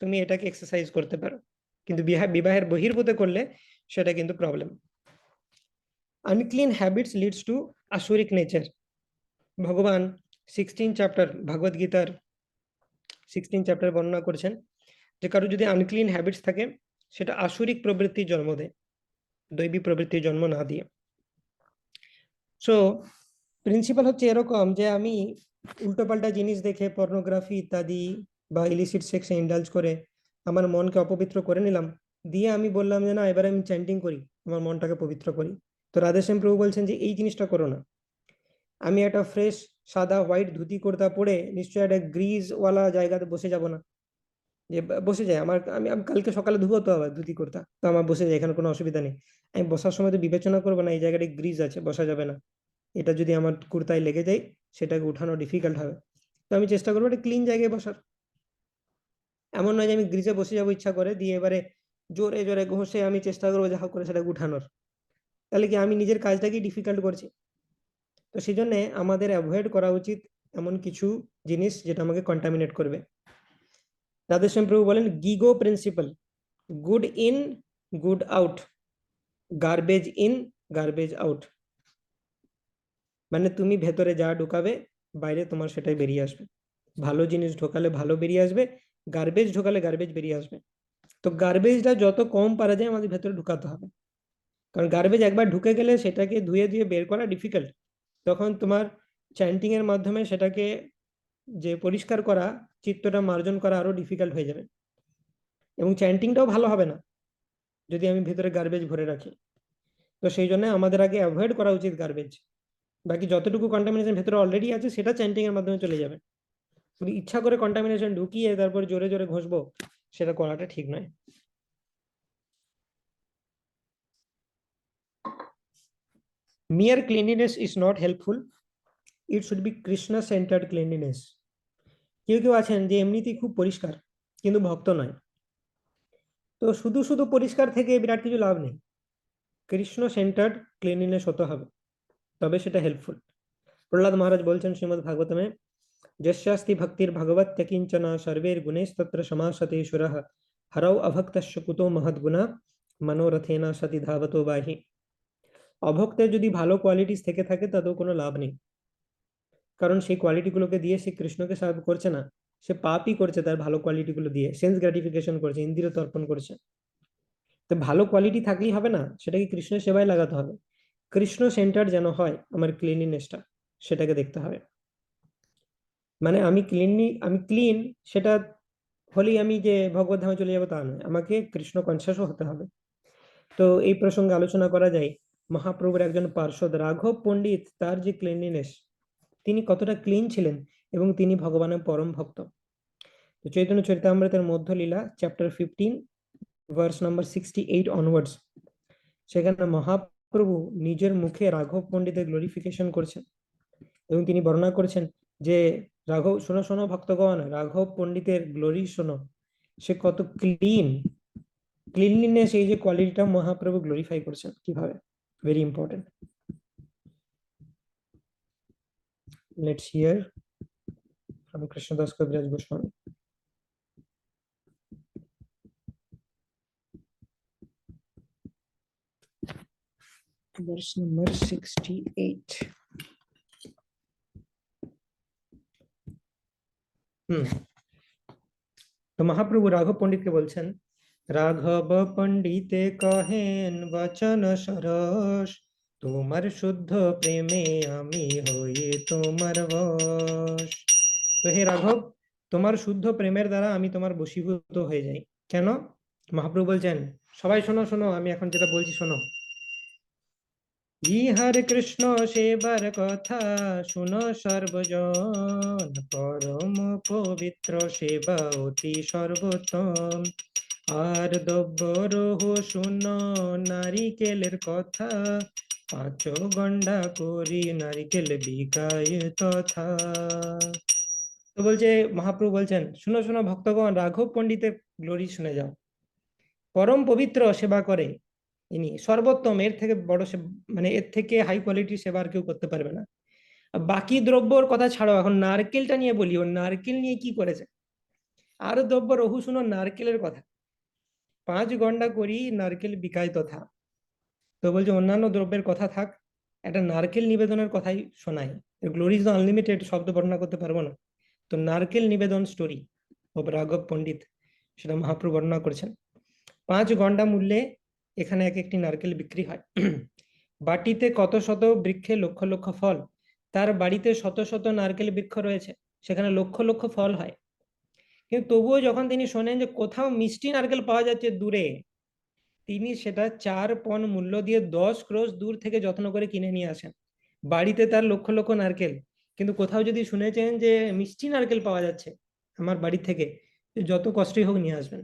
তুমি এটাকে এক্সারসাইজ করতে পারো, কিন্তু বিবাহের বহির্ভূত করলে সেটা কিন্তু problem. Unclean habits leads to asuric nature. ভগবান 16 চ্যাপ্টার ভগবদ গীতার 16 চ্যাপ্টার বর্ণনা করেছেন যে কারো যদি আনক্লিন হ্যাবিটস থাকে, সেটা আসুরিক প্রবৃত্তির জন্ম দেয়, দৈবী প্রবৃত্তির জন্ম না দিয়ে। সো প্রিন্সিপাল হচ্ছে এরকম যে আমি উল্টোপাল্টা জিনিস দেখে, পর্নোগ্রাফি ইত্যাদি বা ইলিসিট সেক্সে ইন্ডালজ করে আমার মনকে অপবিত্র করে নিলাম, দিয়ে আমি বললাম যে না, এবারে আমি চ্যান্টিং করি, আমার মনটাকে পবিত্র করি। তো রাধেশ্যাম প্রভু বলছেন যে এই জিনিসটা করো না। আমি একটা ফ্রেশ সাদা হোয়াইট ধুতি কুর্তা পরে নিশ্চয়ই একটা গ্রিজওয়ালা জায়গাতে বসে যাব না, যে বসে যায় আমার, আমি কালকে সকালে ধুবো তো আবার ধুতি কুর্তা, তো আমার বসে যায়, এখানে কোনো অসুবিধা নেই। আমি বসার সময় তো বিবেচনা করবো না এই জায়গাটা গ্রিজ আছে, বসা যাবে না, এটা যদি আমার কুর্তায় লেগে যায় সেটাকে উঠানো ডিফিকাল্ট হবে। তো আমি চেষ্টা করবো একটা ক্লিন জায়গায় বসার। এমন নয় যে আমি গ্রিজে বসে যাবো ইচ্ছা করে, দিয়ে এবারে জোরে জোরে ঘষে আমি চেষ্টা করবো যা হোক করে সেটাকে উঠানোর, তাহলে কি আমি নিজের কাজটাকেই ডিফিকাল্ট করছি। তো সেই জন্য আমাদের অ্যাভয়েড করা উচিত এমন কিছু জিনিস যেটা আমাকে কন্টামিনেট করবে। রাধেশ্যাম প্রভু বলেন GIGO principal, good in good out, garbage in garbage out. মানে তুমি ভেতরে যা ঢুকাবে বাইরে তোমার সেটাই বেরিয়ে আসবে। ভালো জিনিস ঢোকালে ভালো বেরিয়ে আসবে, গার্বেজ ঢোকালে গার্বেজ বেরিয়ে আসবে। তো গার্বেজটা যত কম পারা যায় আমাদের ভেতরে ঢুকাতে হবে, কারণ গার্বেজ একবার ঢুকে গেলে সেটাকে ধুয়ে ধুয়ে বের করা ডিফিকাল্ট। তখন তোমার চ্যান্টিং এর মাধ্যমে সেটাকে যে পরিষ্কার করা, চিত্তটা মার্জন করা আরো ডিফিকাল্ট হয়ে যাবে, এবং চ্যান্টিংটাও ভালো হবে না। যদি আমি ভেতরে গার্বেজ ভরে রাখি। তো সেই জন্য আমাদের আগে অ্যাভয়েড করা উচিত গার্বেজ। বাকি যতটুকু কন্টামিনেশন ভেতরে অলরেডি আছে সেটা চ্যান্টিং এর মাধ্যমে চলে যাবে। শুধু ইচ্ছা করে কন্টামিনেশন ঢুকিয়ে তারপর জোরে জোরে ঘষবো, সেটা করাটা ঠিক নয়। Mere cleanliness is not helpful. It should be Krishna centered cleanliness. কেউ কেউ আছেন যে এমনিতেই খুব পরিষ্কার কিন্তু ভক্ত নয়, তো শুধু শুধু পরিষ্কার থেকে বিরাট কিছু লাভ নেই। কৃষ্ণ সেন্টার্ড ক্লিনলিনেস হতে হবে, তবে সেটা হেল্পফুল। প্রহ্লাদ মহারাজ বলছেন শ্রীমদ্ ভাগবতমে, যস্যাস্তি ভক্তির ভগবত কিঞ্চনা সর্বের গুণেস্তত্র সমাসতে সুরঃ হরৌ অভক্তস্য কুতো মহদ্গুণা মনোরথেনা সতি ধাবতো বাহি। অভক্তের যদি ভালো কোয়ালিটিস থেকে থাকে তাতেও কোনো লাভ নেই, কারণ সেই কোয়ালিটিগুলোকে দিয়ে সে কৃষ্ণকে সার্ভ করছে না, সে পাপই করছে তার ভালো কোয়ালিটিগুলো দিয়ে, সেন্স গ্রাটিফিকেশন করছে, ইন্দ্রিয় তর্পণ করছে। তো ভালো কোয়ালিটি থাকলেই হবে না, সেটাকে কৃষ্ণের সেবায় লাগাতে হবে। কৃষ্ণ সেন্টার যেন হয় আমার ক্লিনলিনেসটা, সেটাকে দেখতে হবে। মানে আমি ক্লিন সেটা হলেই আমি যে ভগবত ধামে চলে যাবো তা নয়, আমাকে কৃষ্ণ কনসিয়াসও হতে হবে। তো এই প্রসঙ্গে আলোচনা করা যায়, মহাপ্রভুর একজন পার্ষদ রাঘব পণ্ডিত, তার যে ক্লিনলিনেস, তিনি কতটা ক্লিন ছিলেন, এবং তিনি ভগবানের পরম ভক্ত। তো চৈতন্য চরিতামৃতের মধ্যলীলা চ্যাপ্টার 15 ভার্স নাম্বার 68 অনওয়ার্ডস, সেখানে মহাপ্রভু নিজের মুখে রাঘব পণ্ডিতের গ্লোরিফিকেশন করছেন, এবং তিনি বর্ণনা করছেন যে রাঘব, শোনো শোনো ভক্তগণ, রাঘব পণ্ডিতের গ্লোরি শোনো, সে কত ক্লিন। ক্লিনলিনেস, এই যে কোয়ালিটিটা মহাপ্রভু গ্লোরিফাই করছেন কিভাবে, very important. Let's hear from Krishnadas কবিরাজ গোস্বামী। Verse number 68. তো মহাপ্রভু রাঘব পণ্ডিতকে বলছেন, রাঘব পণ্ডিতে কহেন বচন সরস, তোমার শুদ্ধ প্রেমে আমি হই তোমার বশ। তো হে রাঘব, তোমার শুদ্ধ প্রেমের দ্বারা আমি তোমার বশীভূত হয়ে যাই। কেন? মহাপ্রভু বলছেন, সবাই শোনো শোনো, আমি এখন যেটা বলছি শোনো। ইহার কৃষ্ণ সেবার কথা শুনো সর্বজন, পরম পবিত্র সেবা অতি সর্বোত্তম। আর দ্রব্যরহ শুনো নারিকেলের কথা, পাঁচ গন্ডা করি নারিকেল বিকায় তথা। তো বলছে, মহাপ্রভু বলছেন, শুনো শোনো ভক্তগণ, রাঘব পণ্ডিতের গ্লোরি শুনে যাও। পরম পবিত্র সেবা করে ইনি, সর্বোত্তম, এর থেকে বড় মানে এর থেকে হাই কোয়ালিটির সেবা আর কেউ করতে পারবে না। বাকি দ্রব্যর কথা ছাড়ো, এখন নারকেলটা নিয়ে বলি, ও নারকেল নিয়ে কি করেছে। আর দ্রব্য রহু শুনো নারকেলের কথা, পাঁচ গন্ডা করি নারকেল বিকায় তথা। তো বলছে অন্যান্য দ্রব্যের কথা থাক, একটা নারকেল নিবেদনের কথাই শোনাই। গ্লোরি ইজ আনলিমিটেড, শব্দ বর্ণনা করতে পারবো না। তো নারকেল নিবেদন স্টোরি অব রাঘব পণ্ডিত, সেটা মহাপ্রভু বর্ণনা করেছেন। 5 গন্ডা মূল্যে এখানে এক একটি নারকেল বিক্রি হয়। বাটিতে কত শত বৃক্ষে লক্ষ লক্ষ ফল, তার বাড়িতে শত শত নারকেল বৃক্ষ রয়েছে, সেখানে লক্ষ লক্ষ ফল হয়। কিন্তু তবুও যখন তিনি শোনেন যে কোথাও মিষ্টি নারকেল পাওয়া যাচ্ছে দূরে, তিনি সেটা 4 পণ মূল্য দিয়ে 10 ক্রোশ দূর থেকে যত্ন করে কিনে নিয়ে আসেন। বাড়িতে তার লক্ষ লক্ষ নারকেল, কিন্তু কোথাও যদি শুনেছেন যে মিষ্টি নারকেল পাওয়া যাচ্ছে আমার বাড়ি থেকে, যত কষ্টই হোক নিয়ে আসবেন।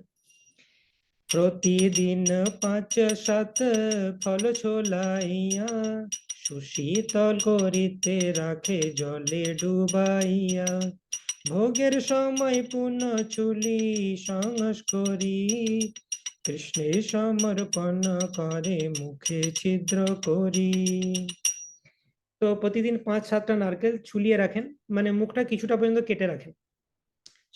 প্রতিদিন 5-7 ফল ছোলাইয়া, সুশীতল করিতে রাখে জলে ডুবাইয়া। ভোগের সময় পুনঃ চুলি সংস করি, কৃষ্ণের সমর্পণ করে মুখে ছিদ্র করি। তো প্রতিদিন 5-7টা নারকেল ছুলিয়ে রাখেন, মানে মুখটা কিছুটা পর্যন্ত কেটে রাখেন,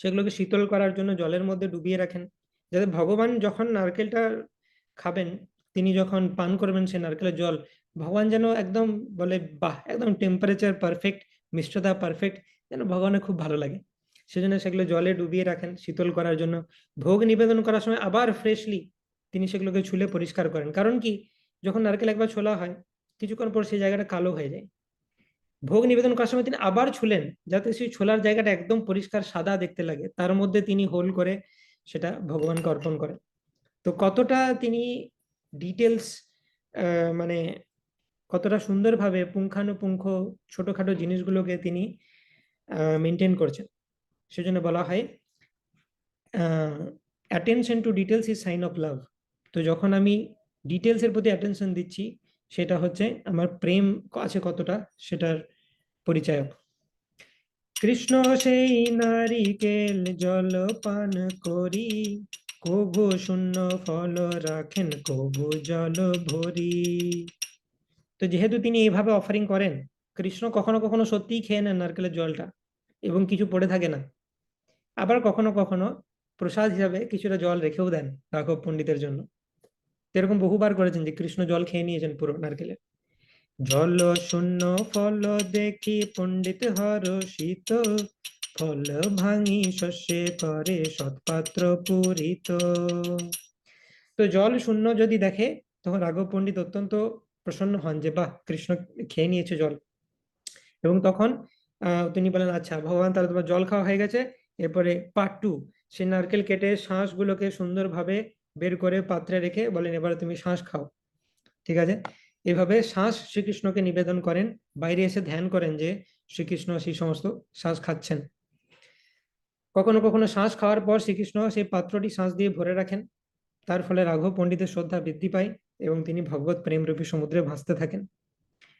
সেগুলোকে শীতল করার জন্য জলের মধ্যে ডুবিয়ে রাখেন, যাতে ভগবান যখন নারকেলটা খাবেন, তিনি যখন পান করবেন সেই নারকেলের জল, ভগবান যেন একদম বলে বাহ, একদম টেম্পারেচার পারফেক্ট, মিষ্টতা পারফেক্ট, যেন ভগবানের খুব ভালো লাগে। সেজন্য সেগুলো জলে ডুবিয়ে রাখেন শীতল করার জন্য। ভোগ নিবেদন করার সময় আবার ফ্রেশলি তিনি সেগুলোকে ছুলে পরিষ্কার করেন। কারণ কি, যখন নারকেল একবার ছোলা হয় কিছুক্ষণ পর সেই জায়গাটা কালো হয়ে যায়। ভোগ নিবেদন করার সময় তিনি আবার ছুলেন, যাতে সেই ছোলার জায়গাটা একদম পরিষ্কার সাদা দেখতে লাগে, তার মধ্যে তিনি হোল করে সেটা ভগবানকে অর্পণ করেন। তো কতটা তিনি ডিটেলস মানে কতটা সুন্দরভাবে পুঙ্খানুপুঙ্খ ছোটখাটো জিনিসগুলোকে তিনি মেনটেন করছেন। সেজন্য বলা হয় attention to details is sign of love. তো যখন আমি ডিটেলসের প্রতি অ্যাটেনশন দিচ্ছি, সেটা হচ্ছে আমার প্রেম আছে কতটা, সেটার পরিচায়ক। কৃষ্ণ সেই নারিকেল জল পান করি, কভু শূন্য ফল রাখেন কভু জল ভরি। তো যেহেতু তিনি এইভাবে অফারিং করেন, কৃষ্ণ কখনো কখনো সত্যিই খেয়ে নেন নারকেলের জলটা এবং কিছু পড়ে থাকে না। আবার কখনো কখনো প্রসাদ হিসাবে কিছুটা জল রেখেও দেন রাঘব পণ্ডিতের জন্য। এরকম বহুবার করেছেন যে কৃষ্ণ জল খেয়ে নিয়েছেন পুরো নারকেলের। জল শূন্য ফল দেখি পণ্ডিত হরষিত, ফল ভাঙি শস্যে করে সৎপাত্র পূরিত। তো জল শূন্য যদি দেখে, তখন রাঘব পণ্ডিত অত্যন্ত প্রসন্ন হন যে বাহ, কৃষ্ণ খেয়ে নিয়েছে জল। এবং তখন তিনি বলেন, আচ্ছা ভগবান, তাহলে তোমার জল খাওয়া হয়ে গেছে, এরপরে পার্ট টু। সে নারকেল কেটে শাঁসগুলোকে সুন্দরভাবে বের করে পাত্রে রেখে বলেন, এবারে তুমি শাঁস খাও। ঠিক আছে, এভাবে শাঁস শ্রীকৃষ্ণকে নিবেদন করেন। বাইরে এসে ধ্যান করেন যে শ্রীকৃষ্ণ সেই সমস্ত শাঁস খাচ্ছেন। কখনো কখনো শাঁস খাওয়ার পর শ্রীকৃষ্ণ সেই পাত্রটি শাঁস দিয়ে ভরে রাখেন। তার ফলে রাঘব পণ্ডিতের শ্রদ্ধা বৃদ্ধি পায় এবং তিনি ভগবত প্রেমরূপী সমুদ্রে ভাসতে থাকেন।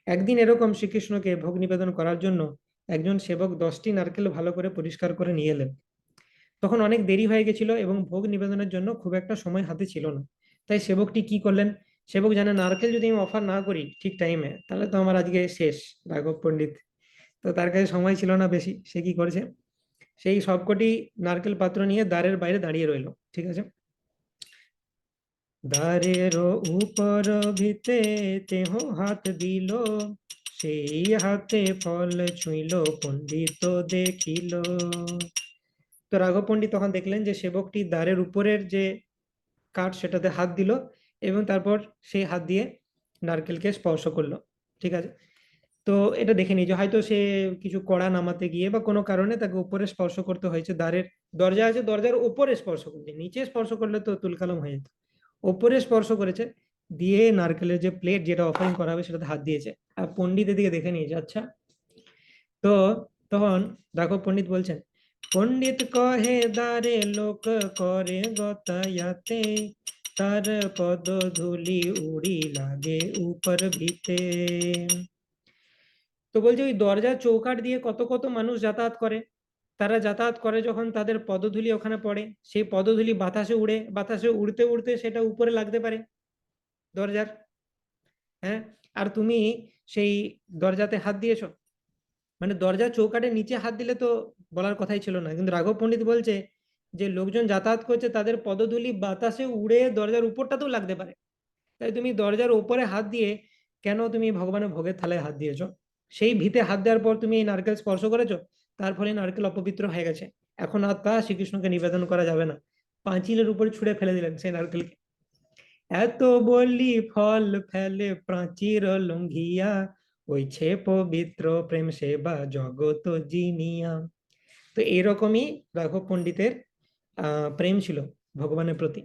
একদিন এরকম শ্রীকৃষ্ণকে ভোগ নিবেদন করার জন্য একজন সেবক 10টি নারকেল ভালো করে পরিষ্কার করে নিয়ে এলেন। তখন অনেক দেরি হয়ে গেছিল এবং ভোগ নিবেদনের জন্য খুব একটা সময় হাতে ছিল না। তাই সেবকটি কি করলেন, সেবক জানে নারকেল যদি আমি অফার না করি ঠিক টাইমে, তাহলে তো আমার আজকে শেষ রাঘব পণ্ডিত। তো তার কাছে সময় ছিল না বেশি, সে কি করেছে, সেই সবকটি নারকেল পাত্র নিয়ে দ্বারের বাইরে দাঁড়িয়ে রইল। ঠিক আছে, দ্বারের উপর ভিতে তেহ হাত দিল, সেই হাতে ফল ছুঁইল পণ্ডিত দেখিল। তো রাঘব পণ্ডিত তখন দেখলেন যে সেবকটি দ্বারের উপরের যে কাঠ সেটাতে হাত দিল এবং তারপর সেই হাত দিয়ে নারকেলকে স্পর্শ করলো। ঠিক আছে, তো এটা দেখে নিই যে হয়তো সে কিছু কড়া নামাতে গিয়ে বা কোনো কারণে তাকে উপরে স্পর্শ করতে হয়েছে। দরজা আছে, দরজার উপরে স্পর্শ করছে, নিচে স্পর্শ করলে তো তুলকালাম হয়ে যেত। ওপরে স্পর্শ করেছে, দিয়ে নারকেলের যে প্লেট যেটা অফারিং করা হবে সেটাতে হাত দিয়েছে। আর পণ্ডিত এদিকে দেখে নিয়েছে। আচ্ছা, তো তখন রাঘব পণ্ডিত বলছেন, পণ্ডিত কহে দ্বারে লোক করে গতায়াতে, তার পদ ধুলি উড়ি লাগে উপর ভিতে। তো বলছে ওই দরজার চৌকাঠ দিয়ে কত কত মানুষ যাতায়াত করে, তারা যাতায়াত করে যখন তাদের পদধূলি ওখানে পড়ে, সেই পদধূলি বাতাসে উড়ে, বাতাসে উড়তে উড়তে সেটা উপরে লাগতে পারে দরজার। হ্যাঁ, আর তুমি সেই দরজাতে হাত দিয়েছো, মানে দরজার চৌকাঠের নিচে হাত দিলে তো বলার কথাই ছিল না। কিন্তু রাঘব পণ্ডিত বলছে যে লোকজন যাতায়াত করছে, তাদের পদধূলি বাতাসে উড়ে দরজার উপরটাতেও লাগতে পারে। তাই তুমি দরজার উপরে হাত দিয়ে কেন তুমি ভগবানের ভোগের থালায় হাত দিয়েছো? সেই ভিতে হাত দেওয়ার পর তুমি এই নারকেল স্পর্শ করেছো, তার ফলে নারকেল অপবিত্র হয়ে গেছে। এখন আর তা শ্রীকৃষ্ণকে নিবেদন করা যাবে না। পাঁচিলের উপরে ছুঁড়ে ফেলে দিলেন সেই নারকেলকে। এত বলি ফল ফেলে প্রাচীর লঙ্ঘিয়া, ওইছে পবিত্র প্রেম সেবা জগত জিনিয়া। তো এরকমই রাঘব পণ্ডিতের প্রেম ছিল ভগবানের প্রতি।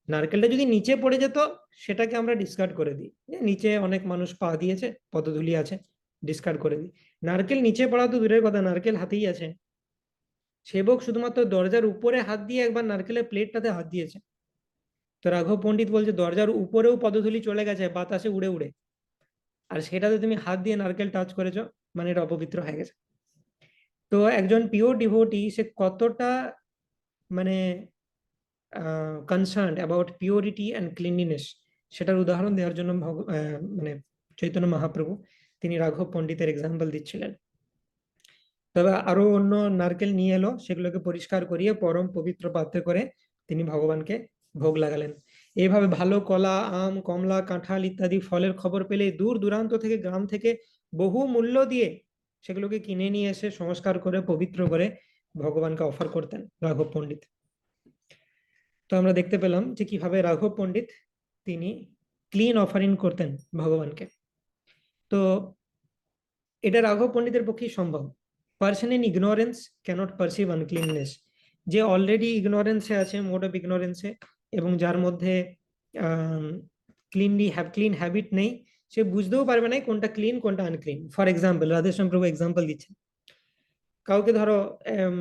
নারকেলটা যদি নিচে পড়ে যেত, সেটাকে আমরা ডিসকার্ড করে দিই, যে নিচে অনেক মানুষ পা দিয়েছে, পদধূলি আছে, ডিসকার্ড করে দিই। নারকেল নিচে পড়া তো দূরের কথা, নারকেল হাতেই আছে। সেবক শুধুমাত্র দরজার উপরে হাত দিয়ে একবার নারকেলের প্লেটটাতে হাত দিয়েছে। তো রাঘব পণ্ডিত বলছে দরজার উপরেও পদধূলি চলে গেছে বাতাসে উড়ে উড়ে, আর সেটাতে তুমি হাত দিয়ে নারকেল টাচ করেছো, মানে এটা অপবিত্র হয়ে গেছে। তো একজন পিওর ডিভোটি সে কতটা মানে concern about purity and cleanliness, সেটার উদাহরণ দেওয়ার জন্য মানে চৈতন্য মহাপ্রভু তিনি রাঘব পণ্ডিতের এক্সাম্পল দিচ্ছিলেন। তবে আরো অন্য নারকেল নিয়ে এলো, সেগুলোকে পরিষ্কার করিয়ে পরম পবিত্র পাত্রে করে তিনি ভগবানকে ভোগ লাগালেন। এইভাবে ভালো কলা, আম, কমলা, কাঁঠাল ইত্যাদি ফলের খবর পেলে দূর দূরান্ত থেকে, গ্রাম থেকে বহু মূল্য দিয়ে সেগুলোকে কিনে নিয়ে এসে সংস্কার করে পবিত্র করে ভগবানকে অফার করতেন রাঘব পণ্ডিত। তো আমরা দেখতে পেলাম যে কিভাবে রাঘব পণ্ডিত তিনি ক্লিন অফারিং করতেন ভগবানকে। তো এটা রাঘব পণ্ডিতের পক্ষেই সম্ভব। Person in ignorance cannot perceive uncleanness. যে অলরেডি ইগনোরেন্সে আছে, মোড অফ ইগনোরেন্সে, এবং যার মধ্যে ক্লিন হ্যাবিট নেই, সে বুঝতেও পারবে না কোনটা ক্লিন কোনটা আনক্লিন। ফর এক্সাম্পল, রাধেশ্যাম প্রভু এক্সাম্পল দিচ্ছে, কাউকে ধরো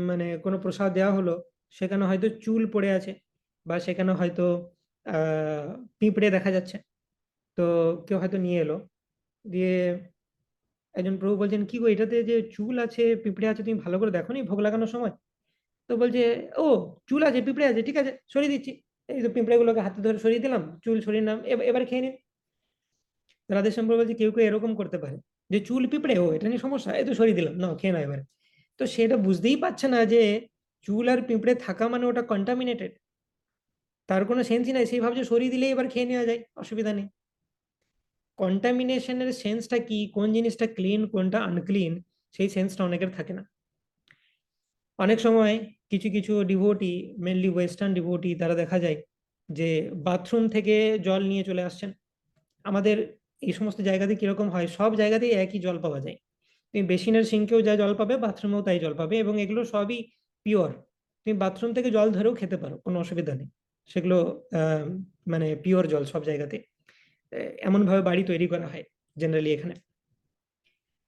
মানে কোনো প্রসাদ দেওয়া হলো, সেখানে হয়তো চুল পড়ে আছে, বা সেখানে হয়তো আহ পিঁপড়ে দেখা যাচ্ছে। তো কেউ হয়তো নিয়ে এলো, দিয়ে একজন প্রভু বলছেন, কি গো, এটাতে যে চুল আছে পিঁপড়ে আছে তুমি ভালো করে দেখো নি ভোগ লাগানোর সময়? তো বলছে, ও, চুল আছে পিঁপড়ে আছে, ঠিক আছে সরিয়ে দিচ্ছি। এই তো পিঁপড়ে গুলোকে হাতে ধরে সরিয়ে দিলাম, চুল সরিয়ে নাম, এবার খেয়ে নিন। রাধেশ্যাম প্রভু বলছে, কেউ কেউ এরকম করতে পারে, যে চুল পিঁপড়ে, ও এটা নিয়ে সমস্যা, এই তো সরিয়ে দিলাম, না খেয়ে নাও এবারে। তো সেটা বুঝতেই পারছে না যে চুল আর পিঁপড়ে থাকা মানে ওটা কন্টামিনেটেড, তার কোনো সেন্সই নাই, সেই ভাবছে সরিয়ে দিলে এবার খেয়ে নেওয়া যায়, অসুবিধা নেই। কন্টামিনেশনের সেন্সটা কি, কোন জিনিসটা ক্লিন কোনটা আনক্লিন, সেই সেন্সটা অনেকের থাকে না। অনেক সময় কিছু কিছু ডিভোটি, মেনলি ওয়েস্টার্ন ডিভোটি, তারা দেখা যায় যে বাথরুম থেকে জল নিয়ে চলে আসছেন। আমাদের এই সমস্ত জায়গাতে কিরকম হয়, সব জায়গাতেই একই জল পাওয়া যায়। তুমি বেসিনের সিঙ্কেও যা জল পাবে বাথরুমেও তাই জল পাবে, এবং এগুলো সবই পিওর। তুমি বাথরুম থেকে জল ধরেও খেতে পারো, কোনো অসুবিধা নেই। সেগুলো আহ, মানে পিওর জল সব জায়গাতে, এমন ভাবে বাড়ি তৈরি করা হয় জেনারেলি এখানে।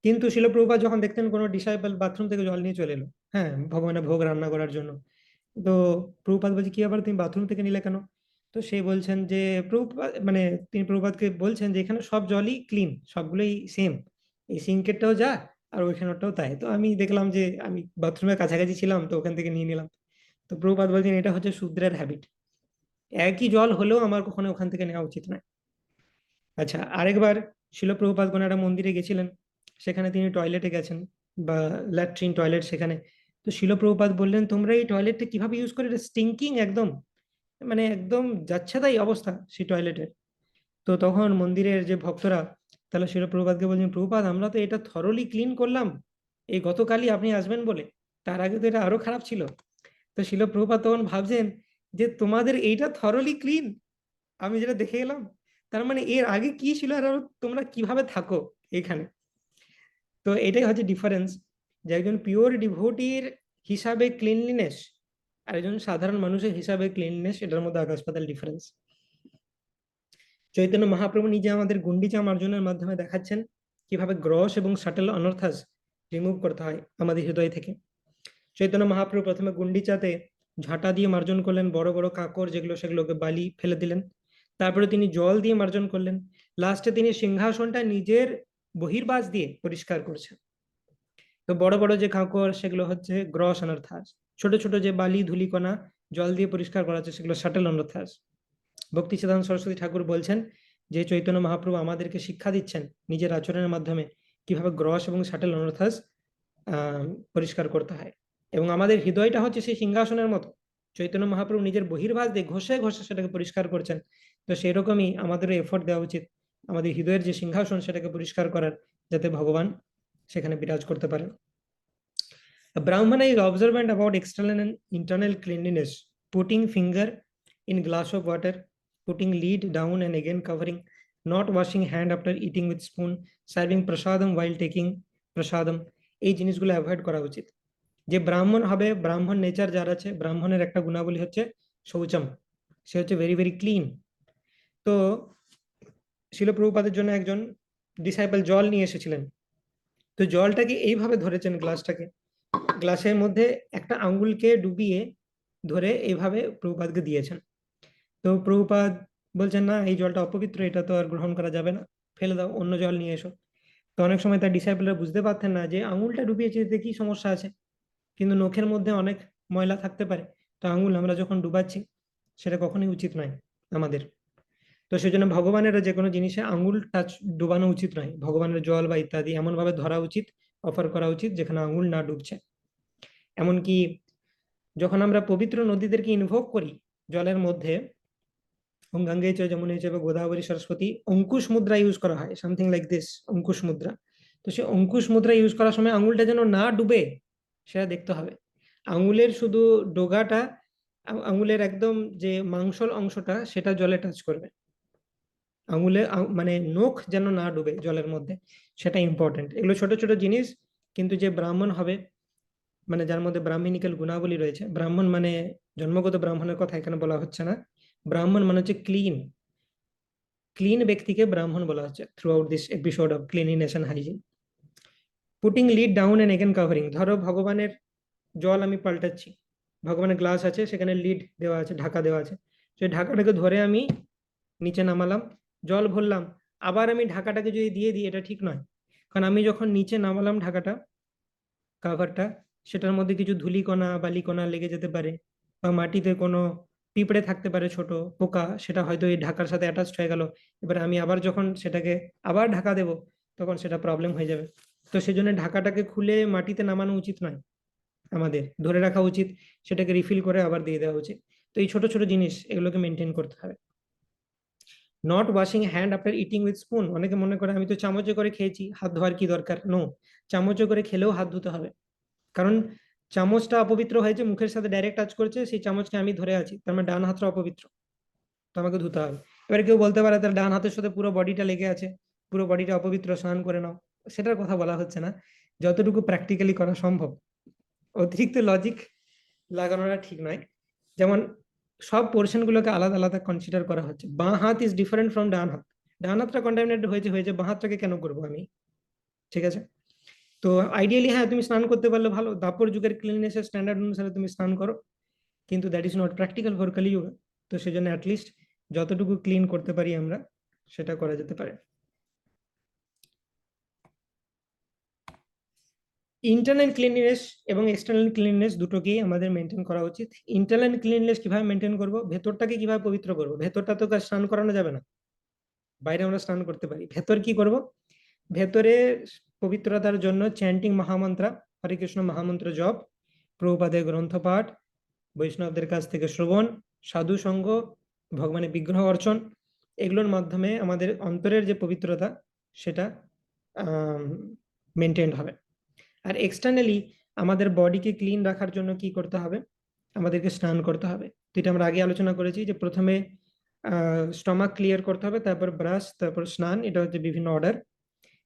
কিন্তু শিল প্রভুপাদ যখন দেখতেন কোনো ডিসাইপল বাথরুম থেকে জল নিয়ে চলে এলো, হ্যাঁ, ভগবানের ভোগ রান্না করার জন্য, তো প্রভুপাদ বলছে, কি আবার তুমি বাথরুম থেকে নিলে কেন? তো সে বলছেন যে প্রভুপাদ, মানে তিনি প্রভুপাদকে বলছেন যে এখানে সব জলই ক্লিন, সবগুলোই সেম, এই সিঙ্কেরটাও যা আর ওইখানেরটাও তাই। তো আমি দেখলাম যে আমি বাথরুমের কাছাকাছি ছিলাম, তো ওখান থেকে নিয়ে নিলাম। তো প্রভুপাদ বলছেন, এটা হচ্ছে শূদ্রের হ্যাবিট, একই জল হলেও আমার কখনো ওখান থেকে নেওয়া উচিত নয়। আচ্ছা, আরেকবার শিল প্রভুপাদ কোনো একটা মন্দিরে গেছিলেন, সেখানে তিনি টয়লেটে গেছেন, বা ল্যাট্রিন টয়লেট সেখানে। তো শিল প্রভুপাদ বললেন, তোমরা এই টয়লেটটা কিভাবে ইউজ করে, স্টিঙ্কিং একদম, মানে একদম যাচ্ছে তাই অবস্থা সেই টয়লেটের। তো তখন মন্দিরের যে ভক্তরা, তাহলে শিল প্রভুপাদকে বলছেন, প্রভুপাদ আমরা তো এটা থরলি ক্লিন করলাম এই গতকালই আপনি আসবেন বলে, তার আগে তো এটা আরো খারাপ ছিল। তো শিল প্রভুপাদ তখন ভাবছেন যে তোমাদের এইটা থরলি ক্লিন, আমি যেটা দেখে এলাম, তার মানে এর আগে কি ছিল, আর আরো তোমরা কিভাবে থাকো এখানে। তো এটাই হচ্ছে ডিফারেন্স, যে একজন পিওর ডিভোটির হিসাবে ক্লিনলিনেস আর একজন সাধারণ মানুষের হিসাবে ক্লিনলিনেস, এটার মধ্যে আকাশ পাতাল ডিফারেন্স। চৈতন্য মহাপ্রভু নিজে আমাদের গুন্ডিচা মার্জনের মাধ্যমে দেখাচ্ছেন কিভাবে গ্রস এবং সাটেল অনর্থাস রিমুভ করতে হয় আমাদের হৃদয় থেকে। চৈতন্য মহাপ্রভু প্রথমে গুন্ডিচাতে ঝাঁটা দিয়ে মার্জন করলেন, বড় বড় কাঁকর যেগুলো সেগুলোকে বালি ফেলে দিলেন। তারপরে তিনি জল দিয়ে মার্জন করলেন। লাস্টে তিনি সিংহাসনটা নিজের বহির্বাস দিয়ে পরিষ্কার করছেন। তো বড় বড় যে কাঁকর সেগুলো হচ্ছে গ্রস অনর্থাস, ছোট ছোট যে বালি ধূলিকণা জল দিয়ে পরিষ্কার করা হচ্ছে সেগুলো শাটেল অনর্থাস। ভক্তি সিদ্ধান্ত সরস্বতী ঠাকুর বলছেন যে চৈতন্য মহাপ্রভু আমাদেরকে শিক্ষা দিচ্ছেন নিজের আচরণের মাধ্যমে কিভাবে গ্রস এবং শাটেল অনর্থাস আহ পরিষ্কার করতে হয়। এবং আমাদের হৃদয়টা হচ্ছে সেই সিংহাসনের মতো, চৈতন্য মহাপ্রভু নিজের বহির্ভাস দিয়ে ঘষে ঘষে সেটাকে পরিষ্কার করছেন। তো সেই রকমই আমাদের এফোর্ট দেওয়া উচিত আমাদের হৃদয়ের যে সিংহাসন সেটাকে পরিষ্কার করার, যাতে ভগবান সেখানে বিরাজ করতে পারেন। A Brahmana is observant about external and internal cleanliness, putting finger in glass of water, putting lid down and again covering, not washing hand after eating with spoon, serving prasadam while taking prasadam, এই জিনিসগুলো অ্যাভয়েড করা উচিত। যে ব্রাহ্মণ হবে, ব্রাহ্মণ নেচার যার আছে, ব্রাহ্মণের একটা গুণাবলী হচ্ছে শৌচম, সে হচ্ছে ভেরি ভেরি ক্লিন। তো শিল প্রভুপাদের জন্য একজন ডিসাইপল জল নিয়ে এসেছিলেন। তো জলটাকে এইভাবে ধরেছেন, গ্লাসটাকে, গ্লাসের মধ্যে একটা আঙ্গুলকে ডুবিয়ে ধরে এইভাবে প্রভুপাদকে দিয়েছেন। তো প্রভুপাদ বলছেন, না এই জলটা অপবিত্র, এটা তো আর গ্রহণ করা যাবে না, ফেলে দাও, অন্য জল নিয়ে এসো। তো অনেক সময় তার ডিসাইপলরা বুঝতে পারতেন না যে আঙুলটা ডুবিয়েছে এতে কি সমস্যা আছে, কিন্তু নখের মধ্যে অনেক ময়লা থাকতে পারে, তো আঙুল আমরা যখন ডুবাচ্ছি সেটা কখনোই উচিত নয় আমাদের। তো সেই জন্য ভগবানের যে কোনো জিনিসে আঙুল টাচ ডুবানো উচিত নয়, ভগবানের জল বা ইত্যাদি এমন ভাবে ধরা উচিত, অফার করা উচিত যেখানে আঙুল না ডুবছে। এমনকি যখন আমরা পবিত্র নদীদেরকে ইনভোক করি জলের মধ্যে, গঙ্গে চ যমুনে চ বা গোদাবরী সরস্বতী, অঙ্কুশ মুদ্রা ইউজ করা হয়, সামথিং লাইক দিস, অঙ্কুশ মুদ্রা। তো সে অঙ্কুশ মুদ্রা ইউজ করার সময় আঙুলটা যেন না ডুবে সেটা দেখতে হবে। আঙুলের শুধু ডোগাটা, আঙুলের একদম যে মাংসল অংশটা সেটা জলে টাচ করবে, আঙুলে মানে নখ যেন না ডুবে জলের মধ্যে, সেটা ইম্পর্টেন্ট। এগুলো ছোট ছোট জিনিস, কিন্তু যে ব্রাহ্মণ হবে, মানে যার মধ্যে ব্রাহ্মণিক্যাল গুণাবলী রয়েছে, ব্রাহ্মণ মানে জন্মগত ব্রাহ্মণের কথা এখানে বলা হচ্ছে না, ব্রাহ্মণ মানে হচ্ছে ক্লিন, ক্লিন ব্যক্তিকে ব্রাহ্মণ বলা হচ্ছে through out this episode of cleanliness and hygiene. Putting lead down and again covering, ধরো ভগবানের জল আমি পাল্টাচ্ছি, ভগবানের গ্লাস আছে, সেখানে লিড দেওয়া আছে, ঢাকা দেওয়া আছে, সেই ঢাকাটাকে ধরে আমি নিচে নামালাম, জল ভরলাম, আবার আমি ঢাকাটাকে যদি দিয়ে দিই এটা ঠিক নয়। কারণ আমি যখন নিচে নামালাম ঢাকাটা, কাভারটা, সেটার মধ্যে কিছু ধূলিকণা বালিকণা লেগে যেতে পারে, বা মাটিতে কোনো পিঁপড়ে থাকতে পারে, ছোট পোকা, সেটা হয়তো এই ঢাকার সাথে অ্যাটাচড হয়ে গেল। এবার আমি আবার যখন সেটাকে আবার ঢাকা দেব, তখন সেটা প্রবলেম হয়ে যাবে। তো সেজন্য ঢাকাটাকে খুলে মাটিতে নামানো উচিত নয়, আমাদের ধরে রাখা উচিত, সেটাকে রিফিল করে আবার দিয়ে দেওয়া উচিত। তো এই ছোট ছোট জিনিস এগুলোকে মেনটেন করতে হবে। Not washing hand after eating with spoon, অনেকে মনে করে আমি তো চামচে করে খেয়েছি, হাত ধোয়ার কি দরকার। নো, চামচে করে খেলেও হাত ধুতে হবে। কারণ চামচটা অপবিত্র হয়েছে, মুখের সাথে ডাইরেক্ট টাচ করছে, সেই চামচকে আমি ধরে আছি, তার মানে ডান হাতটা অপবিত্র, তো আমাকে ধুতে হবে। এবারে কেউ বলতে পারে তার ডান হাতের সাথে পুরো বডিটা লেগে আছে, পুরো বডিটা অপবিত্র, স্নান করে নাও। সেটার কথা বলা হচ্ছে না, যতটুকু প্র্যাকটিক্যালি করা সম্ভব। অতিরিক্ত লজিক লাগানোটা ঠিক নয়। যেমন সব পোর্শন গুলোকে আলাদা আলাদা কনসিডার করা হচ্ছে। বাঁ হাত ইজ ডিফারেন্ট ফ্রম ডান হাত, ডান হাতটা কন্টামিনেটেড হয়েছে হয়েছে, বাঁ হাতটাকে কেন করবো আমি? ঠিক আছে। তো আইডিয়ালি হ্যাঁ, তুমি স্নান করতে পারলে ভালো, দাপর যুগের ক্লিননেসের স্ট্যান্ডার্ড অনুসারে তুমি স্নান করো, কিন্তু that is not practical for কলিযুগ। তো সেজন্য অ্যাটলিস্ট যতটুকু ক্লিন করতে পারি আমরা, সেটা করা যেতে পারে। ইন্টারনাল ক্লিননেস এবং এক্সটার্নাল ক্লিননেস দুটোকেই আমাদের মেনটেন করা উচিত। ইন্টারনাল ক্লিননেস কিভাবে মেনটেন করবো, ভেতরটাকে কিভাবে পবিত্র করবো? ভেতরটা তো স্নান করানো যাবে না, বাইরে আমরা স্নান করতে পারি। ভেতর কি করব? ভেতরে পবিত্রতার জন্য চ্যান্টিং মহামন্ত্র, হরে কৃষ্ণ মহামন্ত্র জপ, প্রভুপাদের গ্রন্থ পাঠ, বৈষ্ণবদের কাছ থেকে শ্রবণ, সাধু সঙ্গ, ভগবানের বিগ্রহ অর্চন, এগুলোর মাধ্যমে আমাদের অন্তরের যে পবিত্রতা সেটা মেনটেন হবে। আর এক্সটার্নালি আমাদের বডিকে ক্লিন রাখার জন্য কি করতে হবে? আমাদেরকে স্নান করতে হবে। তো এটা আমরা আগে আলোচনা করেছি যে প্রথমে স্টমাক ক্লিয়ার করতে হবে, তারপর ব্রাশ, তারপর স্নান, এটা হচ্ছে বিভিন্ন অর্ডার।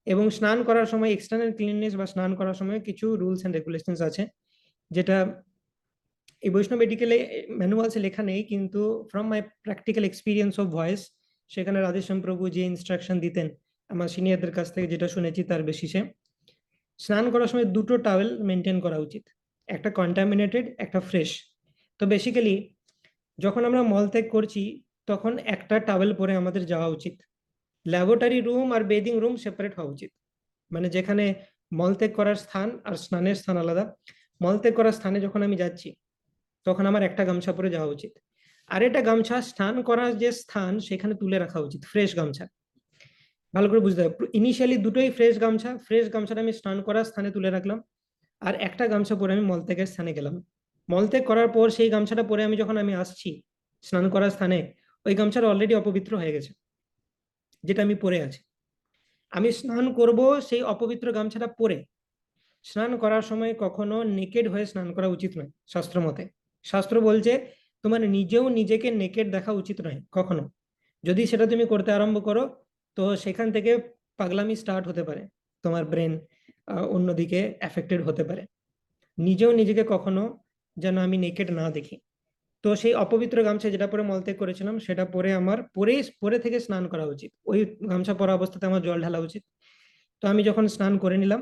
এবং স্নান করার সময় এক্সটার্নাল ক্লিননেস বা স্নান করার সময় কিছু রুলস এন্ড রেগুলেশনস আছে, যেটা এই বৈষ্ণব মেডিকেলে ম্যানুয়ালসে লেখা নেই, কিন্তু from my practical experience of voice, সেখানে রাধেশ্যাম প্রভু যে ইনস্ট্রাকশন দিতেন আমার সিনিয়রদের কাছ থেকে যেটা শুনেছি তার বেসিসে, স্নান করার সময় দুটো টাওয়েল মেনটেন করা উচিত, একটা কন্টামিনেটেড, একটা ফ্রেশ। তো বেসিক্যালি যখন আমরা মলত্যাগ করছি তখন একটা টাওয়েল পরে আমাদের যাওয়া উচিত। ল্যাবরেটরি রুম আর বেদিং রুম সেপারেট হওয়া উচিত, মানে যেখানে মলত্যাগ করার স্থান আর স্নানের স্থান আলাদা। মলত্যাগ করার স্থানে যখন আমি যাচ্ছি তখন আমার একটা গামছা পরে যাওয়া উচিত, আর এটা গামছা স্নান করার যে স্থান সেখানে তুলে রাখা উচিত, ফ্রেশ গামছা। ভালো করে বুঝতে হবে, ইনিশিয়ালি দুটোই ফ্রেশ গামছা, ফ্রেশ গামছাটা আমি স্নান করার স্থানে তুলে রাখলাম, আর একটা গামছা পরে আমি মলত্যাগের স্থানে গেলাম। মলত্যাগ করার পর সেই গামছাটা পরে আমি যখন আমি আসছি স্নান করার স্থানে, ওই গামছাটা অলরেডি অপবিত্র হয়ে গেছে, যেটা আমি পরে আছি। আমি স্নান করব সেই অপবিত্র গামছাটা পরে। স্নান করার সময় কখনো নেকেড হয়ে স্নান করা উচিত নয় শাস্ত্র মতে। শাস্ত্র বলছে তোমার নিজেও নিজেকে নেকেড দেখা উচিত নয় কখনো। যদি সেটা তুমি করতে আরম্ভ করো, তো সেখান থেকে পাগলামি স্টার্ট হতে পারে, তোমার ব্রেন অন্যদিকে এফেক্টেড হতে পারে। নিজেও নিজেকে কখনো যেন আমি নেকেড না দেখি। তো সেই অপবিত্র গামছা যেটা পরে মলত্যাগ করেছিলাম সেটা পরে আমার পরে থেকে স্নান করা উচিত, ওই গামছা পরা অবস্থাতে আমার জল ঢালা উচিত। তো আমি যখন স্নান করে নিলাম,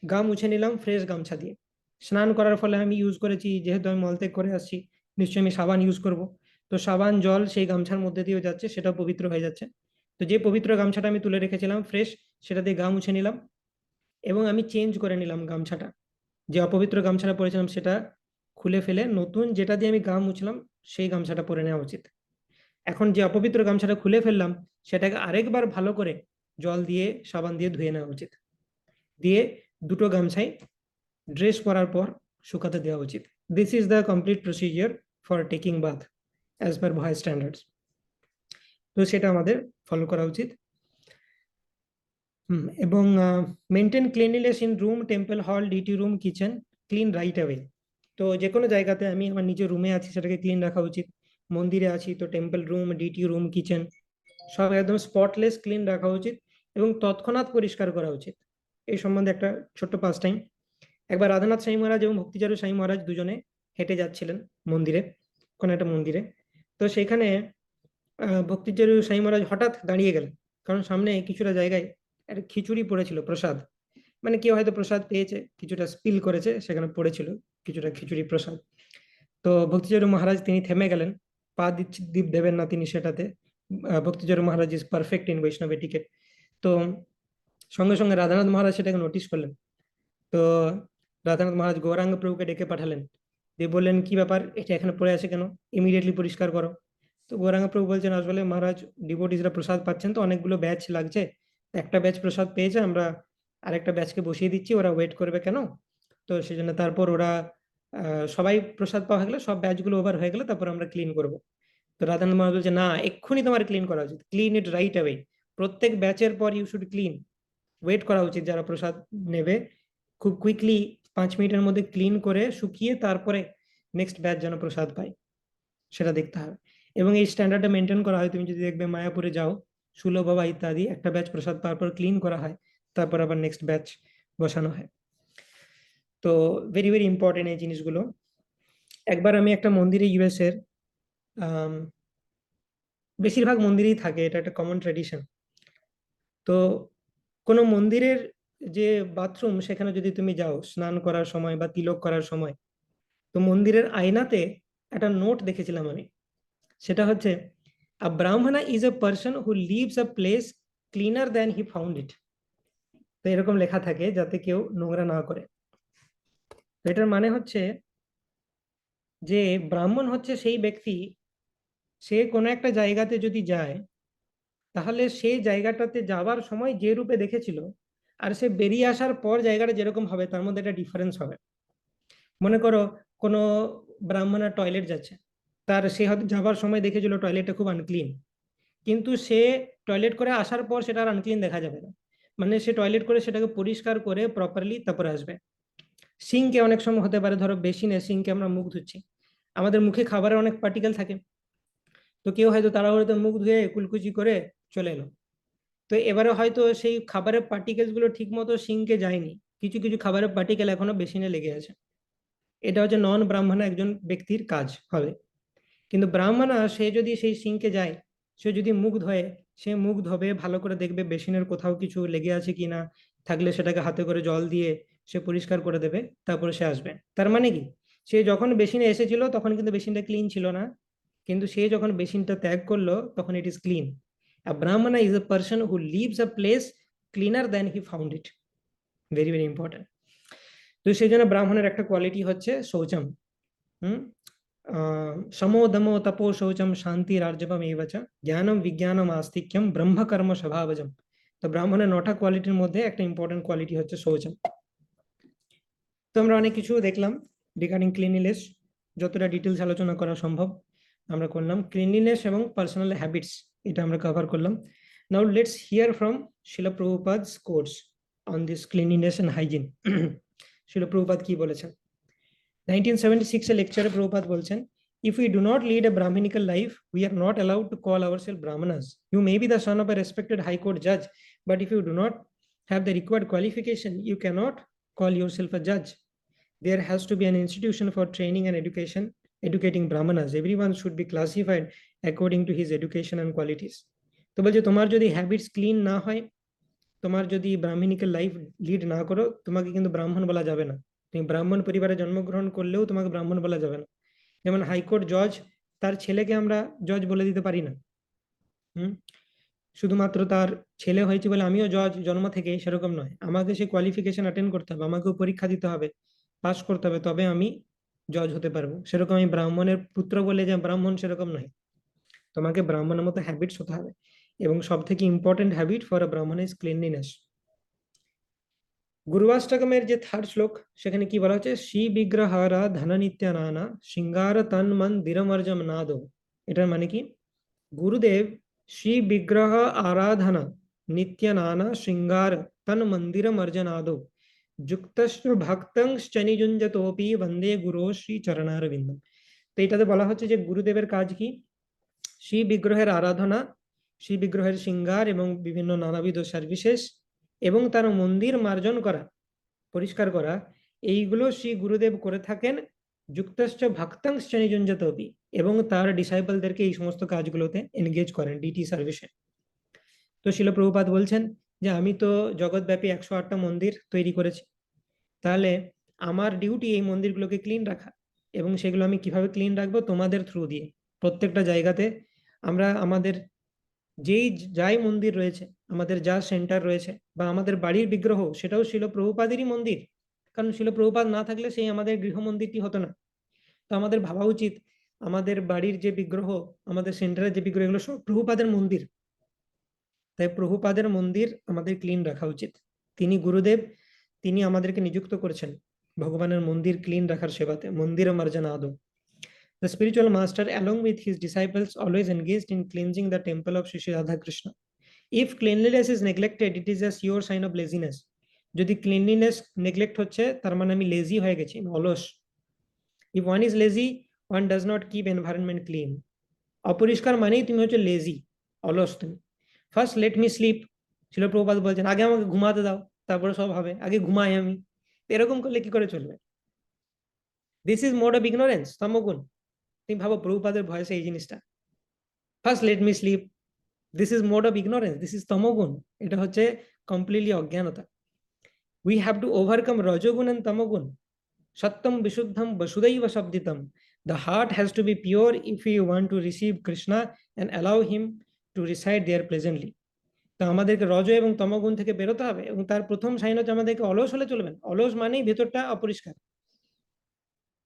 গা মুছে নিলাম ফ্রেশ গামছা দিয়ে। স্নান করার ফলে আমি ইউজ করেছি, যেহেতু আমি মলত্যাগ করে আসছি, নিশ্চয়ই আমি সাবান ইউজ করব। তো সাবান জল সেই গামছার মধ্যে দিয়েও যাচ্ছে, সেটা পবিত্র হয়ে যাচ্ছে। তো যে পবিত্র গামছাটা আমি তুলে রেখেছিলাম ফ্রেশ, সেটা দিয়ে গা মুছে নিলাম, এবং আমি চেঞ্জ করে নিলাম গামছাটা। যে অপবিত্র গামছাটা পরেছিলাম সেটা খুলে ফেলে নতুন যেটা দিয়ে আমি গা মুছলাম সেই গামছাটা পরে নেওয়া উচিত। এখন যে অপবিত্র গামছাটা খুলে ফেললাম সেটাকে আরেকবার ভালো করে জল দিয়ে সাবান দিয়ে ধুয়ে নেওয়া উচিত, দিয়ে দুটো গামছাই ড্রেস পরার পর শুকাতে দেওয়া উচিত। This is the complete procedure for taking bath as per VOICE standards. তো সেটা আমাদের ফলো করা উচিত। এবং maintain cleanliness in room, temple, hall, deity room, kitchen, clean right away. তো যে কোনো জায়গাতে আমি আমার নিজের রুমে আছি সেটাকে ক্লিন রাখা উচিত, মন্দিরে আছি তো temple room, deity room, kitchen সব একদম স্পটলেস ক্লিন রাখা উচিত, এবং তৎক্ষণাৎ পরিষ্কার করা উচিত। এই সম্বন্ধে একটা ছোট্ট পাস টাইম। একবার রাধানাথ স্বামী মহারাজ এবং ভক্তিচারু স্বামী মহারাজ দুজনে হেঁটে যাচ্ছিলেন মন্দিরে, কোনো একটা মন্দিরে। তো সেখানে ভক্তিচরণ গোস্বামী মহারাজ হঠাৎ দাঁড়িয়ে গেলেন, কারণ সামনে কিছুটা জায়গায় একটা খিচুড়ি পড়েছিল, প্রসাদ। মানে কেউ হয়তো প্রসাদ পেয়েছে, কিছুটা স্পিল করেছে, সেখানে পড়েছিল কিছুটা খিচুড়ি প্রসাদ। তো ভক্তিচরণ মহারাজ তিনি থেমে গেলেন, পা দিচ্ছি দীপ দেবেন না তিনি সেটাতে। ভক্তিচরণ মহারাজ ইজ পারফেক্ট ইন বৈষ্ণব এটিকেট। তো সঙ্গে সঙ্গে রাধানাথ মহারাজ সেটাকে নোটিস করলেন। তো রাধানাথ মহারাজ গৌরাঙ্গ প্রভুকে ডেকে পাঠালেন, দিয়ে বললেন কি ব্যাপার, এটা এখানে পড়ে আছে কেন, ইমিডিয়েটলি পরিষ্কার করো। তো গৌরাঙ্গ প্রভু বলছেন আসলে মহারাজ, ডিভোটিসরা প্রসাদ পাচ্ছেন তো অনেকগুলো ব্যাচ লাগছে, একটা ব্যাচ প্রসাদ পেয়েছে, আমরা আরেকটা ব্যাচকে বসিয়ে দিচ্ছি, ওরা ওয়েট করবে কেন। তো সেই জন্য তারপর ওরা সবাই প্রসাদ পাওয়া হয়ে গেলে, সব ব্যাচগুলো ওভার হয়ে গেলে তারপর আমরা ক্লিন করব। তো রাধানাথ মহারাজ বলছে না, এক্ষুনি তোমার ক্লিন করা উচিত, ক্লিন ইট রাইট অ্যাওয়ে। প্রত্যেক ব্যাচের পর ইউ শুড ক্লিন, ওয়েট করা উচিত যারা প্রসাদ নেবে, খুব কুইকলি 5 মিনিটের মধ্যে ক্লিন করে শুকিয়ে তারপরে নেক্সট ব্যাচ যেন প্রসাদ পায় সেটা দেখতে হবে। এবং এই স্ট্যান্ডার্ডটা মেনটেন করা হয়, তুমি যদি দেখবে মায়াপুরে যাও, সুলভ বাবা ইত্যাদি, একটা ব্যাচ প্রসাদ পাওয়ার পর ক্লিন করা হয়, তারপর আবার নেক্সট ব্যাচ বসানো হয়। তো ভেরি ভেরি ইম্পর্টেন্ট এই জিনিসগুলো। একবার আমি একটা মন্দিরে ইউএস এর, বেশিরভাগ মন্দিরেই থাকে, এটা একটা কমন ট্রেডিশন। তো কোনো মন্দিরের যে বাথরুম, সেখানে যদি তুমি যাও স্নান করার সময় বা তিলক করার সময়, তো মন্দিরের আয়নাতে একটা নোট দেখেছিলাম আমি। সেটা হচ্ছে, a brahmana is a person who leaves a place cleaner than he found it. তো এরকম লেখা থাকে যাতে কেউ নোংরা না করে। তো এটার মানে হচ্ছে যে ব্রাহ্মণ হচ্ছে সেই ব্যক্তি, সে কোনো একটা জায়গাতে যদি যায়, তাহলে সেই জায়গাটাতে যাওয়ার সময় যে রূপে দেখেছিল, আর সে বেরিয়ে আসার পর জায়গাটা যেরকম হবে, তার মধ্যে একটা ডিফারেন্স হবে। মনে করো কোনো ব্রাহ্মণ টয়লেট যাচ্ছে, তার সে হয়তো যাবার সময় দেখেছিল টয়লেটটা খুব আনক্লিন, কিন্তু সে টয়লেট করে আসার পর সেটা আর আনক্লিন দেখা যাবে না। মানে সে টয়লেট করে সেটাকে পরিষ্কার করে প্রপারলি তারপরে আসবে। সিঙ্কে অনেক সময় হতে পারে, ধরো বেসিনে সিঙ্কে আমরা মুখ ধুচ্ছি, আমাদের মুখে খাবারের অনেক পার্টিকেল থাকে, তো কেউ হয়তো তাড়াহুড়োতে মুখ ধুয়ে কুলকুচি করে চলে এলো, তো এবারে হয়তো সেই খাবারের পার্টিকেলস গুলো ঠিক মতো সিঙ্কে যায়নি, কিছু কিছু খাবারের পার্টিকেল এখনো বেসিনে লেগে আছে। এটা হচ্ছে নন ব্রাহ্মণ একজন ব্যক্তির কাজ হবে। কিন্তু ব্রাহ্মণা সে যদি সেই সিঙ্কে যায়, সে যদি মুখ ধোয়, সে মুখ ধোবে, ভালো করে দেখবে বেসিনের কোথাও কিছু লেগে আছে কিনা, থাকলে সেটাকে হাতে করে জল দিয়ে সে পরিষ্কার করে দেবে, তারপরে সে আসবে। তার মানে কি, সে যখন বেসিনে এসেছিল তখন কিন্তু বেসিনটা ক্লিন ছিল না, কিন্তু সে যখন বেসিনটা ত্যাগ করলো তখন it is clean. A Brahmana is a person who leaves a place cleaner than he found it. Very very important. তো সেই জন্য ব্রাহ্মণের একটা কোয়ালিটি হচ্ছে শৌচম। হুম। সমো দমো তপো শৌচম শান্তি রার্জবম এইবচ জ্ঞানম বিজ্ঞানম আস্তিক্যম ব্রহ্মকর্ম স্বভাবজম। তো ব্রাহ্মণের 9টা কোয়ালিটির মধ্যে একটা ইম্পর্টেন্ট কোয়ালিটি হচ্ছে শৌচম। তো আমরা অনেক কিছু দেখলাম রিগার্ডিং ক্লিনলিনেস, যতটা ডিটেলস আলোচনা করা সম্ভব আমরা করলাম। ক্লিনলিনেস এবং পার্সোনাল হ্যাবিটস, এটা আমরা কভার করলাম। Now let's hear from Srila Prabhupada's quotes on this cleanliness and hygiene. Srila Prabhupada কি বলেছেন? 1976 এ লেকচারে প্রভুপাদ বলছেন, if we do not lead a brahminical life, we are not allowed to call ourselves brahmanas. You may be the son of a respected high court judge, but if you do not have the required qualification, you cannot call yourself a judge. There has to be an institution for training and education, educating brahmanas. Everyone should be classified according to his education and qualities. তো বলছে তোমার যদি হ্যাবিটস ক্লিন না হয়, তোমার যদি ব্রাহ্মণিকের লাইফ লিড না করো, তোমাকে কিন্তু ব্রাহ্মণ বলা যাবে না। তুমি ব্রাহ্মণ পরিবারে জন্মগ্রহণ করলেও তোমাকে ব্রাহ্মণ বলা যাবে না। যেমন হাইকোর্ট জজ, তার ছেলেকে আমরা জজ বলে দিতে পারি না। শুধুমাত্র তার ছেলে হয়েছে বলে আমিও জজ জন্ম থেকে, সেরকম নয়। আমাকে সে কোয়ালিফিকেশন অ্যাটেন্ড করতে হবে, আমাকেও পরীক্ষা দিতে হবে, পাস করতে হবে, তবে আমি জজ হতে পারবো। সেরকম আমি ব্রাহ্মণের পুত্র বলে যে ব্রাহ্মণ, সেরকম নয়। তোমাকে ব্রাহ্মণের মতো হ্যাবিটস হতে হবে, এবং সব থেকে ইম্পর্টেন্ট হ্যাবিট ফর আ ব্রাহ্মণ ইজ ক্লিনলিনেস। গুরুবাষ্টকমের যে 3rd শ্লোক, সেখানে কি বলা হচ্ছে, শ্রী বিগ্রহারা ধন নিত্য নানা সিঙ্গার তন মন দিরমর্জম নাদ। এটার মানে কি, গুরুদেব শ্রী বিগ্রহ আরাধনা নিত্য নানা শৃঙ্গার তন মন্দির মর্জনাদ যুক্তশ্চ ভক্তংশ্চ নিযুঞ্জতোপি বন্দে গুরু শ্রী চরণারবিন্দম। তো এটাতে বলা হচ্ছে যে গুরুদেবের কাজ কি, শ্রী বিগ্রহের আরাধনা, শ্রী বিগ্রহের শৃঙ্গার এবং বিভিন্ন নানাবিধ সার্ভিসেস, এবং তার মন্দির মার্জন করা, পরিষ্কার করা, এইগুলো শ্রী গুরুদেব করে থাকেন। যুক্তশ্চ ভক্তংশ্চ নিযুঞ্জতোপি, এবং তার ডিসাইপলদেরকে এই সমস্ত কাজগুলোতে এনগেজ করেন, ডিটি সার্ভিসে। তো শিল প্রভুপাদ বলছেন যে আমি তো জগৎব্যাপী 108টা মন্দির তৈরি করেছি, তাহলে আমার ডিউটি এই মন্দিরগুলোকে ক্লিন রাখা, এবং সেগুলো আমি কিভাবে ক্লিন রাখবো? তোমাদের থ্রু দিয়ে। প্রত্যেকটা জায়গাতে আমরা আমাদের যাই মন্দির রয়েছে, আমাদের যা সেন্টার রয়েছে, বা আমাদের বাড়ির বিগ্রহ, সেটাও শিল প্রভুপাদেরই মন্দির, কারণ শিল প্রভুপাদ না থাকলে সেই আমাদের গৃহ মন্দিরটি হতো না। তো আমাদের ভাবা উচিত আমাদের বাড়ির যে বিগ্রহ, আমাদের সেন্টারের যে বিগ্রহ, এগুলো সব প্রভুপাদের মন্দির। তাই প্রভুপাদের মন্দির আমাদের ক্লিন রাখা উচিত। তিনি গুরুদেব, তিনি আমাদেরকে নিযুক্ত করেছেন ভগবানের মন্দির ক্লিন রাখার সেবাতে, মন্দির মার্জনা আদৌ। The spiritual master, along with his disciples, always engaged in cleansing the temple of Shri Radha Krishna. If cleanliness is neglected, it is a sure sign of laziness. যদি cleanliness neglect হচ্ছে, তার মানে আমি লেজি হয়ে গেছি, অলস। If one is lazy, one does not keep environment clean. অপরিষ্কার মানেই তুমি হচ্ছে লেজি, অলস তুমি। ফার্স্ট লেট মি স্লিপ, শিল প্রভুপাদ বলছেন, আগে আমাকে ঘুমাতে দাও, তারপরে সব হবে, আগে ঘুমাই আমি। এরকম করলে কি করে চলবে? This is mode of ignorance, তমগুণ। তুমি ভাবো প্রভুপাদের ভয়েসে এই জিনিসটা, first let me sleep, this is mode of ignorance, this is তমগুণ। এটা হচ্ছে কমপ্লিটলি অজ্ঞানতা। উই হ্যাভ টু ওভারকাম রজগুণ এন্ড তমগুণ। সত্যম বিশুদ্ধম বসুদৈব শব্দিতম। The heart has to be pure if we want to receive Krishna and allow him to reside there pleasantly. তো আমাদেরকে রজ এবং তমগুণ থেকে বেরোতে হবে, এবং তার প্রথম সাইন হচ্ছে আমাদেরকে অলস হলে চলবে না। অলস মানেই ভেতরটা অপরিষ্কার,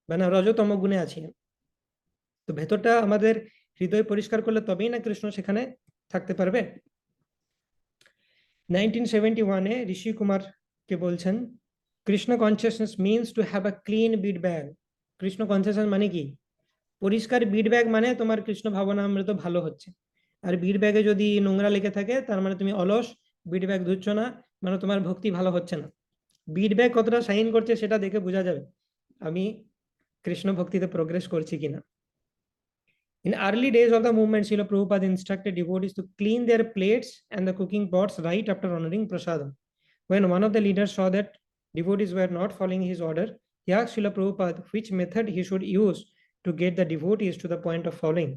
মানে রজ তমগুণে আছি। তো ভেতরটা আমাদের হৃদয় পরিষ্কার করলে তবেই না কৃষ্ণ সেখানে থাকতে পারবে। 1971-এ ঋষি কুমার কে বলছেন, Krishna consciousness means to have a clean bead bag. Krishna consciousness মানে কি? পরিষ্কার বিড ব্যাগ মানে তোমার কৃষ্ণ ভাবনামৃত ভালো হচ্ছে। আর বিড ব্যাগে যদি নোংরা লেগে থাকে, তার মানে তুমি অলস, বিড ব্যাগ ধুচ্ছ না, মানে তোমার ভক্তি ভালো হচ্ছে না। বিড ব্যাগ কতটা শাইন করছে সেটা দেখে বোঝা যাবে আমি কৃষ্ণ ভক্তিতে প্রোগ্রেস করছি কিনা। In early days of the movement, Srila Prabhupada instructed devotees to clean their plates and the cooking pots right after honoring prasadam. When one of the leaders saw that devotees were not following his order, he asked Srila Prabhupada which method he should use to get the devotees to the point of following.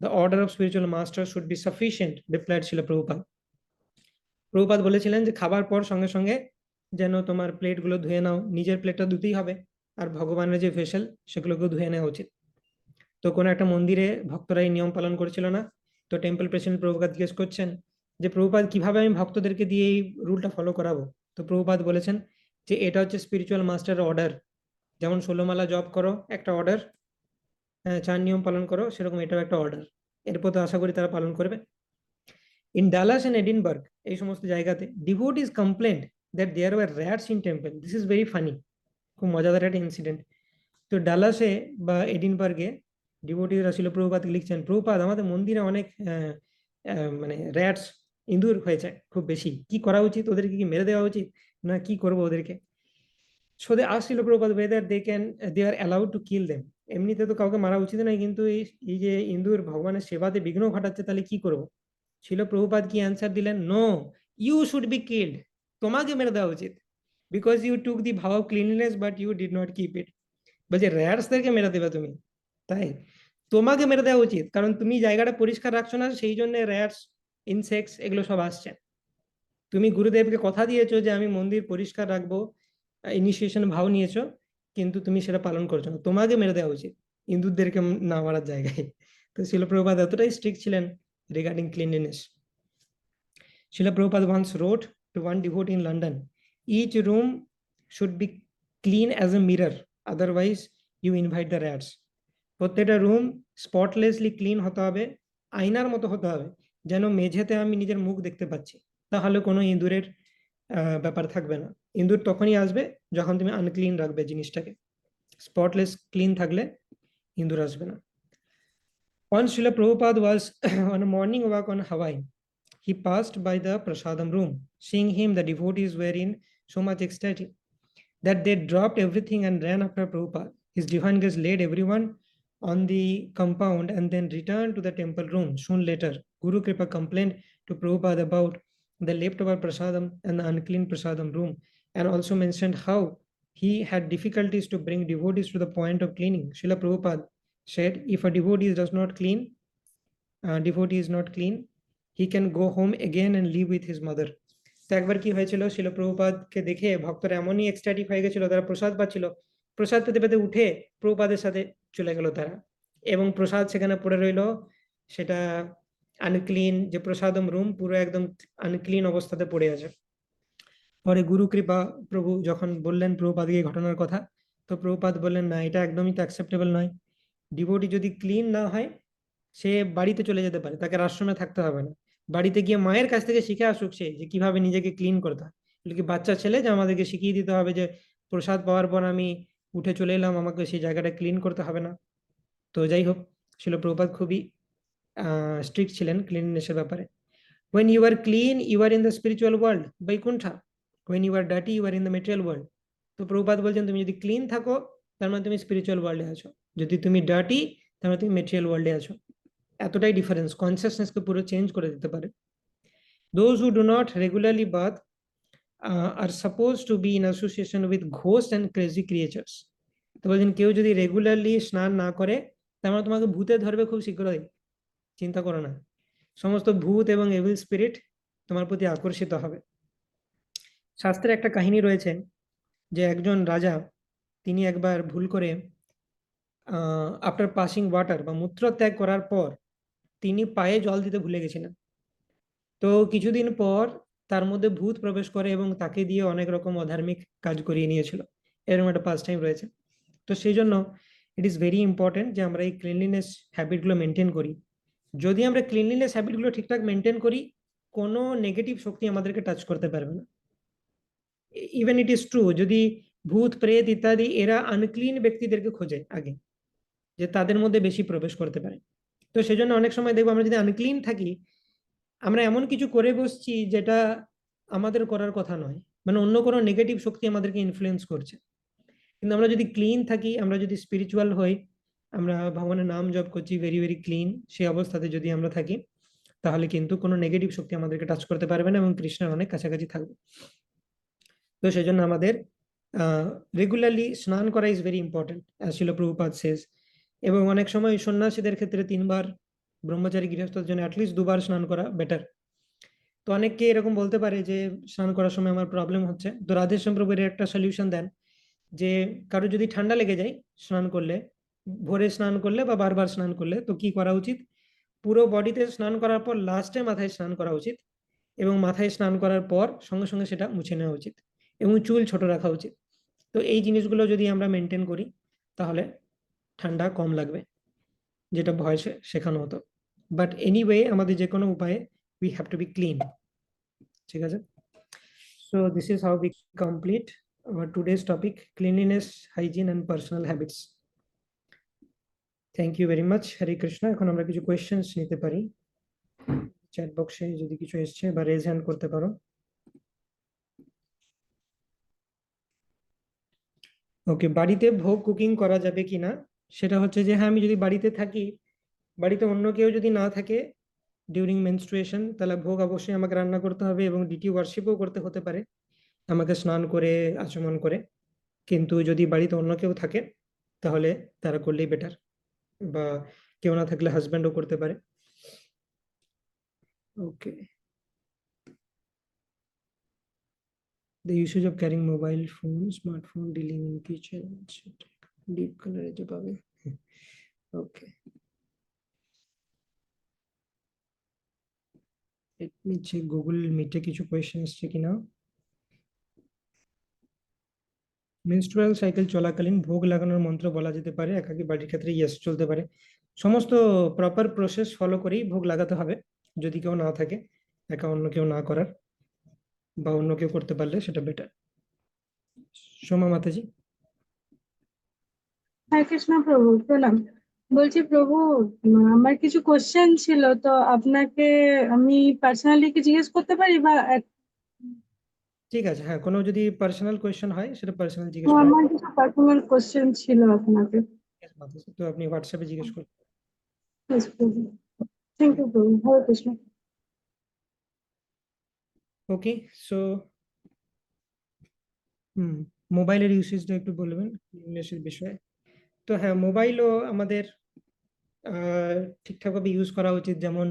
The order of spiritual masters should be sufficient, replied Srila Prabhupada. Prabhupada বলেছিলেন যে খাবার পর সঙ্গে সঙ্গে যেন তোমার প্লেটগুলো ধুয়ে নাও, নিজের প্লেটটা ধুতেই হবে, আর ভগবানের যে ভেসেল সেগুলোকেও ধুয়ে নেওয়া উচিত। তো কোনো একটা মন্দিরে ভক্তরা এই নিয়ম পালন করেছিল না। তো টেম্পল প্রেসিডেন্ট প্রভুপাদ জিজ্ঞেস করছেন যে প্রভুপাদ কিভাবে আমি ভক্তদেরকে দিয়ে এই রুলটা ফলো করাবো? তো প্রভুপাদ বলেছেন যে এটা হচ্ছে স্পিরিচুয়াল মাস্টারের অর্ডার। যেমন 16 মালা জপ করো একটা অর্ডার, 4 নিয়ম পালন করো, সেরকম এটাও একটা অর্ডার। এরপর তো আশা করি তারা পালন করবে। ইন ডালাস এন্ড এডিনবার্গ, এই সমস্ত জায়গাতে devotees complaint that there were rats in temple. This is very funny, খুব মজাদার একটা ইনসিডেন্ট। তো ডালাসে বা এডিনবার্গে ডিভোটিরা ছিল প্রভুপাদকে লিখছেন, প্রভুপাদ আমাদের মন্দিরে অনেক মানে র‍্যাটস, ইঁদুর হয়েছে খুব বেশি, কি করা উচিত? ওদেরকে কি মেরে দেওয়া উচিত, না কি করবো ওদেরকে? So they asked Prabhupada whether they are allowed to kill them. এমনিতে তো কাউকে মারা উচিত নয়, কিন্তু এই যে ইঁদুর ভগবানের সেবাতে বিঘ্ন ঘটাচ্ছে, তাহলে কি করব? ছিল প্রভুপাদ কি অ্যান্সার দিলেন? No, you should be killed. তোমাকে মেরে দেওয়া উচিত, because you took the vow of cleanliness but you did not keep it. বলছে র‍্যাটসদেরকে মেরে দেবে তুমি? তাই তোমাকে মেরে দেওয়া উচিত, কারণ তুমি জায়গাটা পরিষ্কার রাখছো না, সেই জন্য র‍্যাটস, ইনসেক্টস এগুলো সব আসছে। তুমি গুরুদেবকে কথা দিয়েছো যে আমি মন্দির পরিষ্কার রাখবো, ইনিশিয়েশন ভাও নিয়েছো, কিন্তু তুমি সেটা পালন করছো না, তোমাকে মেরে দেওয়া উচিত ইঁদুরদেরকে না মারার জায়গায়। তো শিল প্রভুপাদ এতটাই স্ট্রিক্ট ছিলেন regarding cleanliness. Srila Prabhupada once wrote to one devotee in London, each room should be clean as a mirror, otherwise you invite the rats. প্রত্যেকটা রুম স্পটলেসলি ক্লিন হতে হবে, আয়নার মতো হতে হবে, যেন মেঝেতে আমি নিজের মুখ দেখতে পাচ্ছি, তাহলে কোনো ইঁদুরের ব্যাপার থাকবে না। ইঁদুর তখনই আসবে যখন তুমি আনক্লিন রাখবে জিনিসটাকে, স্পটলেস ক্লিন থাকলে ইঁদুর আসবে না। Once Srila Prabhupada was on a morning walk on Hawaii. He passed by the prasadam room. Seeing him, the devotees were in so much ecstatic that they dropped everything and ran after Prabhupada. His divine grace led everyone on the compound and then returned to the temple room. Soon later, Guru Kripa complained to Prabhupada about the leftover prasadam and the unclean prasadam room, and also mentioned how he had difficulties to bring devotees to the point of cleaning. Srila Prabhupada said, if a devotee does not clean, devotee is not clean, he can go home again and live with his mother. তো একবার কি হয়েছিল, শিল প্রভুপাদকে দেখে ভক্তরা এমনই এক্সট্যাটিক হয়ে গেছিল, তারা প্রসাদ পাচ্ছিল, প্রসাদ পেতে পেতে উঠে প্রভুপাদের সাথে চলে গেল তারা, এবং প্রসাদ সেখানে পড়ে রইল, সেটা আনক্লিন, যে প্রসাদম রুম পুরো একদম আনক্লিন অবস্থাতে পড়ে আছে। পরে গুরু কৃপা প্রভু যখন বললেন প্রভুপাদকে এই ঘটনার কথা, তো প্রভুপাদ বললেন না, এটা একদমই তো অ্যাকসেপ্টেবল নয়। ডিভোটি যদি ক্লিন না হয়, সে বাড়িতে চলে যেতে পারে, তাকে আশ্রমে থাকতে হবে না, বাড়িতে গিয়ে মায়ের কাছ থেকে শিখে আসুক সে, যে কিভাবে নিজেকে ক্লিন করতে হয়। কি বাচ্চা ছেলে যে আমাদেরকে শিখিয়ে দিতে হবে যে প্রসাদ পাওয়ার পর আমি উঠে চলে এলাম, আমাকে সেই জায়গাটা ক্লিন করতে হবে না। তো যাই হোক, শিল প্রভুপাদ খুবই স্ট্রিক্ট ছিলেন ক্লিননেসের ব্যাপারে। when you are clean you are in the spiritual world, Vaikuntha, when you are dirty you are in the material world। তো প্রভুপাদ বলছেন তুমি যদি ক্লিন থাকো তার মানে তুমি স্পিরিচুয়াল ওয়ার্ল্ডে আছো, যদি তুমি ডার্টি তার মানে তুমি মেটেরিয়াল ওয়ার্ল্ডে আছো। এতটাই ডিফারেন্স কনসিয়াসনেসকে পুরো চেঞ্জ করে দিতে পারে। those who do not regularly bath are supposed to be in association with ghosts and crazy creatures। তো বলছেন কেউ যদি রেগুলারলি স্নান না করে তার মানে তোমাকে ভূতে ধরবে খুব শীঘ্রই, চিন্তা করো না, সমস্ত ভূত এবং এভিল স্পিরিট তোমার প্রতি আকর্ষিত হবে। শাস্ত্রে একটা কাহিনী রয়েছে যে একজন রাজা, তিনি একবার ভুল করে আফটার পাসিং ওয়াটার বা মূত্র ত্যাগ করার পর তিনি পায়ে জল দিতে ভুলে গেছিলেন। তো কিছুদিন পর তার মধ্যে ভূত প্রবেশ করে এবং তাকে দিয়ে অনেক রকম অধার্মিক কাজ করিয়ে নিয়েছিল, এরকম একটা পাস টাইম রয়েছে। তো সেই জন্য ইট ইজ ভেরি ইম্পর্টেন্ট যে আমরা এই ক্লিনলিনেস হ্যাবিটগুলো মেনটেন করি। যদি আমরা ক্লিনলিনেস হ্যাবিটগুলো ঠিকঠাক মেনটেন করি, কোনো নেগেটিভ শক্তি আমাদেরকে টাচ করতে পারবে না। ইভেন ইট ইজ ট্রু, যদি ভূত প্রেত ইত্যাদি এরা আনক্লিন ব্যক্তিদেরকে খোঁজে আগে, যে তাদের মধ্যে বেশি প্রবেশ করতে পারে। তো সেজন্য অনেক সময় দেখবো আমরা যদি আনক্লিন থাকি, আমরা এমন কিছু করে বসছি যেটা আমাদের করার কথা নয়, মানে অন্য কোনো নেগেটিভ শক্তি আমাদেরকে ইনফ্লুয়েন্স করছে। কিন্তু আমরা যদি ক্লিন থাকি, আমরা যদি স্পিরিচুয়াল হই, আমরা ভগবানের নাম জপ করছি ভেরি ভেরি ক্লিন, সেই অবস্থাতে যদি আমরা থাকি, তাহলে কিন্তু কোনো নেগেটিভ শক্তি আমাদেরকে টাচ করতে পারবে না এবং কৃষ্ণের অনেক কাছাকাছি থাকবে। তো সেই জন্য আমাদের রেগুলারলি স্নান করা ইজ ভেরি ইম্পর্টেন্ট, শিল প্রভুপাদ শেষ। এবং অনেক সময় সন্ন্যাসীদের ক্ষেত্রে 3 বার, ব্রহ্মচারী গৃহস্থের জন্য অ্যাটলিস্ট 2 বার স্নান করা বেটার। তো অনেককে এরকম বলতে পারে যে স্নান করার সময় আমার প্রবলেম হচ্ছে, তো রাধেশ্যাম প্রভু এর একটা সলিউশন দেন, যে কারো যদি ঠান্ডা লেগে যায় স্নান করলে, ভোরে স্নান করলে বা বারবার স্নান করলে, তো কি করা উচিত, পুরো বডিতে স্নান করার পর লাস্টে মাথায় স্নান করা উচিত, এবং মাথায় স্নান করার পর সঙ্গে সঙ্গে সেটা মুছে নেওয়া উচিত, এবং চুল ছোট রাখা উচিত। তো এই জিনিসগুলো যদি আমরা মেনটেন করি তাহলে ঠান্ডা কম লাগবে, যেটা ভয় শেখানো হতো। বাট এনিওয়ে আমাদের যে কোনো উপায়ে we have to be clean, ঠিক আছে। So this is how we complete our today's topic, cleanliness, hygiene and personal habits. Thank you very much. Hare Krishna. এখন আমরা কিছু কোয়েশ্চেন্স নিতে পারি, চ্যাট বক্সে যদি কিছু এসছে, বা রেজ হ্যান্ড করতে পারো। ওকে, বাড়িতে ভোগ কুকিং করা যাবে কিনা, সেটা হচ্ছে যে হ্যাঁ, আমি যদি বাড়িতে থাকি, বাড়িতে অন্য কেউ যদি না থাকে ডিউরিং মেনস্ট্রুয়েশন, তাহলে ভোগ অবশ্যই আমাকে রান্না করতে হবে, এবং ডিটি ওয়ার্শিপও করতে হতে পারে আমাকে স্নান করে আচমন করে। কিন্তু যদি বাড়িতে অন্য কেউ থাকে তাহলে তারা করলেই বেটার, বা কেউ না থাকলে হাজব্যান্ডও করতে পারে। ওকে, the usage of carrying mobile phone, smartphone, dealing in kitchen, etc. Deep color যে পাবে। ওকে, let me check গুগল মিটে কিছু কোয়েশ্চেন আসছে কিনা। মেনস্ট্রুয়াল সাইকেল চলাকালীন ভোগ লাগানোর মন্ত্র বলা যেতে পারে, একাকী বাড়ির ক্ষেত্রে ইয়েস চলতে পারে। সমস্ত প্রপার প্রসেস ফলো করেই ভোগ লাগাতে হবে, যদি কেউ না থাকে, একা অন্য কেউ না করার, বা অন্য কেউ করতে পারলে সেটা বেটার। সোমা মাতাজি। হরে কৃষ্ণ প্রভু, প্রণাম। বলছি প্রভু, আমার কিছু কোশ্চেন ছিল, তো আপনাকে আমি পার্সোনালি কি জিজ্ঞেস করতে পারি, বা ঠিক আছে, হ্যাঁ, কোনো যদি পার্সোনাল কোয়েশ্চেন হয় সেটা পার্সোনাল জিজ্ঞেস করুন। আমার কিছু পার্সোনাল কোশ্চেন ছিল আপনাকে। Yes, মাতাজি, তো আপনি হোয়াটসঅ্যাপে জিজ্ঞেস করুন। Yes, প্রভু। থ্যাংক ইউ প্রভু, হরে কৃষ্ণ। ওকে, সো মোবাইলের ইউসেজটা একটু বলবেন ইংলিশের বিষয়ে। তো হ্যাঁ, মোবাইলও আমাদের ঠিকঠাকভাবে ইউজ করা উচিত। যেমন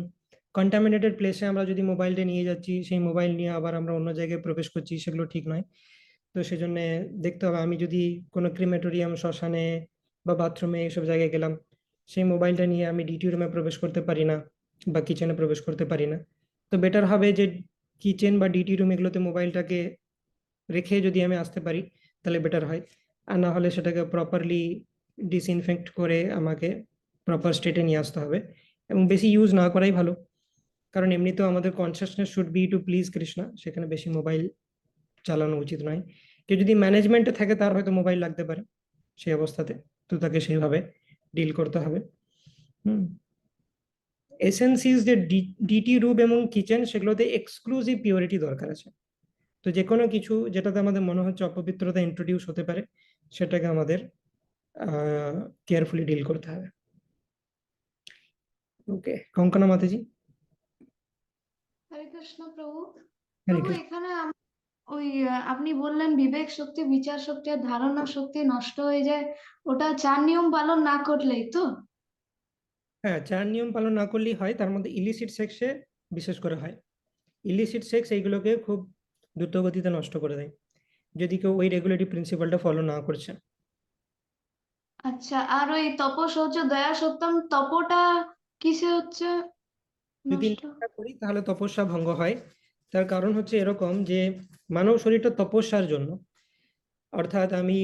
কন্টামিনেটেড প্লেসে আমরা যদি মোবাইলটা নিয়ে যাচ্ছি, সেই মোবাইল নিয়ে আবার আমরা অন্য জায়গায় প্রবেশ করছি, সেগুলো ঠিক নয়। তো সেজন্য দেখতে হবে, আমি যদি কোনো ক্রিমেটোরিয়াম, শ্মশানে বা বাথরুমে এইসব জায়গায় গেলাম, সেই মোবাইলটা নিয়ে আমি ডিটি রুমে প্রবেশ করতে পারি না বা কিচেনে প্রবেশ করতে পারি না। তো বেটার হবে যে কিচেন বা ডিটি রুম এগুলোতে মোবাইলটাকে রেখে যদি আমি আসতে পারি তাহলে বেটার হয়। আর না হলে সেটাকে প্রপারলি ডিসইনফেক্ট করে আমাকে প্রপার স্টেটে নিয়ে আসতে হবে, এবং বেশি ইউজ না করাই ভালো। কারণ এমনিতেও আমাদের consciousness should be to please Krishna, সেখানে বেশি মোবাইল চালানো উচিত নয়। কেউ যদি ম্যানেজমেন্টে থাকে তার হয়তো মোবাইল লাগতে পারে সেই অবস্থাতে, তো তাকে সেইভাবে ডিল করতে হবে। হুম। এসেন্স ইজ যে ডিটি রুম এবং কিচেন, সেগুলোতে এক্সক্লুসিভ পিওরিটি দরকার আছে। তো যে কোনো কিছু যেটাতে আমাদের মনে হচ্ছে অপবিত্রতা ইন্ট্রোডিউস হতে পারে, সেটাকে আমাদের কেয়ারফুলি ডিল করতে হবে। ওকে, কঙ্কনা মাতাজি। হরে কৃষ্ণ প্রভু। হরে প্রভু কৃষ্ণ। এখানে ওই আপনি বললেন বিবেক শক্তি, বিচার শক্তি আর ধারণা শক্তি নষ্ট হয়ে যায়, ওটা 4 নিয়ম পালন না করলেই তো? হ্যাঁ, 4 নিয়ম পালন না করলেই হয়, তার মধ্যে ইলিসিট সেক্সে বিশেষ করে হয়। ইলিসিট সেক্স এইগুলোকে খুব দ্রুত গতিতে নষ্ট করে দেয় যদি কেউ ওই রেগুলেটরি প্রিন্সিপালটা ফলো না করছে। আচ্ছা, আর ওই তপস হচ্ছে দয়া সত্যম, তপটা কিসে হচ্ছে যদি নষ্ট? নিষ্ঠা করি তাহলে তপস্যা ভঙ্গ হয়। তার কারণ হচ্ছে এরকম যে মানব শরীরটা তপস্যার জন্য, অর্থাৎ আমি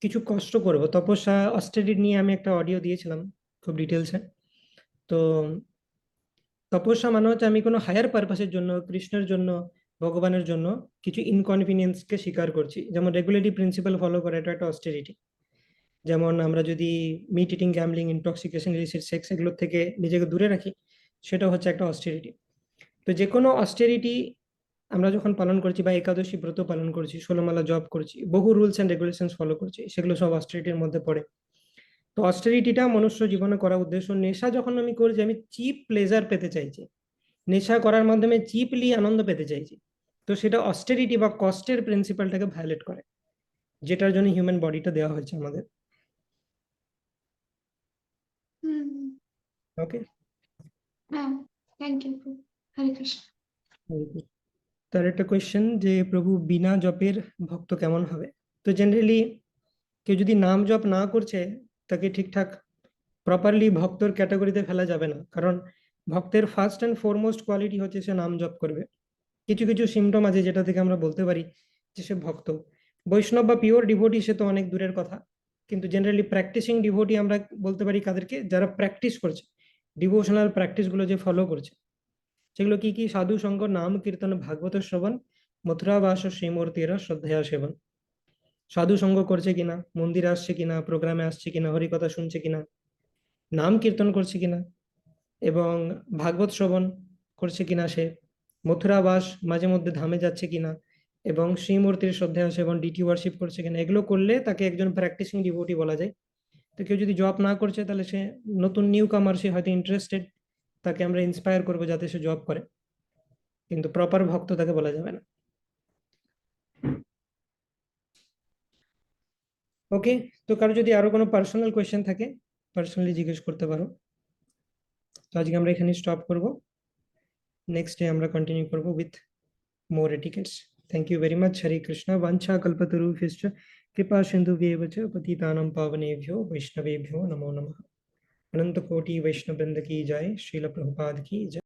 কিছু কষ্ট করব, তপস্যা অস্টেরিটি নিয়ে আমি একটা অডিও দিয়েছিলাম খুব ডিটেলসে। তো তপস্যা মানে হচ্ছে আমি কোনো হায়ার পারপাসের জন্য, কৃষ্ণের জন্য, ভগবানের জন্য কিছু ইনকনভিনিয়েন্সকে স্বীকার করছি। যেমন রেগুলেটরি প্রিন্সিপাল ফলো করা, এটা একটা অস্টেরিটি। যেমন আমরা যদি meet eating, gambling, intoxication, illicit sex এগুলোর থেকে নিজেকে দূরে রাখি, সেটা হচ্ছে একটা অস্টেরিটি। তো যে কোনো অস্টেরিটি আমরা যখন পালন করছি, বা একাদশী ব্রত পালন করছি, 16 মালা জপ করছি, বহু রুলস এন্ড রেগুলেশনস ফলো করছি, সেগুলো সব অস্টেরিটির মধ্যে পড়ে। তো অস্টেরিটিটা মনুষ্য জীবনে করা উদ্দেশ্য। নেশা যখন আমি করছি, আমি চিপ প্লেজার পেতে চাইছি, নেশা করার মাধ্যমে চিপলি আনন্দ পেতে চাইছি, তো সেটা অস্টেরিটি বা কস্টের প্রিন্সিপালটাকে ভায়োলেট করে, যেটার জন্য হিউম্যান বডিটা দেওয়া হয়েছে আমাদের। হুম। ওকে। হ্যাঁ, থ্যাংক ইউ। হরে কৃষ্ণ। তার একটা কোয়েশ্চেন যে প্রভু বিনা জপের ভক্ত কেমন হবে? তো জেনারেলি কেউ যদি নাম জপ না করছে, তাকে ঠিকঠাক প্রপারলি ভক্তর ক্যাটাগরিতে ফেলা যাবে না। কারণ ভক্তের ফার্স্ট অ্যান্ড ফরমোস্ট কোয়ালিটি হচ্ছে সে নাম জপ করবে। কিছু কিছু সিমটম আছে যেটা থেকে আমরা বলতে পারি যে সে ভক্ত। বৈষ্ণব বা পিওর ডিভোটি সে তো অনেক দূরের কথা, কিন্তু জেনারেলি প্র্যাকটিসিং ডিভোটি আমরা বলতে পারি কাদেরকে, যারা প্র্যাকটিস করছে, ডিভোশনাল প্র্যাকটিস গুলো যে ফলো করছে। সেগুলো কি কি? সাধু সঙ্গ, নাম কীর্তন, ভাগবত শ্রবণ, মথুরাবাস শ্রীমূর্তিরা শ্রদ্ধেয়া সেবন। সাধু সঙ্গ করছে কিনা, মন্দিরে আসছে কিনা, প্রোগ্রামে আসছে কিনা, হরিকথা শুনছে কিনা, নাম কীর্তন করছে কিনা, এবং ভাগবত শ্রবণ করছে কিনা সে, মথুরাবাস মাঝে মধ্যে ধামে যাচ্ছে কিনা, এবং শ্রীমূর্তির শ্রদ্ধা সেবন, ডিটি ওয়ার্শিপ করছে কিনা, এগুলো করলে তাকে একজন প্র্যাকটিসিং ডিভোটি বলা যায়। তো কেউ যদি জব না করছে, তাহলে সে নতুন নিউ কামার, সে হয়তো ইন্টারেস্টেড, তাকে আমরা ইন্সপায়ার করবো যাতে সে জব করে, কিন্তু প্রপার ভক্ত তাকে বলা যাবে না। ওকে। তো কারো যদি আরো কোনো পার্সোনাল কোয়েশ্চেন থাকে, পার্সোনালি জিজ্ঞেস করতে পারো। তো আজকে আমরা এখানে স্টপ করব, নেক্সট ডে আমরা কন্টিনিউ করব with more etiquettes. Thank you very much. Hare Krishna. Vancha kalpatarubhyascha kripa sindhubhyeva cha patitanam pavanebhyo vaishnavebhyo namo namah. अनंत कोटि वैष्णव वृंद की जय। श्रील प्रभुपाद की जय।